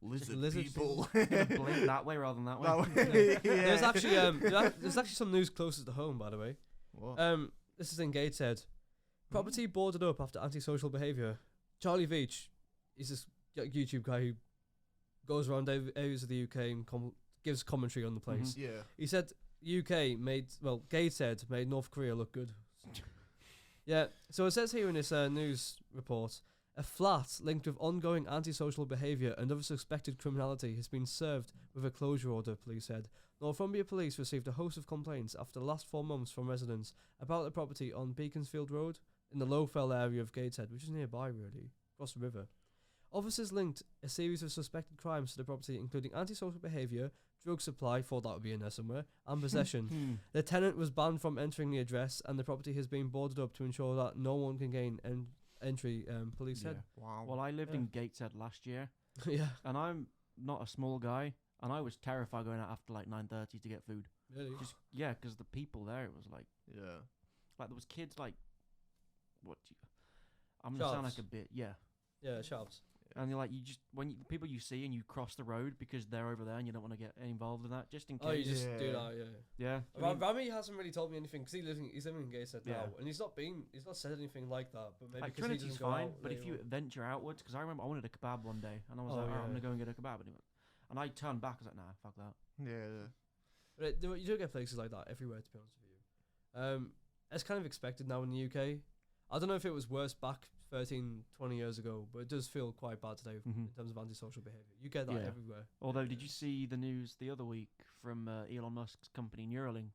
lizard, lizard people. Blink that way rather than that way. That way, yeah. There's actually there's actually some news closest to home, by the way. What? This is in Gateshead. Property boarded up after antisocial behaviour. Charlie Veach, he's this YouTube guy who goes around areas of the UK and gives commentary on the place. Yeah. He said Gateshead made North Korea look good. Yeah, so it says here in this news report, a flat linked with ongoing antisocial behaviour and other suspected criminality has been served with a closure order, police said. Northumbria police received a host of complaints after the last 4 months from residents about the property on Beaconsfield Road in the Lowfell area of Gateshead, which is nearby really, across the river. Officers linked a series of suspected crimes to the property, including antisocial behaviour, drug supply, thought that would be in there somewhere, and possession. The tenant was banned from entering the address, and the property has been boarded up to ensure that no one can gain entry, police said. Wow. Well, I lived Yeah. in Gateshead last year, Yeah, and I'm not a small guy, and I was terrified going out after like 9:30 to get food. really. Just yeah, because the people there, it was like Yeah. there was kids like, I'm gonna sound like Shops. a bit Yeah, shops. and you're like the people you see and you cross the road because they're over there and you don't want to get involved in that just in case. Oh, you just do Yeah. that, yeah. yeah. I mean, Rami hasn't really told me anything because he's living in Gateshead Yeah. now, and he's not said anything like that. But maybe like because he Trinity's doesn't go fine, out but if late you or- venture outwards, because I remember I wanted a kebab one day and I was Oh, like, yeah. I'm gonna go and get a kebab, and I turned back. I was like, nah, fuck that. Yeah. But you do get places like that everywhere, to be honest with you. It's kind of expected now in the UK. I don't know if it was worse back 13, 20 years ago, but it does feel quite bad today Mhm. in terms of antisocial behaviour. You get that Yeah. everywhere. Although, did you see the news the other week from Elon Musk's company Neuralink?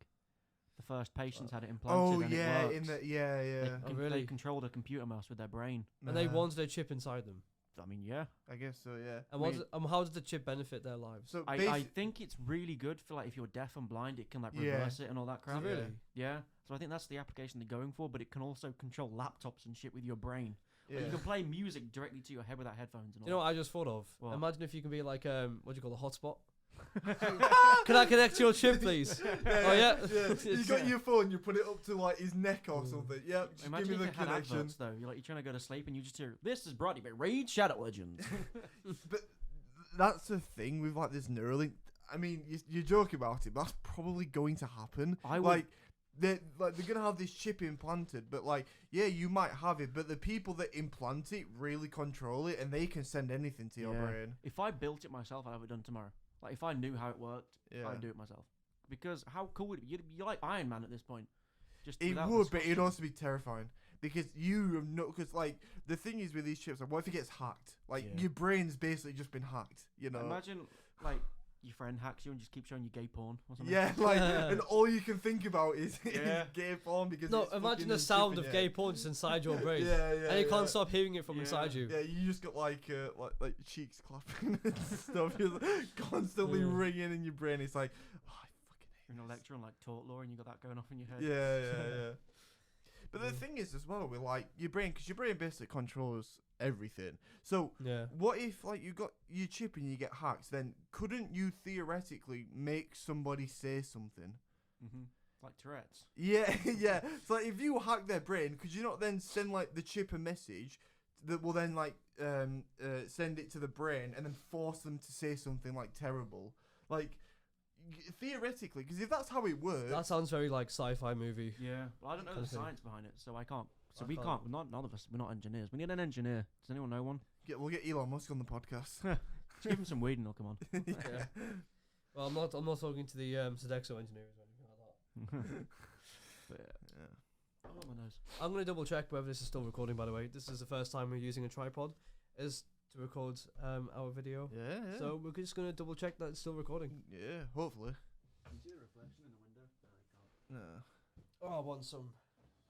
The first patients had it implanted. Oh and yeah, it works. in the yeah. Oh, They really? controlled a computer mouse with their brain. And they Nah, wanted a chip inside them. I mean, yeah. I guess so. Yeah. And how did the chip benefit their lives? So I think it's really good for like if you're deaf and blind, it can like Yeah. reverse it and all that crap. Is it really? Yeah. So I think that's the application they're going for, but it can also control laptops and shit with your brain. yeah. Like, you can play music directly to your head without headphones and all. You know what I just thought of? What? Imagine if you can be like, what do you call a hotspot? Can I connect your chip, please? Oh, yeah? You got your phone, you put it up to like his neck or something. Yep. Just Imagine give me if the it had connection. adverts though. You're trying to go to sleep and you just hear, "This is brought to you by Raid Shadow Legends." But that's the thing with like this Neuralink. I mean, you joke about it, but that's probably going to happen. I would- like they're gonna have this chip implanted, but like yeah, you might have it, but the people that implant it really control it, and they can send anything to your Yeah. brain. If I built it myself, I'd have it done tomorrow. Like if I knew how it worked, Yeah. I'd do it myself. Because how cool would it be? You're like Iron Man at this point. Just It without the would, but it'd swashing. also be terrifying because you have no. Because like the thing is with these chips, like, what if it gets hacked? Like Yeah. your brain's basically just been hacked. You know. Imagine like your friend hacks you and just keeps showing you gay porn or something. Yeah, like, and all you can think about is, Yeah. is gay porn because No, it's imagine fucking the sound chipping of you. gay porn just inside your brain. Yeah, yeah, And you can't yeah. stop hearing it from Yeah. inside you. Yeah, you just got like cheeks clapping and stuff, just constantly Yeah. ringing in your brain. It's like, oh, I fucking You're in a lecture on like tort law and you got that going off in your head. hate. Yeah. But the thing is as well with like your brain, because your brain basically controls everything. So Yeah. what if like you got your chip and you get hacked? Then couldn't you theoretically make somebody say something? Mm-hmm. Like Tourette's. Yeah, yeah. So like, if you hack their brain, could you not then send like the chip a message that will then like send it to the brain and then force them to say something like terrible? Like theoretically, because if that's how it works, That sounds very like sci-fi movie. Yeah. Well, I don't know the Kind of thing. science behind it, so I can't. So I we can't. can't. None of us. We're not engineers. We need an engineer. Does anyone know one? we'll get Elon Musk on the podcast. Just give him some weed and he'll come on. Yeah. Well, I'm not talking to the Sodexo engineers or anything like that. But, yeah. Yeah. Oh, my nose. I'm gonna double check whether this is still recording. By the way, this is the first time we're using a tripod, is to record our video. Yeah. So we're just gonna double check that it's still recording. yeah, hopefully. Can you see the reflection in the window? Yeah. Oh, I want some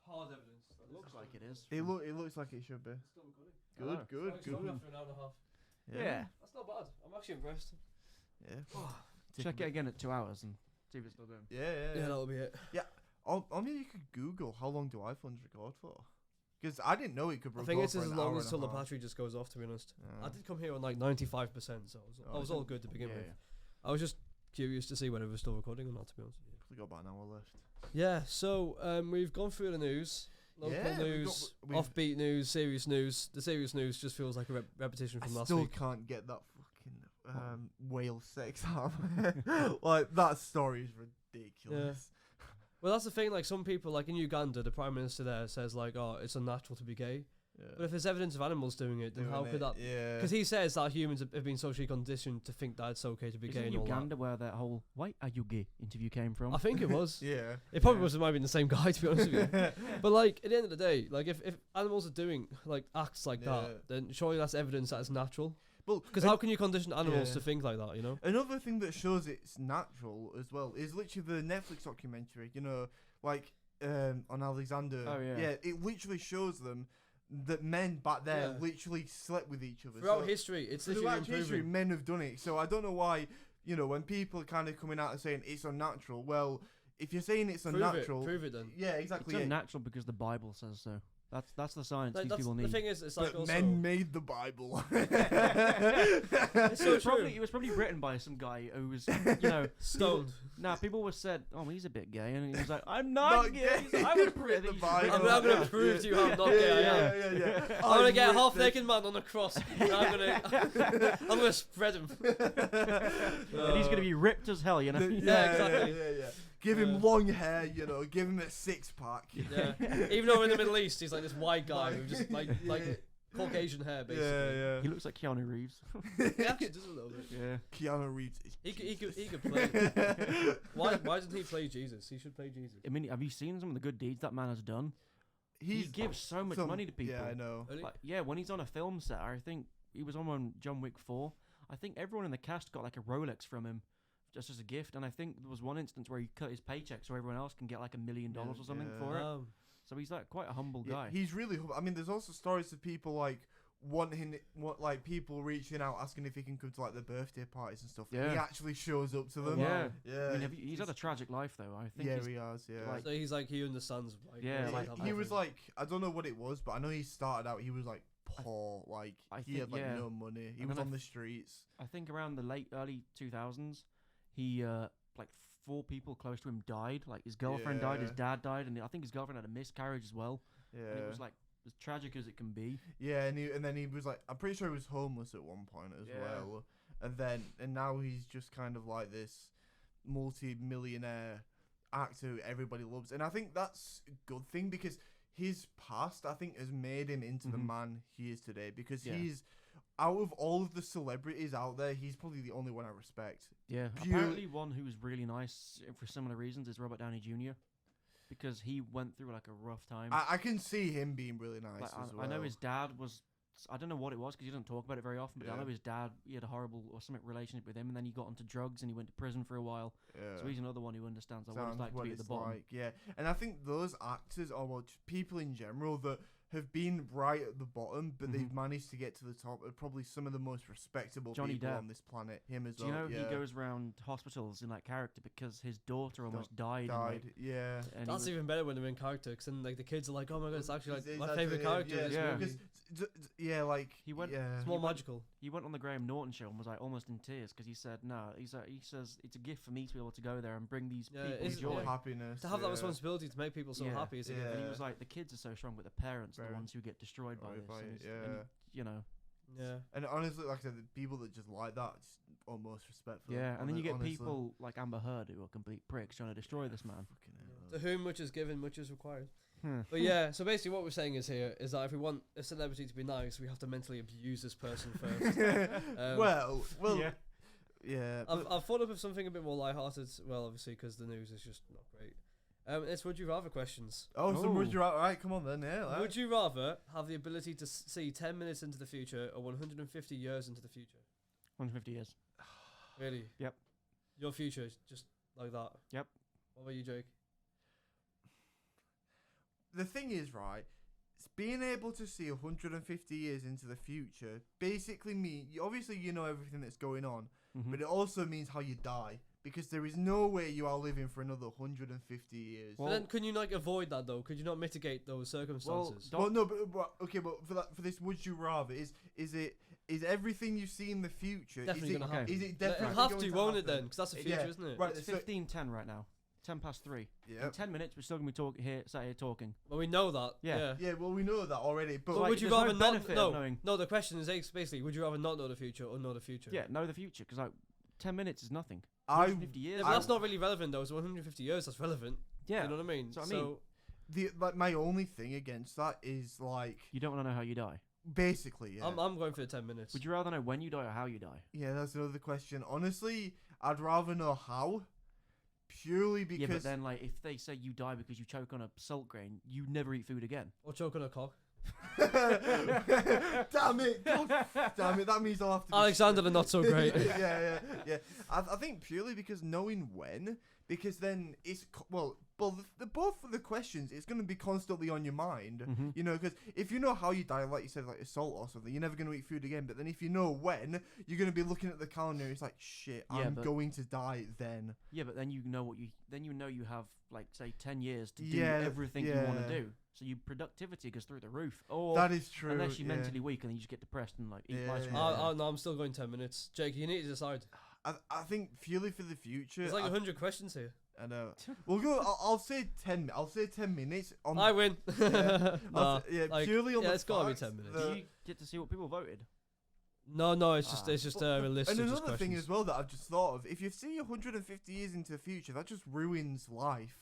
hard evidence. It looks like it is. It looks like it should be. Still recording. Good, Oh. good, It's only good. after an hour and a half. Yeah. That's not bad. I'm actually impressed. Yeah. Check it again at 2 hours and see if it's still going. Yeah. Yeah, that'll be it. I mean, you could Google how long do iPhones record for? Because I didn't know it could I record think it's for as an long hour as and till a the half. battery just goes off. To be honest, Yeah. I did come here on like 95%, so I was Oh, all good to begin Yeah, with. yeah. I was just curious to see whether it was still recording or not. To be honest with you. Probably got about an hour left. Yeah. So we've gone through the news, local Yeah, news, we've- offbeat news, serious news. The serious news just feels like a repetition I from last still week. can't get that fucking whale sex out of my head. Like, that story is ridiculous. Well, that's the thing. Like some people, like in Uganda, the prime minister there says like, "Oh, it's unnatural to be gay," But if there's evidence of animals doing it, then how Doing could that? Yeah. Because he says that humans have been socially conditioned to think that it's okay to be Is gay it and all that. Uganda where that whole "Why are you gay" interview came from? I think it was. Yeah. It probably Yeah. was. It might have been the same guy, to be honest with you. But like at the end of the day, like if animals are doing like acts like Yeah. that, then surely that's evidence that it's natural. Well, Because how can you condition animals Yeah. to think like that? You know? another thing that shows it's natural as well is literally the Netflix documentary. You know, like on Alexander. Oh, yeah. Yeah, it literally shows them that men back there Yeah. literally slept with each other. Throughout So history, it's literally throughout history, improving. men have done it. So I don't know why. You know, when people are kind of coming out and saying it's unnatural, well, if you're saying it's unnatural, Prove it then. yeah, It's exactly. Yeah. unnatural because the Bible says so. That's the science Like, these that's, people the need. thing is, it's like But also men made the Bible. it's so true. It was probably written by some guy who was, you know, Stoned. Nah, people were said, "Oh, he's a bit gay," and he was like, "I'm not, Not gay." gay. He's like, I would prove The it. Bible. I'm gonna prove to you how not gay I am. yeah. I'm gonna get a with half-naked man on a cross. And I'm gonna spread him. And he's gonna be ripped as hell, you know. Yeah, exactly. Yeah. Give him long hair, you know. Give him a six-pack. Yeah. Even though in the Middle East, he's like this white guy with just like Caucasian hair, basically. Yeah, He looks like Keanu Reeves. He actually does a little bit. Yeah. Keanu Reeves is He could play. Why doesn't he play Jesus? He should play Jesus. I mean, have you seen some of the good deeds that man has done? He gives so much money to people. Yeah, I know. Really? Like, yeah, when he's on a film set, I think he was on John Wick 4. I think everyone in the cast got like a Rolex from him just as a gift. And I think there was one instance where he cut his paycheck so everyone else can get like $1 million or something for it. So he's like quite a humble guy. He's really. I mean, there's also stories of people like like people reaching out asking if he can come to like their birthday parties and stuff. Yeah. He actually shows up to them. Yeah. Yeah. I mean, he's had a tragic life though. I think Yeah, he's, he has. Yeah. like- So he's like he understands. Like, Yeah, what like, it's he like was like, I don't know what it was, but I know he started out. He was like poor. Like I he think- had like yeah. no money. He And was then on the streets. I think around the early 2000s, he like 4 people close to him died. Like his girlfriend died, his Yeah. dad died, and I think his girlfriend had a miscarriage as well. Yeah. And it was like as tragic as it can be. Yeah, and then he was like, I'm pretty sure he was homeless at one point as Yeah. well, and now he's just kind of like this multi-millionaire actor who everybody loves, and I think that's a good thing because his past, I think, has made him into the Mhm. man he is today. Because Yeah. he's out of all of the celebrities out there, he's probably the only one I respect. Yeah. Pure- Apparently, one who was really nice for similar reasons is Robert Downey Jr. because he went through like a rough time. I can see him being really nice Like, as well. I know his dad was. I don't know what it was because he doesn't talk about it very often. But I Yeah. know his dad. He had a horrible or something relationship with him, and then he got into drugs and he went to prison for a while. Yeah. So he's another one who understands like, what it's Sounds like to what be at the it's bottom. like, yeah. And I think those actors are well, just people in general that have been right at the bottom, but they've managed to get to the top. Are probably some of the most respectable Johnny people Depp. on this planet. Him as Do you well. know yeah. he goes around hospitals in that character because his daughter almost died. died. Yeah. And, like, and he That's was- even better when they're in character, because then like the kids are like, oh my god, it's actually like It's my actually favorite him, character. in this yeah. movie. Because yeah, like He went- Yeah. It's more He went- magical. he went on the Graham Norton show and was like almost in tears because he said, "No," he says it's a gift for me to be able to go there and bring these Yeah, people it's- joy. yeah. happiness. To have that yeah. responsibility to make people so Yeah. happy is a Yeah. gift. And he was like, "The kids are so strong, but the parents are the Very- ones who get destroyed by Right, this." by And it, it's- yeah. and, you know, Yeah. And honestly, like I said, the people that just like that, just almost respect for them. yeah. And then you get honestly. people like Amber Heard who are complete pricks trying to destroy this man. Fucking hell. To whom much is given, much is required. Hmm. But yeah, so basically what we're saying is here is that if we want a celebrity to be nice, we have to mentally abuse this person first. well, Yeah. yeah. I've thought up of something a bit more lighthearted. Well, obviously because the news is just not great. It's would you rather questions. Some would Oh. you rather? Right, come on then. Yeah. Would you rather have the ability to see 10 minutes into the future or 150 years into the future? 150 years. Really? Yep. Your future is just like that? Yep. What about you, Jake? The thing is, right, it's being able to see 150 years into the future basically mean obviously you know everything that's going on, Mhm. but it also means how you die because there is no way you are living for another 150 years. But then can you like avoid that though? Could you not mitigate those circumstances? Doc- Well, no, but okay, but for this, would you rather is everything you see in the future? Definitely is it, gonna happen. Is it It'll definitely have going to, to won't it happen? then? Because that's the Yeah, future, isn't it? right. It's so- 15:10 right now. 10 past 3. Yeah. In 10 minutes, we're still gonna be sat here talking. Well, we know that. Yeah. Yeah. Yeah, well, we know that already, but But like, would you there's no rather not benefit of know? knowing. No, the question is basically, would you rather not know the future or know the future? Yeah, know the future because like 10 minutes is nothing. I 150 years. Yeah, but that's not really relevant though. So 150 years, that's relevant. Yeah. You know what I mean? So I mean, my only thing against that is like You don't want to know how you die. basically yeah. I'm going for the 10 minutes. Would you rather know when you die or how you die? Yeah, that's another question. Honestly, I'd rather know how. Purely because Yeah, but then like if they say you die because you choke on a salt grain, you never eat food again. Or choke on a cock. damn it, that means I'll have to be Alexander, the not so great. yeah. I think purely because knowing when, because then it's both of the questions, it's going to be constantly on your mind. Mhm. You know, because if you know how you die, like you said, like assault or something, you're never going to eat food again. But then if you know when, you're going to be looking at the calendar. It's like shit, Yeah, I'm but- going to die then. Yeah, but then you know you have like say 10 years to do Yeah, everything you want yeah. to do. So your productivity goes through the roof. Or That is true. unless you're yeah. mentally weak and then you just get depressed and like eat Yeah, ice cream. yeah. Oh, no, I'm still going 10 minutes. Jake, you need to decide. I think purely for the future. There's like I 100 questions here. know. We'll go. I'll say 10. I'll say 10 minutes. On I win. yeah, No, yeah, like, purely on yeah, the it's gotta be fact 10 minutes. Do that- you get to see what people voted? no, it's just Ah. a list And of just another thing questions. as well that I've just thought of, if you see 150 years into the future, that just ruins life.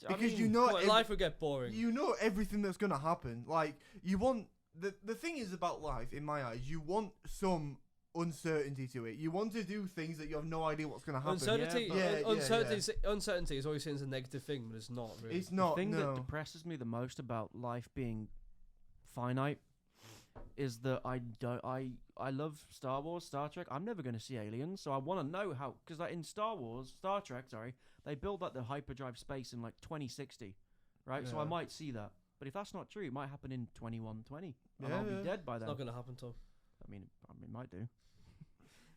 I Because you mean, know Well, life would get boring. you know everything that's gonna happen. Like you want the thing is about life, in my eyes, you want some uncertainty to it. You want to do things that you have no idea what's gonna happen. Uncertainty, Yeah, but uncertainty is always seen as a negative thing, but it's not really. It's not. The thing no. that depresses me the most about life being finite is that I love Star Wars, Star Trek. I'm never going to see aliens, so I want to know how, because like in Star Trek, they build like the hyperdrive space in like 2060, right? So I Yeah. might see that. But if that's not true, it might happen in 2120, and Yeah, I'll yeah. be dead by It's then. not gonna happen, Tom. I mean, it might do.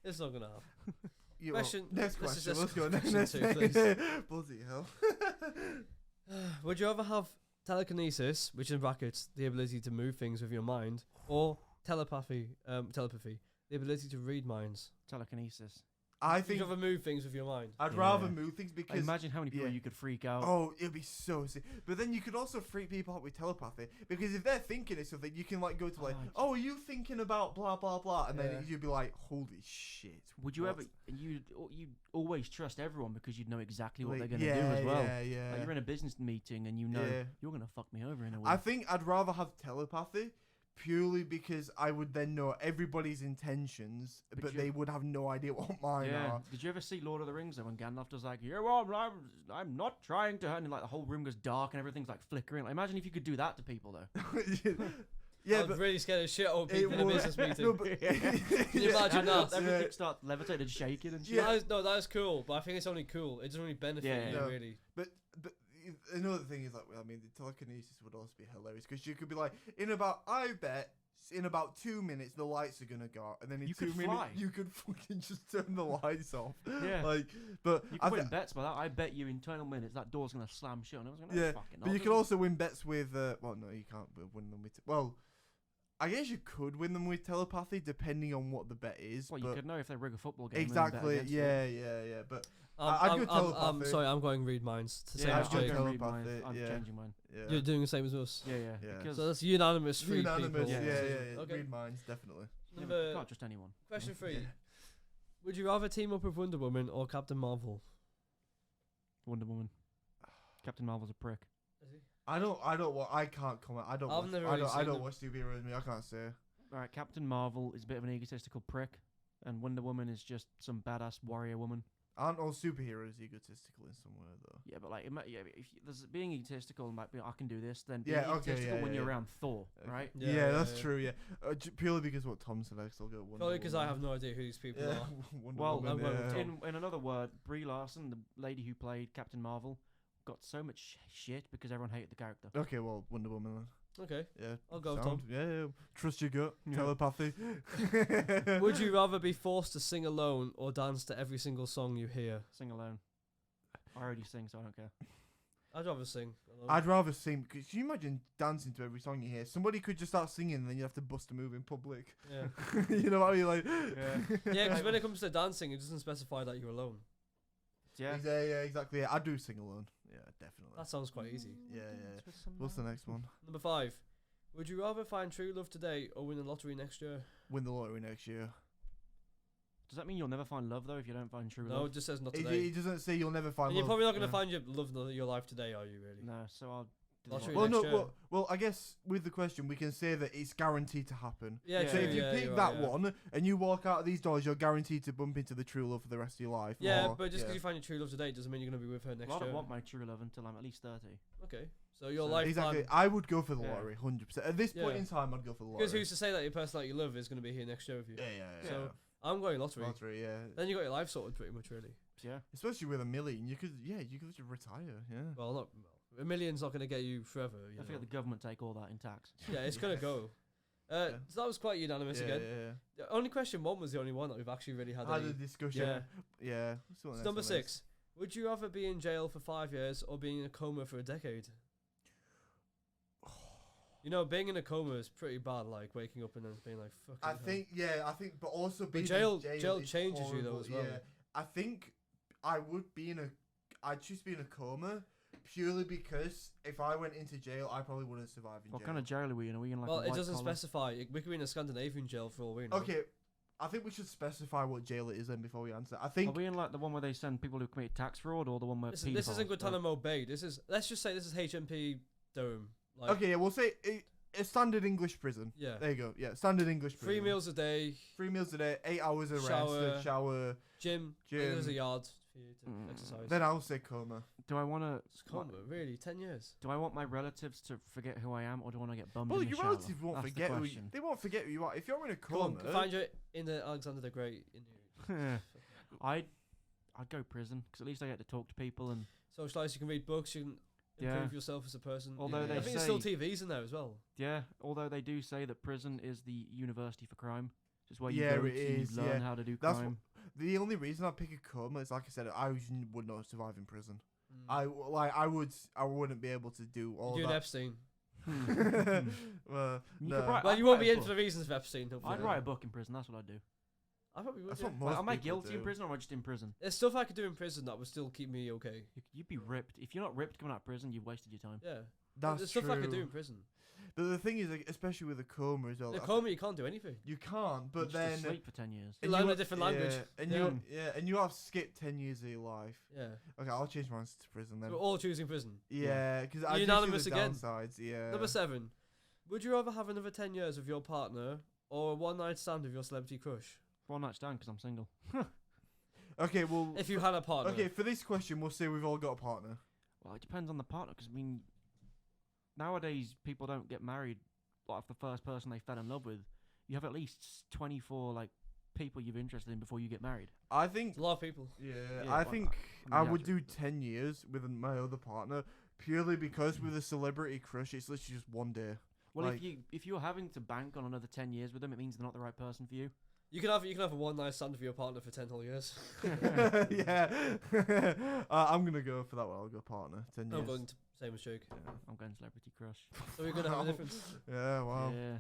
It's not gonna happen. Question. Question- Next this is question. Let's go. question Next. two, please. Bloody hell. Would you ever have telekinesis, which in brackets the ability to move things with your mind, or telepathy, the ability to read minds? Telekinesis. I Would think you ever move things with your mind? I'd Yeah. rather move things because Imagine how many people yeah. you could freak out. oh, it'd be so sick. But then you could also freak people out with telepathy because if they're thinking of something, you can like go to like, Oh, oh, are you thinking about blah blah blah, and Yeah. then you'd be like, holy shit. Would you what? ever? You always trust everyone because you'd know exactly what Like, they're gonna do as well. Yeah, yeah. Like you're in a business meeting and you know Yeah. you're gonna fuck me over in a week. I think I'd rather have telepathy purely because I would then know everybody's intentions, But but you- they would have no idea what mine yeah. are. Did you ever see Lord of the Rings though when Gandalf does like, yeah, well, I'm not trying to hurt, and like the whole room goes dark and everything's like flickering. Like, imagine if you could do that to people though. yeah, I'm but really scared of shit old it people in a would- business meeting. no, but Can you imagine And that? everything starts levitating and shaking and shit. Yeah. That is cool, but I think it's only cool. It doesn't really benefit Yeah, you, yeah. really. But another thing is like, I mean, the telekinesis would also be hilarious because you could be like, I bet in about 2 minutes the lights are gonna go out, and then in You 2 could minutes fly. you could fucking just turn the lights off. Yeah. Like, but You I can win thi- bets by that. I bet you in 20 minutes that door's gonna slam shut. And I was gonna Yeah, fucking but you can also win bets with. Well, no, you can't win them with. Well, I guess you could win them with telepathy depending on what the bet is. Well, you but could know if they rig a football game. and then bet exactly. against it. Yeah. But I'd go I'm telepathy. sorry, I'm going read minds. To say Yeah, I'd as go Jake. I'm gonna read mine. telepathy, I'm yeah. changing mine. yeah, You're doing the same as us. Yeah. Yeah. Because So that's unanimous. Three unanimous. people. Yeah, Yeah. yeah. Okay. Read minds definitely. you Number- can't trust anyone. Question 3. Yeah. Would you rather team up with Wonder Woman or Captain Marvel? Wonder Woman. Captain Marvel's a prick. I can't comment. I don't. I've watch, never I really don't. I seen don't them. watch superheroes. Me, I can't say. Alright, Captain Marvel is a bit of an egotistical prick, and Wonder Woman is just some badass warrior woman. Aren't all superheroes egotistical in some way though? Yeah, but like, if there's being egotistical and like, I can do this, then being Yeah, okay, egotistical yeah, when yeah, you're yeah. around Thor, right? Yeah, that's true. Yeah, purely because what Tom said, I still go Wonder Probably because I Woman. have no idea who these people Yeah, are. Wonder Well, Woman, I'm going with yeah. Tom. In another word, Brie Larson, the lady who played Captain Marvel, got so much shit because everyone hated the character. Okay, well, Wonder Woman then. Okay. Yeah. I'll go, sound. Yeah. Trust your gut. Yeah. Telepathy. Would you rather be forced to sing alone or dance to every single song you hear? Sing alone. I already sing, so I don't care. I'd rather sing alone. I'd rather sing. Cause can you imagine dancing to every song you hear? Somebody could just start singing, and then you have to bust a move in public. Yeah. You know what I mean? Like. Yeah, because when it comes to dancing, it doesn't specify that you're alone. Yeah. Yeah, exactly. Yeah, I do sing alone. Yeah, definitely. That sounds quite easy. Yeah. What's the next one? Number 5. Would you rather find true love today or win the lottery next year? Win the lottery next year. Does that mean you'll never find love though if you don't find true No, love? it just says not It, today. it doesn't say you'll never find And you're love. probably not going to Yeah. find your love of your life today, are you really? No, so I'll Do the Lottery lottery. next year. well, I guess with the question we can say that it's guaranteed to happen. Yeah, Yeah, So true, if you yeah, pick you're that right, yeah. one and you walk out of these doors, you're guaranteed to bump into the true love for the rest of your life. Yeah, or- but just because yeah. you find your true love today doesn't mean you're gonna be with her next Well, I year. don't want my true love until I'm at least 30. Okay, so your So- life Exactly. plan. I would go for the Yeah. lottery, 100%. At this point Yeah. in time, I'd go for the lottery. Because who's to say that your person that you love is gonna be here next year with you? Yeah. So I'm going lottery. lottery, yeah. Then you got your life sorted pretty much, really. Yeah. Especially with $1 million, you could just retire. Yeah. Well, not well, $1 million's not gonna get you forever. You I know? feel the government take all that in tax. Yeah, it's gonna go. Yeah. So that was quite unanimous yeah, again. yeah. The only question one was the only one that we've actually really had. Had any- a discussion. Yeah. Yeah. Let's see what So the number next one is. 6. Would you rather be in jail for 5 years or being in a coma for a decade? You know, being in a coma is pretty bad. Like waking up and then being like, "Fucking." I hell." think, but also being jail- in jail, jail is changes you though horrible, as well. Yeah, I think I would be in a. I'd choose to be in a coma purely because if I went into jail, I probably wouldn't survive in What jail. kind of jail are we in? Are we in like Well, a it white doesn't collar? specify. We could be in a Scandinavian jail for all we know. Okay, I think we should specify what jail it is then before we answer. I Are think. we in like the one where they send people who commit tax fraud, or the one where This isn't paedophiles- Guantanamo Bay. This is. Let's just say this is HMP Durham. Like, Okay, yeah, we'll say a standard English prison. Yeah. There you go. Yeah, standard English prison. 3 meals a day. 3 meals a day, 8 hours of rest, Shower. a shower. Gym. Gym. There's a yard for you to Mm. exercise. Then I'll say coma. Do I want to? It's coma, really? 10 years. Do I want my relatives to forget who I am, or do I want to get bummed Well, in the your shower? relatives won't That's the forget who you, question. they won't forget who you are. If you're in a Come on, coma, find you in the Alexander the Great. I'd go prison because at least I get to talk to people, and Socialise, you can read books, you can Yeah. improve yourself as a person. Although Yeah. they I think say there's still TVs in there as well. yeah, although they do say that prison is the university for crime, just where Yeah, you go it to is, learn yeah. how to do That's crime. the only reason I pick a coma is, like I said, I would not survive in prison. Mm. I wouldn't be able to do all You're doing that. Epstein. Well, You no. could write- Well, I'd you won't write be a in for book. the reasons of Epstein. Hopefully. I'd write a book in prison. That's what I'd do. I probably would. That's Yeah. what most Am I people guilty in do. prison, or am I just in prison? There's stuff I could do in prison that would still keep me okay. You'd be ripped. If you're not ripped coming out of prison, you've wasted your time. Yeah. That's There's true. stuff I could do in prison. But the thing is, like, especially with a coma as well, In a I coma, you can't do anything. you can't. You But just then sleep for 10 years. You and learn you- a different language. and Yeah. you have skipped 10 years of your life. Yeah. Okay, I'll change my answer to prison then. We're all choosing prison. Yeah, because I do Unanimous see the again. downsides. Yeah. Number 7. Would you rather have another 10 years with your partner or a one-night stand with your celebrity crush? One night stand because I'm single. Okay, well. If you had a partner. Okay, for this question, we'll say we've all got a partner. Well, it depends on the partner, because I mean, nowadays people don't get married like the first person they fell in love with. You have at least 24 like people you're interested in before you get married. I think. It's a lot of people. Yeah, Yeah, I well, think I I mean, would yeah. do 10 years with my other partner purely because with a celebrity crush, it's literally just one day. Well, Like- if you're having to bank on another 10 years with them, it means they're not the right person for you. You can have a one-night stand with your partner for 10 whole years. Yeah. I'm going to go for that one. I'll go partner. 10 years. I'm going to same as Jake. I'm going celebrity crush. So we're gonna have a Wow. difference. Yeah, wow. Yeah.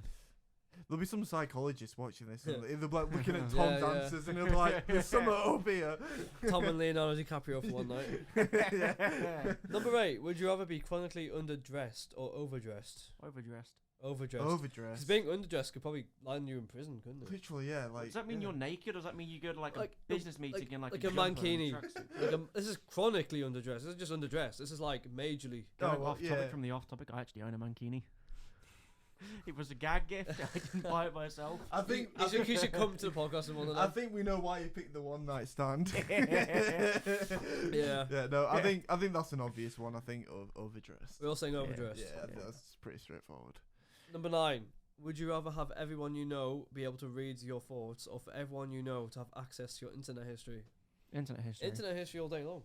There'll be some psychologists watching this. Yeah. And they'll be like looking at Yeah, Tom's yeah. answers and they'll be like, there's something up here. Tom and Leonardo DiCaprio for one night. Yeah. Number 8. Would you rather be chronically underdressed or overdressed? Overdressed. Overdressed. Overdressed. Because being underdressed could probably land you in prison, couldn't it? Literally, yeah. Like, Does that mean yeah. you're naked, or does that mean you go to like Like- a business meeting like- in like like a a jumper and mankini. tracksuit? This is chronically underdressed. This is just underdressed. This is like majorly. Oh, Going well, off yeah. topic from the off topic, I actually own a mankini. It was a gag gift. I didn't buy it myself. I think You should come to the podcast and one of I them. think we know why you picked the one night stand. Yeah. Yeah. No, I think that's an obvious one. I think overdressed. We're all saying Yeah. overdressed. Yeah, I think Yeah. that's pretty straightforward. Number 9. Would you rather have everyone you know be able to read your thoughts, or for everyone you know to have access to your internet history? Internet history. Internet history all day long.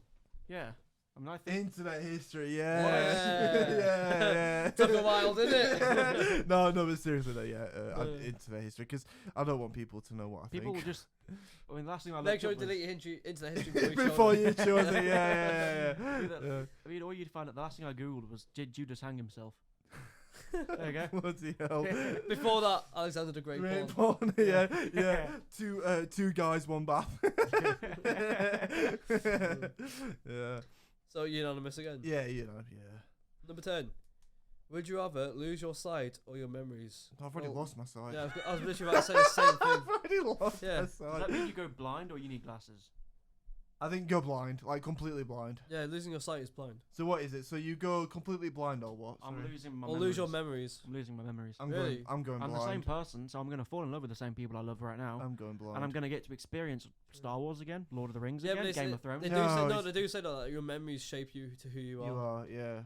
Yeah. I mean, I think. Internet history, yeah. Yeah. yeah. Took a while, didn't it? No, but seriously, though, yeah. Yeah. Internet history, because I don't want people to know what I People will think. just. I mean, the last thing I looked Make sure you up was- delete your internet history Before you you chose it, yeah. Do that. Yeah. I mean, all you'd find out, the last thing I googled was, did Judas hang himself? There you go. Bloody hell. Before that, Alexander the Great Great porn. porn, yeah, yeah. Two guys, one bath. Yeah. So unanimous again. Yeah, you know, yeah. Number 10. Would you rather lose your sight or your memories? I've already Well, lost my sight. Yeah, I was literally about to say the same thing. I've already lost Yeah. my Does sight. that mean you go blind or you need glasses? I think go blind, like completely blind. Yeah, losing your sight is blind. So what is it? So you go completely blind or what? I'm Sorry. losing my Or memories. lose your memories. I'm losing my memories. I'm Really? going. I'm going I'm blind. the same person, so I'm going to fall in love with the same people I love right now. I'm going blind. And I'm going to get to experience Star Wars again, Lord of the Rings Yeah, but again, they Game say- of Thrones. They do No, say no. it's- They do say that like, your memories shape you to who you are. You are, yeah.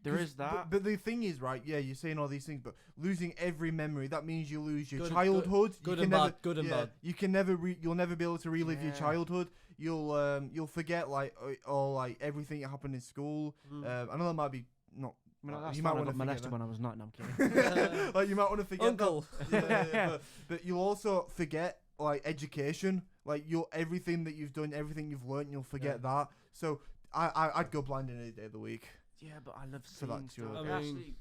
There 'Cause- is that. But the thing is, right? Yeah, you're saying all these things, but losing every memory that means you lose your Good- childhood. good you and can never, bad, good and yeah, bad. You can never. You'll never be able to relive your Yeah. childhood. You'll forget like all like everything that happened in school. Mm. I know that might be not. I mean, you that's might fine, I wanna got forget molested that. when I was 9. No, I'm kidding. Like you might want to forget Uncle. that. Yeah, but you'll also forget like education, like everything that you've done, everything you've learned, you'll forget that. So I'd go blind any day of the week. Yeah, but I love So seeing that's stuff. your- I Yeah, mean,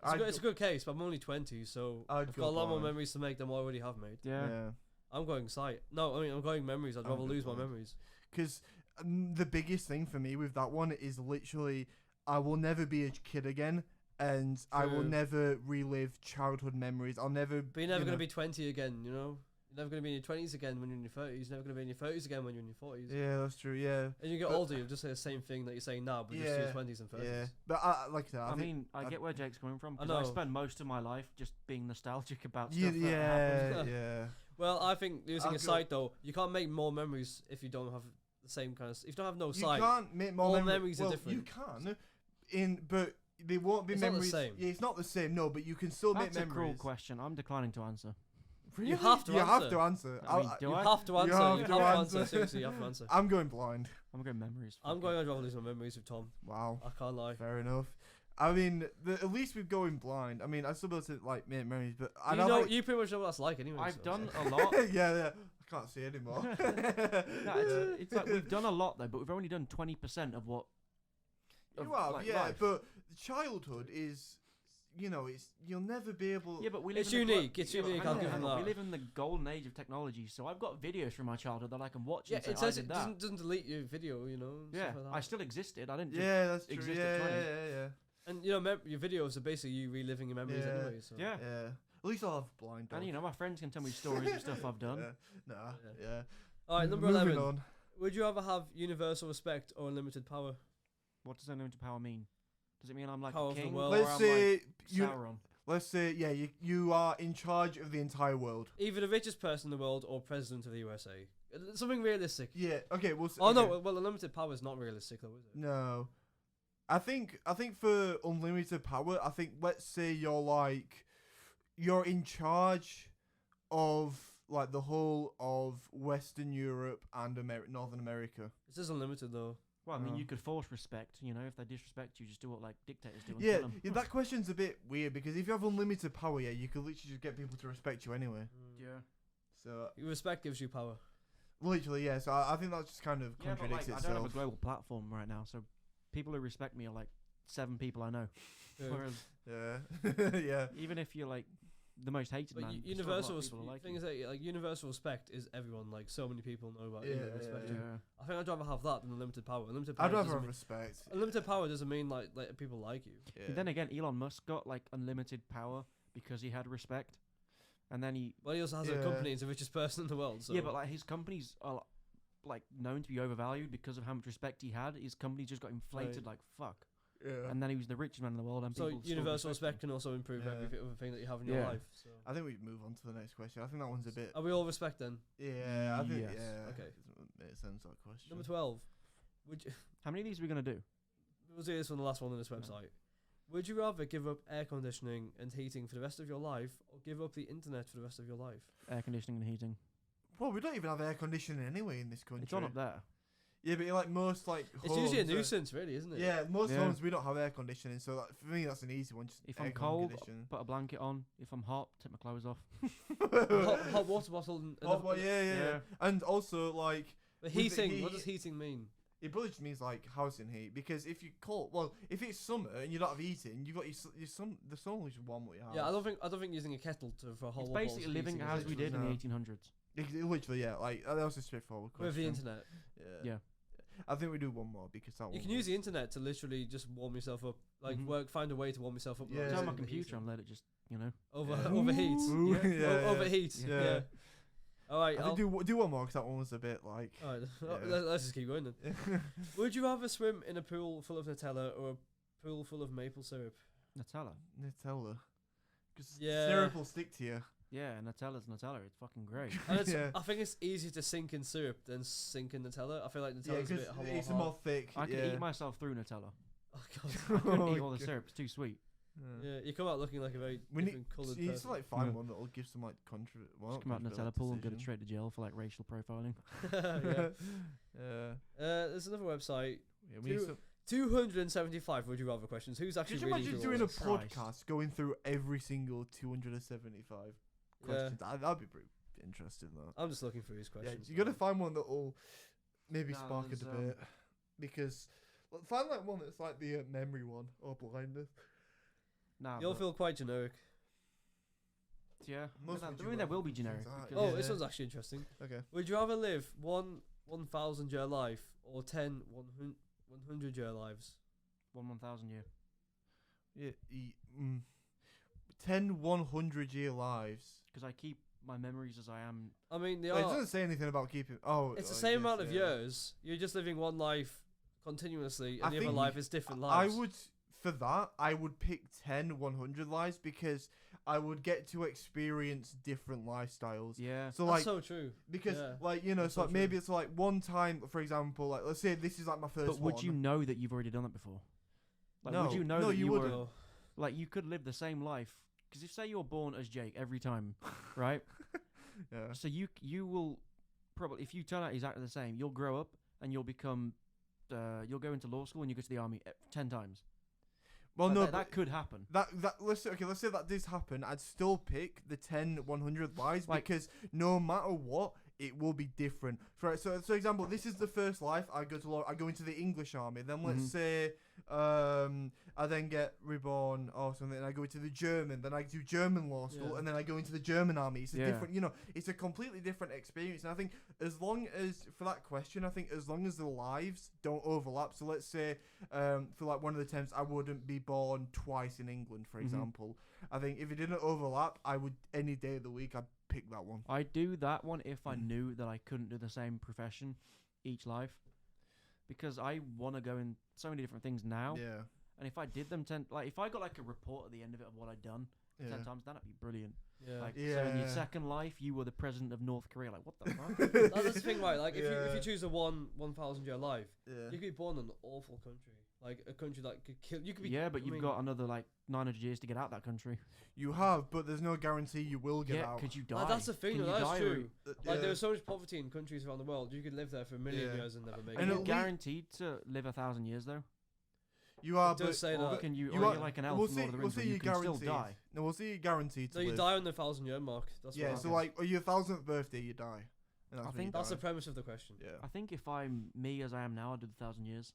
actually, It's a good case, but I'm only 20, so I'd I've go got a lot more blind. memories to make than what I already have made. yeah. I'm going sight. No, I mean I'm going memories. I'd I'm rather going lose my blind. memories. Because the biggest thing for me with that one is literally I will never be a kid again, and I will True. never relive childhood memories. I'll never. But you're never you gonna know- be 20 again. You know, you're never gonna be in your 20s again when you're in your 30s. You're never gonna be in your 30s again when you're in your 40s. Yeah, that's true. Yeah. And you get But- older, you just say the same thing that you're saying now, but just to Yeah, your 20s and 30s. Yeah, but like I said, I think, mean, I I- get where Jake's coming from I because I, know. spend most of my life just being nostalgic about yeah, stuff that happened. yeah. Well, I think losing I'll a go- sight though, you can't make more memories if you don't have the same kind of. If you don't have no You sight, can't make more All memories. memories are Well, different. you can, but they won't be It's not the memories. same. Yeah, it's not the same. No, but you can still That's a make cruel memories. question. I'm declining to answer. Really? You have to You have answer. to answer. I mean, do you I? have to You answer. have You to have to answer. answer. Seriously, you have to answer. I'm going blind. I'm going memories. I'm fuck going it. I'd rather lose my memories with Tom. Wow. I can't lie. Fair enough. I mean, at least with going blind. I mean, I still be able to like make memories, but I You don't know, like. you pretty much know what that's like anyway. I've so- done a lot. yeah. I can't see anymore. No, it's like we've done a lot though, but we've only done 20% of what. You have, like, yeah, life. but childhood is, it's you'll never be able. Yeah, but we live It's in the unique, it's yeah, but unique, hang I'll on, give hang them on. that. We live in the golden age of technology, so I've got videos from my childhood that I can watch Yeah, and say it I says did it that. doesn't delete your video, you know. and Yeah, stuff like I that. still existed. I didn't. Just, Yeah, that's true. exist Yeah, at 20. yeah. And you know, your videos are basically you reliving your memories Yeah. anyway. So. yeah. Yeah. At least I'll have blind. And dog. you know, my friends can tell me stories of stuff I've done. Yeah. Nah. Yeah. Yeah. All right, number Moving 11. on. Would you rather have universal respect or unlimited power? What does unlimited power mean? Does it mean I'm like Power a of the king, world. or Let's I'm say like you. Sauron? Let's say you are in charge of the entire world. Either the richest person in the world or president of the USA. Something realistic. Yeah. Okay. Well. Oh no, okay. well unlimited power is not realistic though, is it? No. I think for unlimited power, I think let's say you're in charge of like the whole of Western Europe and Northern America. It says unlimited though. Well, I mean, Oh. you could force respect. You know, if they disrespect you, just do what like dictators do. And Yeah, kill 'em. yeah, that question's a bit weird because if you have unlimited power, yeah, you could literally just get people to respect you anyway. Yeah. So Respect gives you power. literally, yeah. So I think that just kind of Yeah, but contradicts like, I don't have a itself. global platform right now, so people who respect me are like 7 people I know. Yeah. Whereas Yeah, yeah. even if you're like the most hated But man, there's still a lot universal of people who like thing you. is that like universal respect is everyone. Like so many people know about you Yeah, and respect yeah, you. Yeah. I think I'd rather have that than unlimited power. Unlimited power. I'd rather doesn't have mean- respect. Unlimited power doesn't mean like people like you. Yeah. But then again, Elon Musk got like unlimited power because he had respect, and then he Well, he also has a Yeah. company. He's the richest person in the world. So yeah, but like his companies are like known to be overvalued because of how much respect he had. His company just got inflated Right. like fuck, Yeah. and then he was the richest man in the world. And so people still universal respect respect can also improve Yeah. every other thing that you have in your Yeah. life. So I think we move on to the next question. I think that one's a bit. are we all respect then? Yeah, I think Yes. yeah. Okay. Doesn't make sense that question. Number 12. Would you, him. How many of these are we gonna do? we'll do this one, the last one on this website. Would you rather give up air conditioning and heating for the rest of your life, or give up the internet for the rest of your life? Air conditioning and heating. Well, we don't even have air conditioning anyway in this country. It's on up there. Yeah, but like most like It's usually a homes are- nuisance, really, isn't it? Yeah, most Yeah. homes we don't have air conditioning, so that, for me that's an easy one. Just If air I'm cold, conditioning. put a blanket on. If I'm hot, take my clothes off. Hot water bottle. And Oh, well, yeah. Yeah. And also like But with the heating. What heat- does heating mean? it probably just means like housing heat because if you cold, well, if it's summer and you don't have heating, you got your sun. The sun is warm what you have. Yeah, I don't think using a kettle for a whole. It's water basically bottle's living heating, as is we it? did in the No. 1800s. Literally, yeah. Like that was a straightforward question. With the internet. Yeah. I think we do one more because that one. You can use the internet to literally just warm yourself up. Like Mhm. find a way to warm yourself up. Yeah. Turn without my using the computer heating. and let it just, you know. Over Yeah. overheat. Ooh, Yeah. yeah, Overheat. yeah. Yeah. All right, I think do one more because that one was a bit like. all right. Yeah. Let's just keep going then. Would you rather swim in a pool full of Nutella or a pool full of maple syrup? Nutella. Nutella. Because Yeah. syrup will stick to you. Yeah, Nutella's Nutella. It's fucking great. And it's, Yeah. I think it's easier to sink in syrup than sink in Nutella. I feel like Yeah, Nutella's a because bit it's hard. more thick. I could yeah. eat myself through Nutella. Oh god. I couldn't eat Oh, all the God. syrup. It's too sweet. Yeah. Yeah, you come out looking like a very We need, different coloured you need to person. like find Yeah. one that'll give some like well, Just come out controversial Nutella pool and go decision. straight to jail for like racial profiling. Yeah. Yeah. There's another website. Yeah, we need Do- some, 275 would you rather questions. Who's actually could you reading imagine through doing all a this? Christ. podcast going through every single 275 Yeah. questions? That'd be pretty interesting, though. I'm just looking through these Yeah, questions. you got to man. find one that'll maybe No, spark a there's, debate because find like one that's like the memory one or blindness. Nah, You'll but- feel quite generic. yeah. Most I would you mean, there rather will be questions generic. are- because- Oh, Yeah. this one's actually interesting. Okay. Would you rather live 1,000 year life or 10 100 year lives? 1,000 year. Yeah. 10 100-year lives. Because I keep my memories as I am. I mean, they Well, it are. doesn't say anything about keeping. Oh, It's the I same guess, amount of yeah. years. You're just living one life continuously, I and the other think life is different I lives. would, for that, I would pick 10 100 lives because I would get to experience different lifestyles. Yeah. So That's like, so true. because yeah. like you know, That's so so like maybe true. it's like one time, for example, like let's say this is like my first. But would one. you know that you've already done it before? Like, No. would you know No, that you you wouldn't. were No. like you could live the same life? Because if say you're born as Jake every time, right? Yeah. So you will probably, if you turn out exactly the same, you'll grow up and you'll become you'll go into law school and you go to the army 10 times. Well, Like, no, that, but that could happen. that let's say that does happen. I'd still pick the 10 100 lives Like- because no matter what, it will be different. For example, this is the first life I go to law. I go into the English army. Then let's Mhm. say I then get reborn or something. And I go into the German. Then I do German law school, Yeah. and then I go into the German army. It's a Yeah. different, it's a completely different experience. And I think as long as for that question, I think as long as the lives don't overlap. So let's say for like one of the attempts, I wouldn't be born twice in England, for Mhm. example. I think if it didn't overlap, I would any day of the week I'd pick that one. I'd do that one if I Mm. knew that I couldn't do the same profession each life. Because I want to go in so many different things now. Yeah. And if I did them 10, like if I got like a report at the end of it of what I'd done 10 times, that'd be brilliant. Yeah. Like, so in your Yeah. second life, you were the president of North Korea. Like, what the fuck? That's the thing, right? Like, if Yeah. you choose a 1,000 year life, Yeah. you could be born in an awful country, like a country that could kill. You could be. Yeah, but I you've mean, got another like 900 years to get out of that country. You have, but there's no guarantee you will get Yeah, out. could you die? like, that's the thing. Can though, you That's die true. Yeah. Like, there's so much poverty in countries around the world. You could live there for a million Yeah. years and never make Are And it. you at lea- guaranteed to live 1,000 years though? You are, It does but say Or that. can you? you Or are, are you like an elf we'll from see. Lord of the We'll Rings see where you you can still guaranteed. die? No, we'll see you guaranteed to No, you live. die on the 1,000 year mark. That's Yeah, what so happens. like, on your 1000th birthday, you die. And that's I when think you That's the die. premise of the question. Yeah. I think if I'm me as I am now, I'd do the 1,000 years,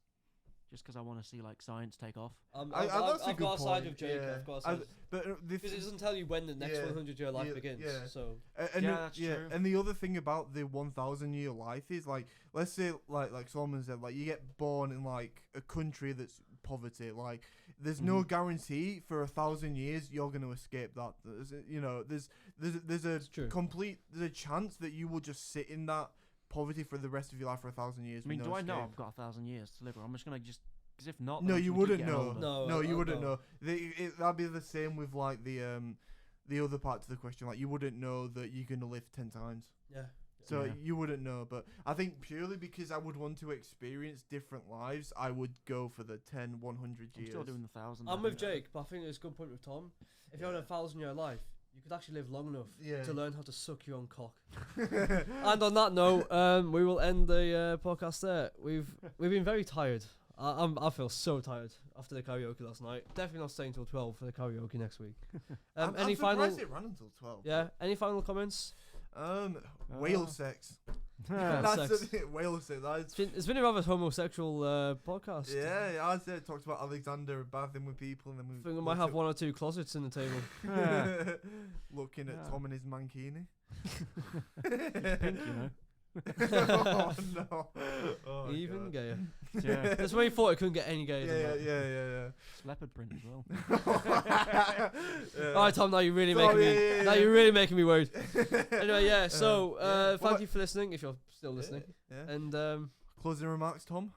just because I want to see like science take off. I've that's a got good a side point, of Jake. yeah. I've got a I- side. But Because it doesn't tell you when the next Yeah. 100 year life Yeah, begins. yeah. So And Yeah, the, that's true. And the other thing about the 1,000-year life is like, let's say like Solomon said, like you get born in like a country that's poverty. Like there's no Mhm. guarantee for 1,000 years you're going to escape that. There's a it's true. there's a chance that you will just sit in that poverty for the rest of your life for 1,000 years. I mean, with do no I know escape. I've got 1,000 years to live? Or I'm just gonna because if not, No, then I'm you just gonna keep wouldn't getting know. older. No, you wouldn't no. know. That'd be the same with like the other part to the question. Like you wouldn't know that you're gonna live 10 times. Yeah. So Yeah. you wouldn't know, but I think purely because I would want to experience different lives, I would go for the 10, 100 I'm years. still doing the 1,000. I'm I with think. Jake, but I think there's a good point with Tom. If you had a 1,000 year life, you could actually live long enough Yeah. to learn how to suck your own cock. And on that note, we will end the podcast there. We've been very tired. I feel so tired after the karaoke last night. Definitely not staying till 12 for the karaoke next week. I'm Any surprised final? it ran until 12. Yeah. Any final comments? Whale sex. Yeah, That's sex. it. Whale sex. It's been a rather homosexual podcast. Yeah, I said it talked about Alexander bathing with people, and then I think we might have one or two closets in the table. Yeah. looking at Yeah. Tom and his mankini. Pink, you know. Oh no. Oh, Even God. gayer. Yeah. That's when you thought it couldn't get any gayer than that. Yeah. It's leopard print as well. Yeah. All right, Tom. Now you're really Tom, making me. yeah. Now you're really making me worried. Anyway, yeah. So, yeah. thank you for listening. If you're still listening, Yeah. and Closing remarks, Tom.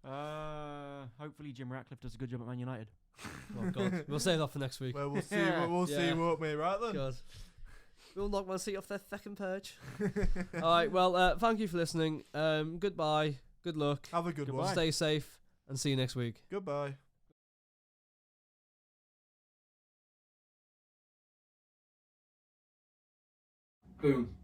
Hopefully Jim Ratcliffe does a good job at Man United. oh god, we'll save that for next week. Well, we'll see. Yeah. We'll see, Yeah. won't we? Right then. God, we'll knock Man City off their second perch. All right. Well, thank you for listening. Goodbye. Good luck. Have a good Goodbye. one. Stay safe, and see you next week. Goodbye. Boom.